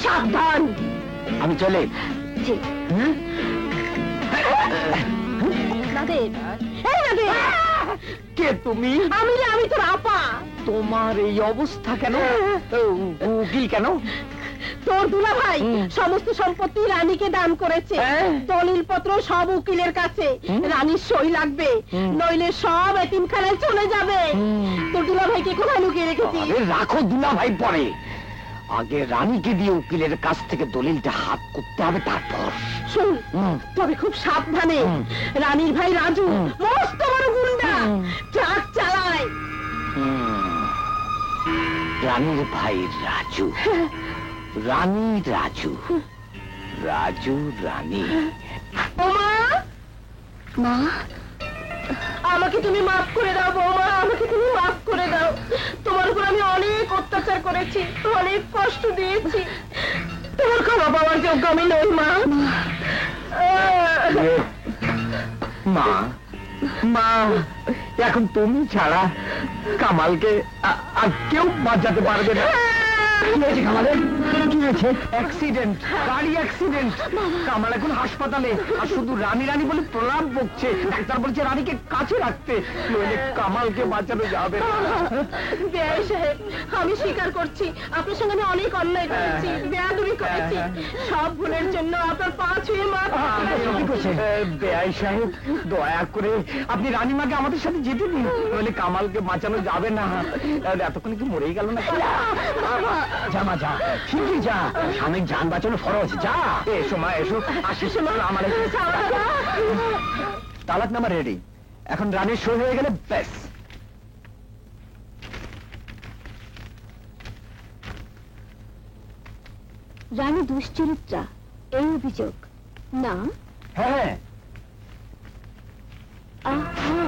[SPEAKER 1] সাবধান।
[SPEAKER 2] আমি চলে।
[SPEAKER 1] জি। দাদের, এই দাদের।
[SPEAKER 2] কে তুমি?
[SPEAKER 1] আমি তোর আপা।
[SPEAKER 2] তোমার এই অবস্থা কেন? উকিল কেন?
[SPEAKER 1] তোর দুলা ভাই সমস্ত সম্পত্তি রানীকে দান করেছে। দলিল পত্র সব উকিলের কাছে। রানীর সই লাগবে, নইলে সব এতিমখানায় চলে যাবে। তোর দুলা ভাইকে কোথায় লুকিয়ে রেখেছিস?
[SPEAKER 2] আরে রাখো দুলা ভাই, পরে আগে রানীকে দিয়ে উকিলের কাছ থেকে দলিলটা হাত করতে হবে, তারপর।
[SPEAKER 1] শুন, তবে খুব সাবধানে। রানীর ভাই রাজু মস্ত বড় গুন্ডা, ট্রাক চালায়।
[SPEAKER 3] রানীর ভাই রাজু, রানী রাজু, রাজু রানী।
[SPEAKER 1] বৌমা, মা, আমাকে তুমি মাফ করে দাও বৌমা, আমাকে তুমি মাফ করে দাও। তোমার উপর আমি অনেক অত্যাচার করেছি, অনেক কষ্ট দিয়েছি। তোমার ক্ষমা পাওয়ার যোগ্য আমি নই মা।
[SPEAKER 2] মা, মা, এখন তুমি ছাড়া কামালকে আর কেউ বাঁচাতে পারবে না। কি হয়েছে কামালের? কি হয়েছে? অ্যাক্সিডেন্ট, গাড়ি অ্যাক্সিডেন্ট। কামাল এখন হাসপাতালে, আর শুধু রানী রানী বলে প্রলাপ বকছে। ডাক্তার বলছে রানীকে কাছে রাখতে, নইলে কামালকে বাঁচানো যাবে না।
[SPEAKER 6] বেয়াই সাহেব, আমি স্বীকার করছি আপনার সঙ্গে আমি অনেক অন্যায় করেছি, বেয়াদবি করেছি। সব ভুলের জন্য আপনার পা ছুঁয়ে মাফ করছি।
[SPEAKER 2] বেআই সাহেব, দয়া করে আপনি রানীমাকে আমাদের সাথে যেতে দিন, নইলে কামালকে বাঁচানো যাবে না। এতক্ষণ কি মরেই গেল না? যা মা, যা, ঠিকই যা, স্বামীর জান বাঁচানো ফরজ। যা, এসো মা, এসো। আসিস আমার তালাকনামা রেডি। এখন রানীর সই হয়ে গেলে ব্যাস।
[SPEAKER 1] রানী দুশ্চরিত্রা, এই অভিযোগ না?
[SPEAKER 2] হ্যাঁ,
[SPEAKER 1] আহা,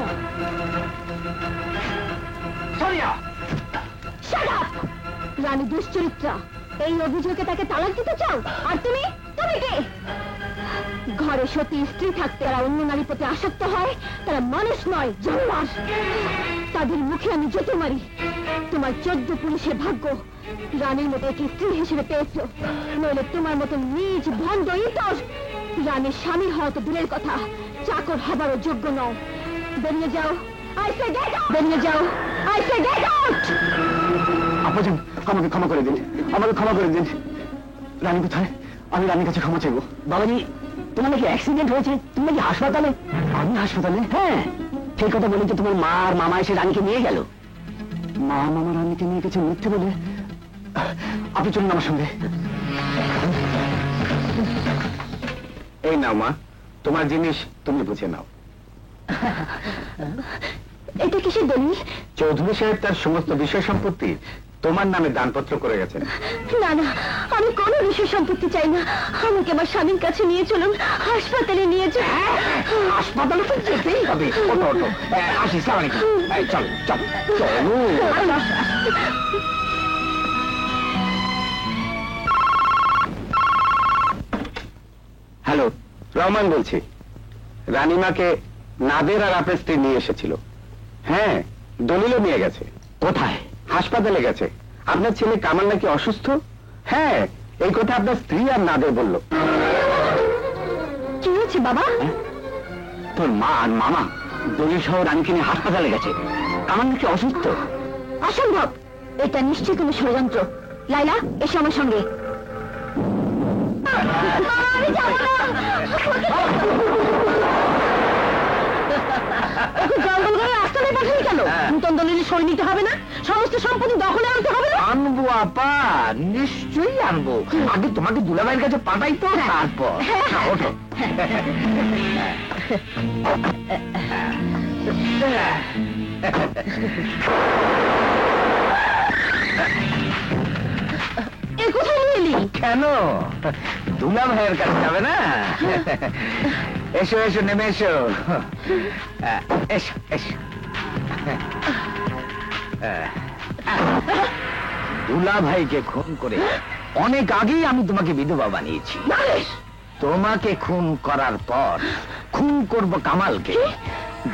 [SPEAKER 2] সোনিয়া,
[SPEAKER 1] shut up! রানী দুশ্চরিত্রা, এই অভিযোগে তাকে তালাক দিতে চাও? আর তুমি তুমি কে? ঘরে সতী স্ত্রী থাকতে তারা অন্য নারীর প্রতি আসক্ত হয়, তারা মানুষ নয়, জানোয়ার। তাদের মুখে আমি জুতো মারি। তোমার 14 পুরুষের ভাগ্য রানীর মতো একটি স্ত্রী হিসেবে পেয়েছো, নইলে তোমার মতো নিজ ভণ্ড ইতর রানীর স্বামী হওয়া তো দূরের কথা, চাকর হবারও যোগ্য নও। বেরিয়ে যাও, I say get out! বেরিয়ে যাও, I say get out!
[SPEAKER 2] আপাজান, আমাকে ক্ষমা করে দিন, আমাকে ক্ষমা করে দিন। রানী কোথায়? আমি রানীর কাছে ক্ষমা চাইবো।
[SPEAKER 3] বাবাজি, তোমার নাকি অ্যাক্সিডেন্ট হয়েছে, তুমি নাকি হাসপাতালে?
[SPEAKER 2] আমি হাসপাতালে?
[SPEAKER 3] হ্যাঁ, সেই কথা বলে তো তোমার মা আর মামা এসে রানীকে নিয়ে গেল।
[SPEAKER 2] মা মামা রানীকে নিয়ে গেছে মিথ্যে বলে? আপনি চলুন আমার সঙ্গে। এই নাও মা, তোমার জিনিস তুমি বুঝে নাও।
[SPEAKER 1] এটা কিসের দলিল?
[SPEAKER 2] চৌধুরী সাহেব তার সমস্ত বিষয় সম্পত্তি তোমার নামে দানপত্র করে গেছেন।
[SPEAKER 1] না না, আমি কোনো বিষয় সম্পত্তি চাই না। আমাকে আমার স্বামীর কাছে নিয়ে চলুন, হাসপাতালে নিয়ে চলুন।
[SPEAKER 2] হাসপাতালে তো যেতেই হবে। ওটো ওটো, আসি, সালাম আলাইকুম। চল চল চলো। হ্যালো, রহমান বলছি। রানীমাকে নাদের আর আপনার স্ত্রী নিয়ে এসেছিল। হ্যাঁ, দলিলও নিয়ে গেছে।
[SPEAKER 3] কোথায়?
[SPEAKER 2] হাসপাতালে গেছে। আপনার ছেলে কামাল নাকি অসুস্থ। হ্যাঁ, এই কথা আপনার স্ত্রী আর নাদের বলল।
[SPEAKER 1] কি হয়েছে বাবা?
[SPEAKER 3] তোর মা আর মামা দলিল সহ রানীকে নিয়ে হাসপাতালে গেছে। কামাল নাকি অসুস্থ।
[SPEAKER 1] অসম্ভব, এটা নিশ্চয়ই কোনো ষড়যন্ত্র। লাইলা, এসো আমার সঙ্গে। আমি যাবো না। ওকে জঙ্গল করে রাস্তায় পাঠালি কেন? নতুন দলিলে সই নিতে হবে না? সমস্ত সম্পত্তি দখলে আনতে হবে না?
[SPEAKER 2] আনবো আপা, নিশ্চয়ই আনবো। আগে তোমাকে দুলাভাইয়ের কাছে পাঠাই তো, তারপর। না, ওঠো।
[SPEAKER 1] এ কোথায় নিয়ে এলি?
[SPEAKER 2] কেন, দুলাভাইয়ের কাছে যাবে না? এসো এসো, নেমে এসো। এসো এসো। দুলাভাইকে খুন করে অনেক আগেই আমি তোমাকে বিধবা বানিয়েছি। তোমাকে খুন করার পর খুন করব কামালকে।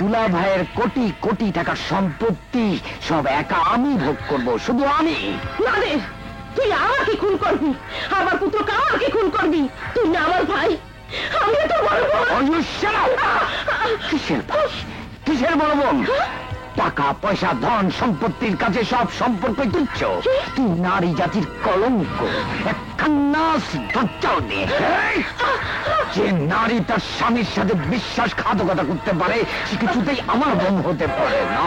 [SPEAKER 2] দুলাভাইয়ের কোটি কোটি টাকার সম্পত্তি সব একা আমি ভোগ করব, শুধু আমি।
[SPEAKER 6] নারে, তুই আমাকে খুন করবি, আমার পুত্র কামালকে খুন করবি। তুই না আমার ভাই, আমি তো বড় বোন।
[SPEAKER 2] কিসের ভাই? কিসের বড় বোন? টাকা পয়সা ধন সম্পত্তির কাছে সব সম্পর্কই তুচ্ছ। তুই নারী জাতির কলঙ্ক, যে নারী তার স্বামীর সাথে বিশ্বাসঘাতকতা করতে পারে সে কিছুতেই আমার বোন হতে পারে না।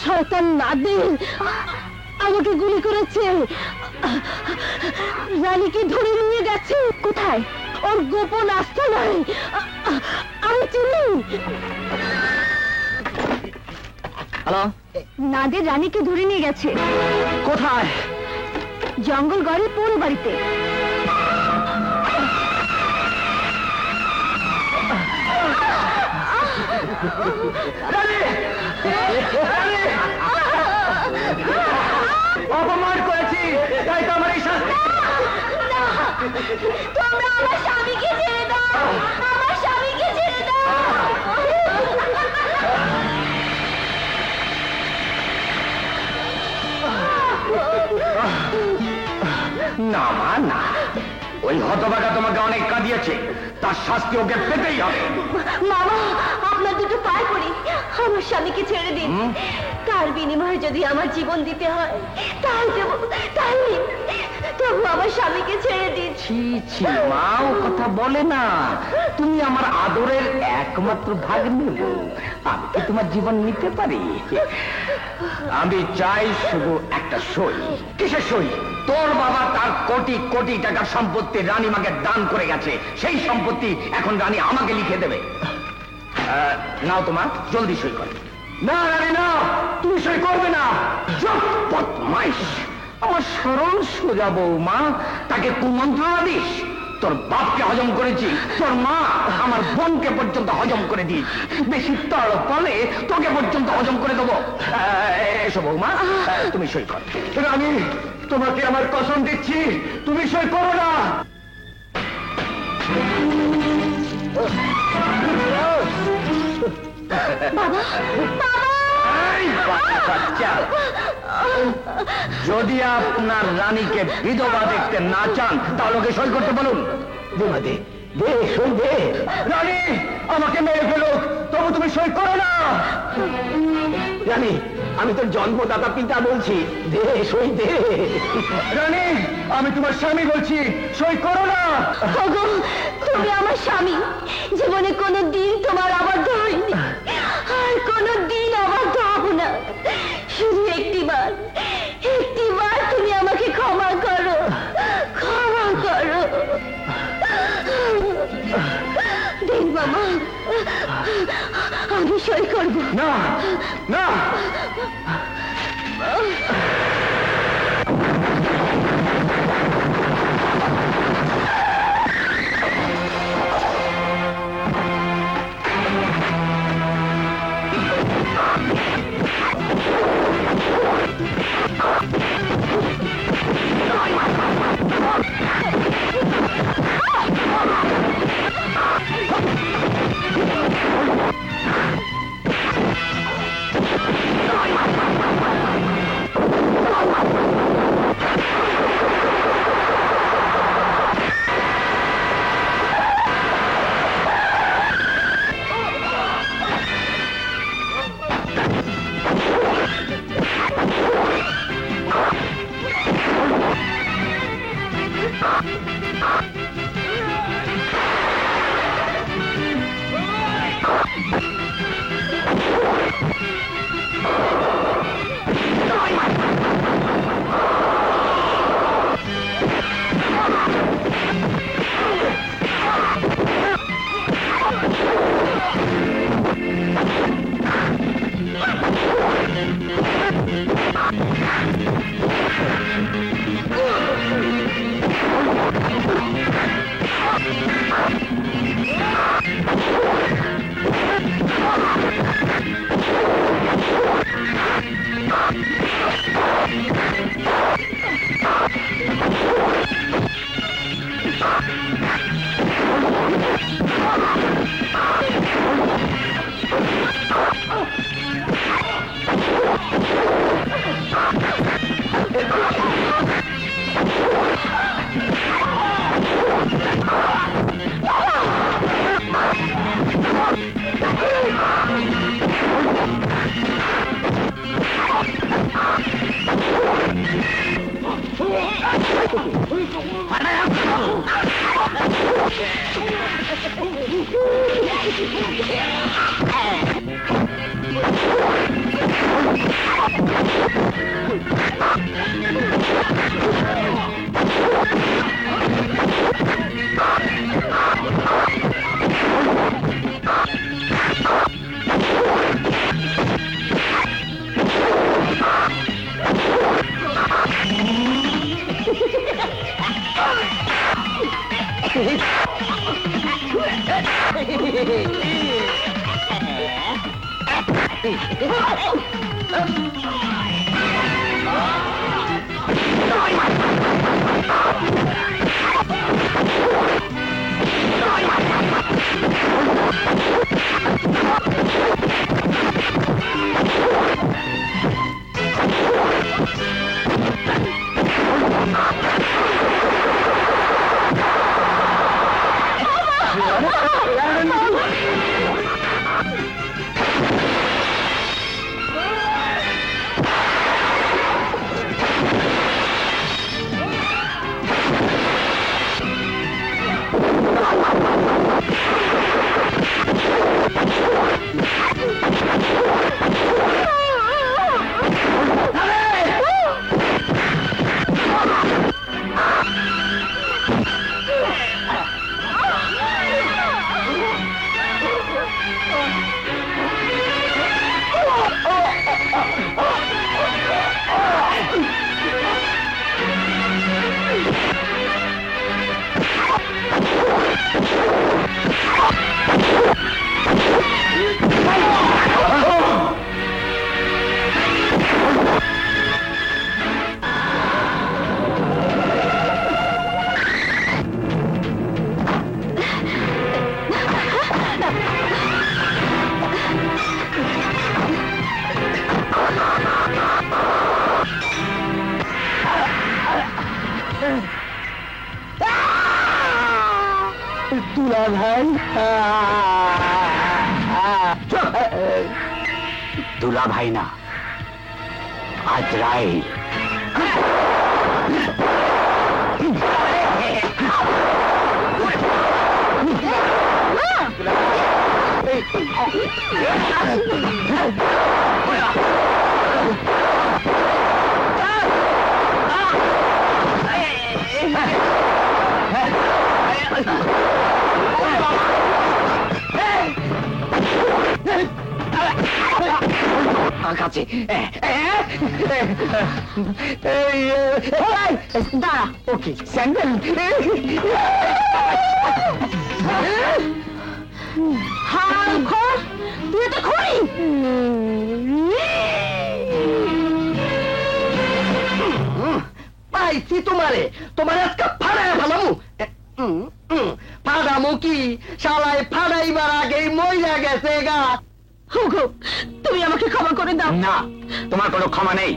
[SPEAKER 6] শয়তান নাদির আমাকে গুলি করেছে, রানীকে ধরে নিয়ে গেছে।
[SPEAKER 1] কোথায়?
[SPEAKER 6] ওর গোপন আস্তানায়। আমি চিনি।
[SPEAKER 3] হ্যালো,
[SPEAKER 1] নাদের রানীকে ধরে নিয়ে গেছে।
[SPEAKER 3] কোথায়?
[SPEAKER 1] জঙ্গল গড়ে পৌর বাড়িতে।
[SPEAKER 2] অপমান করেছি তাই তো আমার এই শাস্তি।
[SPEAKER 1] তোমরা আমার স্বামীকে ছেড়ে দাও, আমার স্বামীকে ছেড়ে দাও।
[SPEAKER 2] না মা না, ওই হতভাগা তোমাকে অনেক কাঁদিয়েছে, তার শাস্তি ওকে পেতেই হবে।
[SPEAKER 1] মামা, আপনার দুটো পায়ে পড়ি, আমার স্বামীকে ছেড়ে দিন। তার বিনিময়ে যদি আমার জীবন দিতে হয় তাই দেব, তাই নিন। তবু আমার স্বামীকে ছেড়ে দিন।
[SPEAKER 2] ছি ছি মা, ও কথা বলে না। তুমি আমার আদরের একমাত্র ভাগ্নে বউ, আমি কি তোমার জীবন নিতে পারি? আমি চাই শুধু একটা সই। কিসের সই? তোর বাবা তার কোটি কোটি টাকার সম্পত্তি রানীমাকে দান করে গেছে, সেই সম্পত্তি এখন রানী আমাকে লিখে দেবে। নাও তোমার, জলদি সই করো। না রানী না, তুমি সই করবে না। চুপ বদমাইশ, আমার সরল সোজা বৌমা, তাকে কুমন্ত্রণা দিস? তোর বাপকে হজম করেছি, তোর মা আমার বোনকে পর্যন্ত হজম করে দিয়েছি, বেশি তড়পলে তোকে পর্যন্ত হজম করে দেবো। এসো বৌমা, তুমি সই করো। আমি তোমাকে আমার কসম দিচ্ছি, তুমি সই করো না। এই বাচ্চা, যদি আপনার রানীকে বিধবা দেখতে না চান তাহলে ওকে সই করতে বলুন। দে সই দে। রানী আমাকে মেরে ফেলুক, তবু তুমি সই করো না। রানী, আমি তোর জন্মদাতা পিতা বলছি, দে সই দে। রানী, আমি তোমার স্বামী বলছি, সই করো না।
[SPEAKER 1] ওগো, তুমি আমার স্বামী, জীবনে কোনো দিন তোমার আবদ্ধ হয়নি, আর কোনো দিন আবদ্ধ হব না। শুধু একটিবার তুমি আমাকে ক্ষমা করো, ক্ষমা করো। দিন মামা, আমি সই করবো।
[SPEAKER 2] না না,
[SPEAKER 5] দুলা ভাই,
[SPEAKER 3] দুলা ভাই না, আজরাইল। কাছে
[SPEAKER 1] দাঁড়া,
[SPEAKER 3] ওকে স্যান্ডেল।
[SPEAKER 1] হারামখোর, তুই তো খুনি।
[SPEAKER 4] পাইছি তোমারে, তোমারে আজকে ফাড়ায় ভালামু। ফাড়ামু কি, শালায় ফাড়াইবার আগেই মইরা গেছে গা।
[SPEAKER 1] হুগো, তুমি আমাকে ক্ষমা করে দাও।
[SPEAKER 3] না, তোমার কোনো ক্ষমা নেই।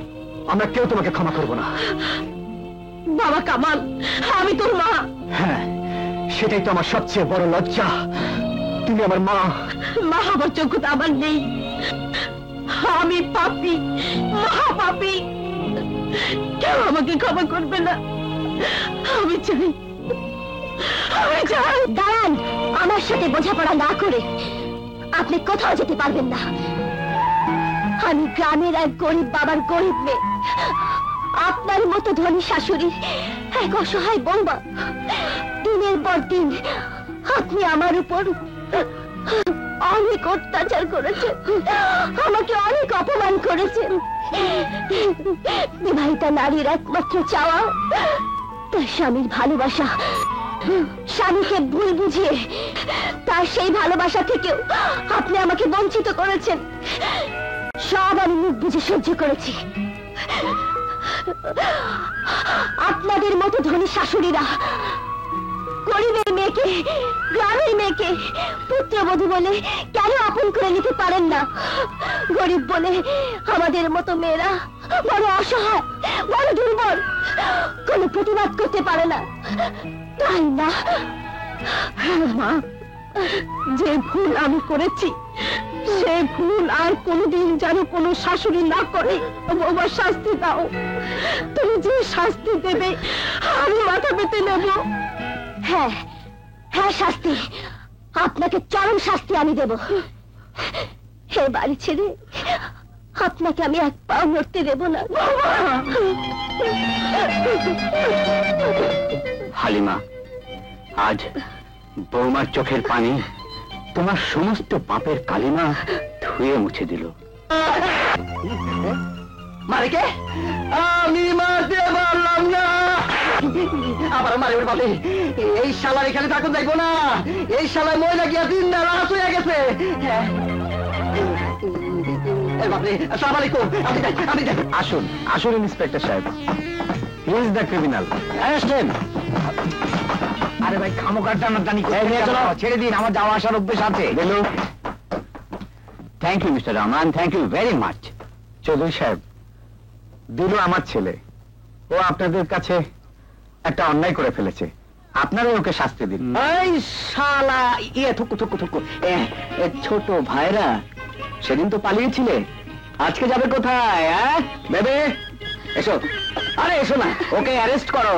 [SPEAKER 2] আমরা কেউ তোমাকে ক্ষমা করবো না।
[SPEAKER 1] বাবা কামাল, আমি তোর মা।
[SPEAKER 2] হ্যাঁ, সেটাই তো আমার সবচেয়ে বড় লজ্জা। তুমি আমার মা।
[SPEAKER 1] মা হবার যোগ্যতা আমার নেই। আমি পাপী, মহা পাপী। কেউ আমাকে ক্ষমা করবে না। আমি চাই, আমি চাই। দাঁড়ান, আমার সাথে বোঝাপড়া না করে আপনি কোথাও যেতে পারবেন না। আমি গ্রামের এক গরিব বাবার গরিব মেয়ে, আপনার মতো ধনী শাশুড়ি এক অসহায় বৌমা। দিনের পর দিন আপনি আমার উপর অনেক অত্যাচার করেছেন, আমাকে অনেক অপমান করেছেন। বিবাহিতা নারীর একমাত্র চাওয়া তার স্বামীর ভালোবাসা। স্বামীকে ভুল বুঝিয়ে তার সেই ভালোবাসা থেকেও আপনি আমাকে বঞ্চিত করেছেন। সব আমি মুখ বুঝে সহ্য করেছি। আপনাদের মতো ধনী শাশুড়িরা গরিবের মেয়েকে, গ্রামের মেয়েকে পুত্রবধূ বলে কেন আপন করে নিতে পারেন না? গরিব বলে আমাদের মতো মেয়েরা বড় অসহায়, বড় দুর্বল, কোনো প্রতিবাদ করতে পারে না, তাই না? মা, যে ভুল আমি করেছি সে ভুল আর কোনোদিন যেন কোনো শাশুড়ি না করে। বাবা, শাস্তি দাও। তুমি যে শাস্তি দেবে আমি মাথা পেতে নেব। হ্যাঁ হ্যাঁ, শাস্তি, আপনাকে চরম শাস্তি আমি দেব। হে বাড়ি ছেড়ে আপনাকে আমি এক পাও নড়তে দেব না।
[SPEAKER 3] হালিমা, আজ বৌমার চোখের পানি তোমার সমস্ত পাপের কালিমা ধুয়ে মুছে দিল।
[SPEAKER 4] মারিকে আমি মারতে পারলাম না। আবার মারে ওর বাপে, এই শালার এখানে থাকুন যাইবো না। এই শালায় মহিলা গিয়া দিন না রাত হয়ে গেছে।
[SPEAKER 2] আসুন আসুন ইন্সপেক্টর সাহেব, হি ইজ দ্য ক্রিমিনাল। আরে ভাই খামোকার টানাটানি ছেড়ে দিন, আমার যাওয়া আসার অভ্যেস আছে। Belu, thank you mister Rahman, thank you very much. Chowdhury সাহেব, দিলু আমার ছেলে, ও আপনাদের কাছে একটা অন্যায় করে ফেলেছে, আপনারাই ওকে শাস্তি দিন।
[SPEAKER 3] এই শালা ইয়ে থুকু থুকু থুকু, ছোট ভাইরা সেদিন তো পালিয়েছিলে, আজকে যাবে কোথায়? বেবে এসো, আরে এসো না, ওকে অ্যারেস্ট করো।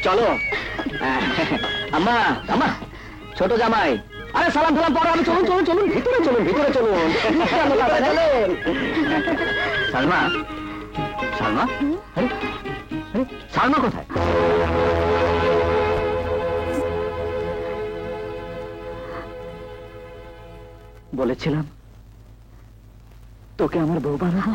[SPEAKER 3] চলো। আম্মা আম্মা, ছোট জামাই, আরে সালাম সালাম পড়ো, আমি চলুন চলুন চলুন, ভিতরে চলুন ভিতরে চলুন।
[SPEAKER 2] সালমা, সালমা, আরে আরে সালমা কোথায়? বলেছিলাম তোকে আমার বউ বানাবো।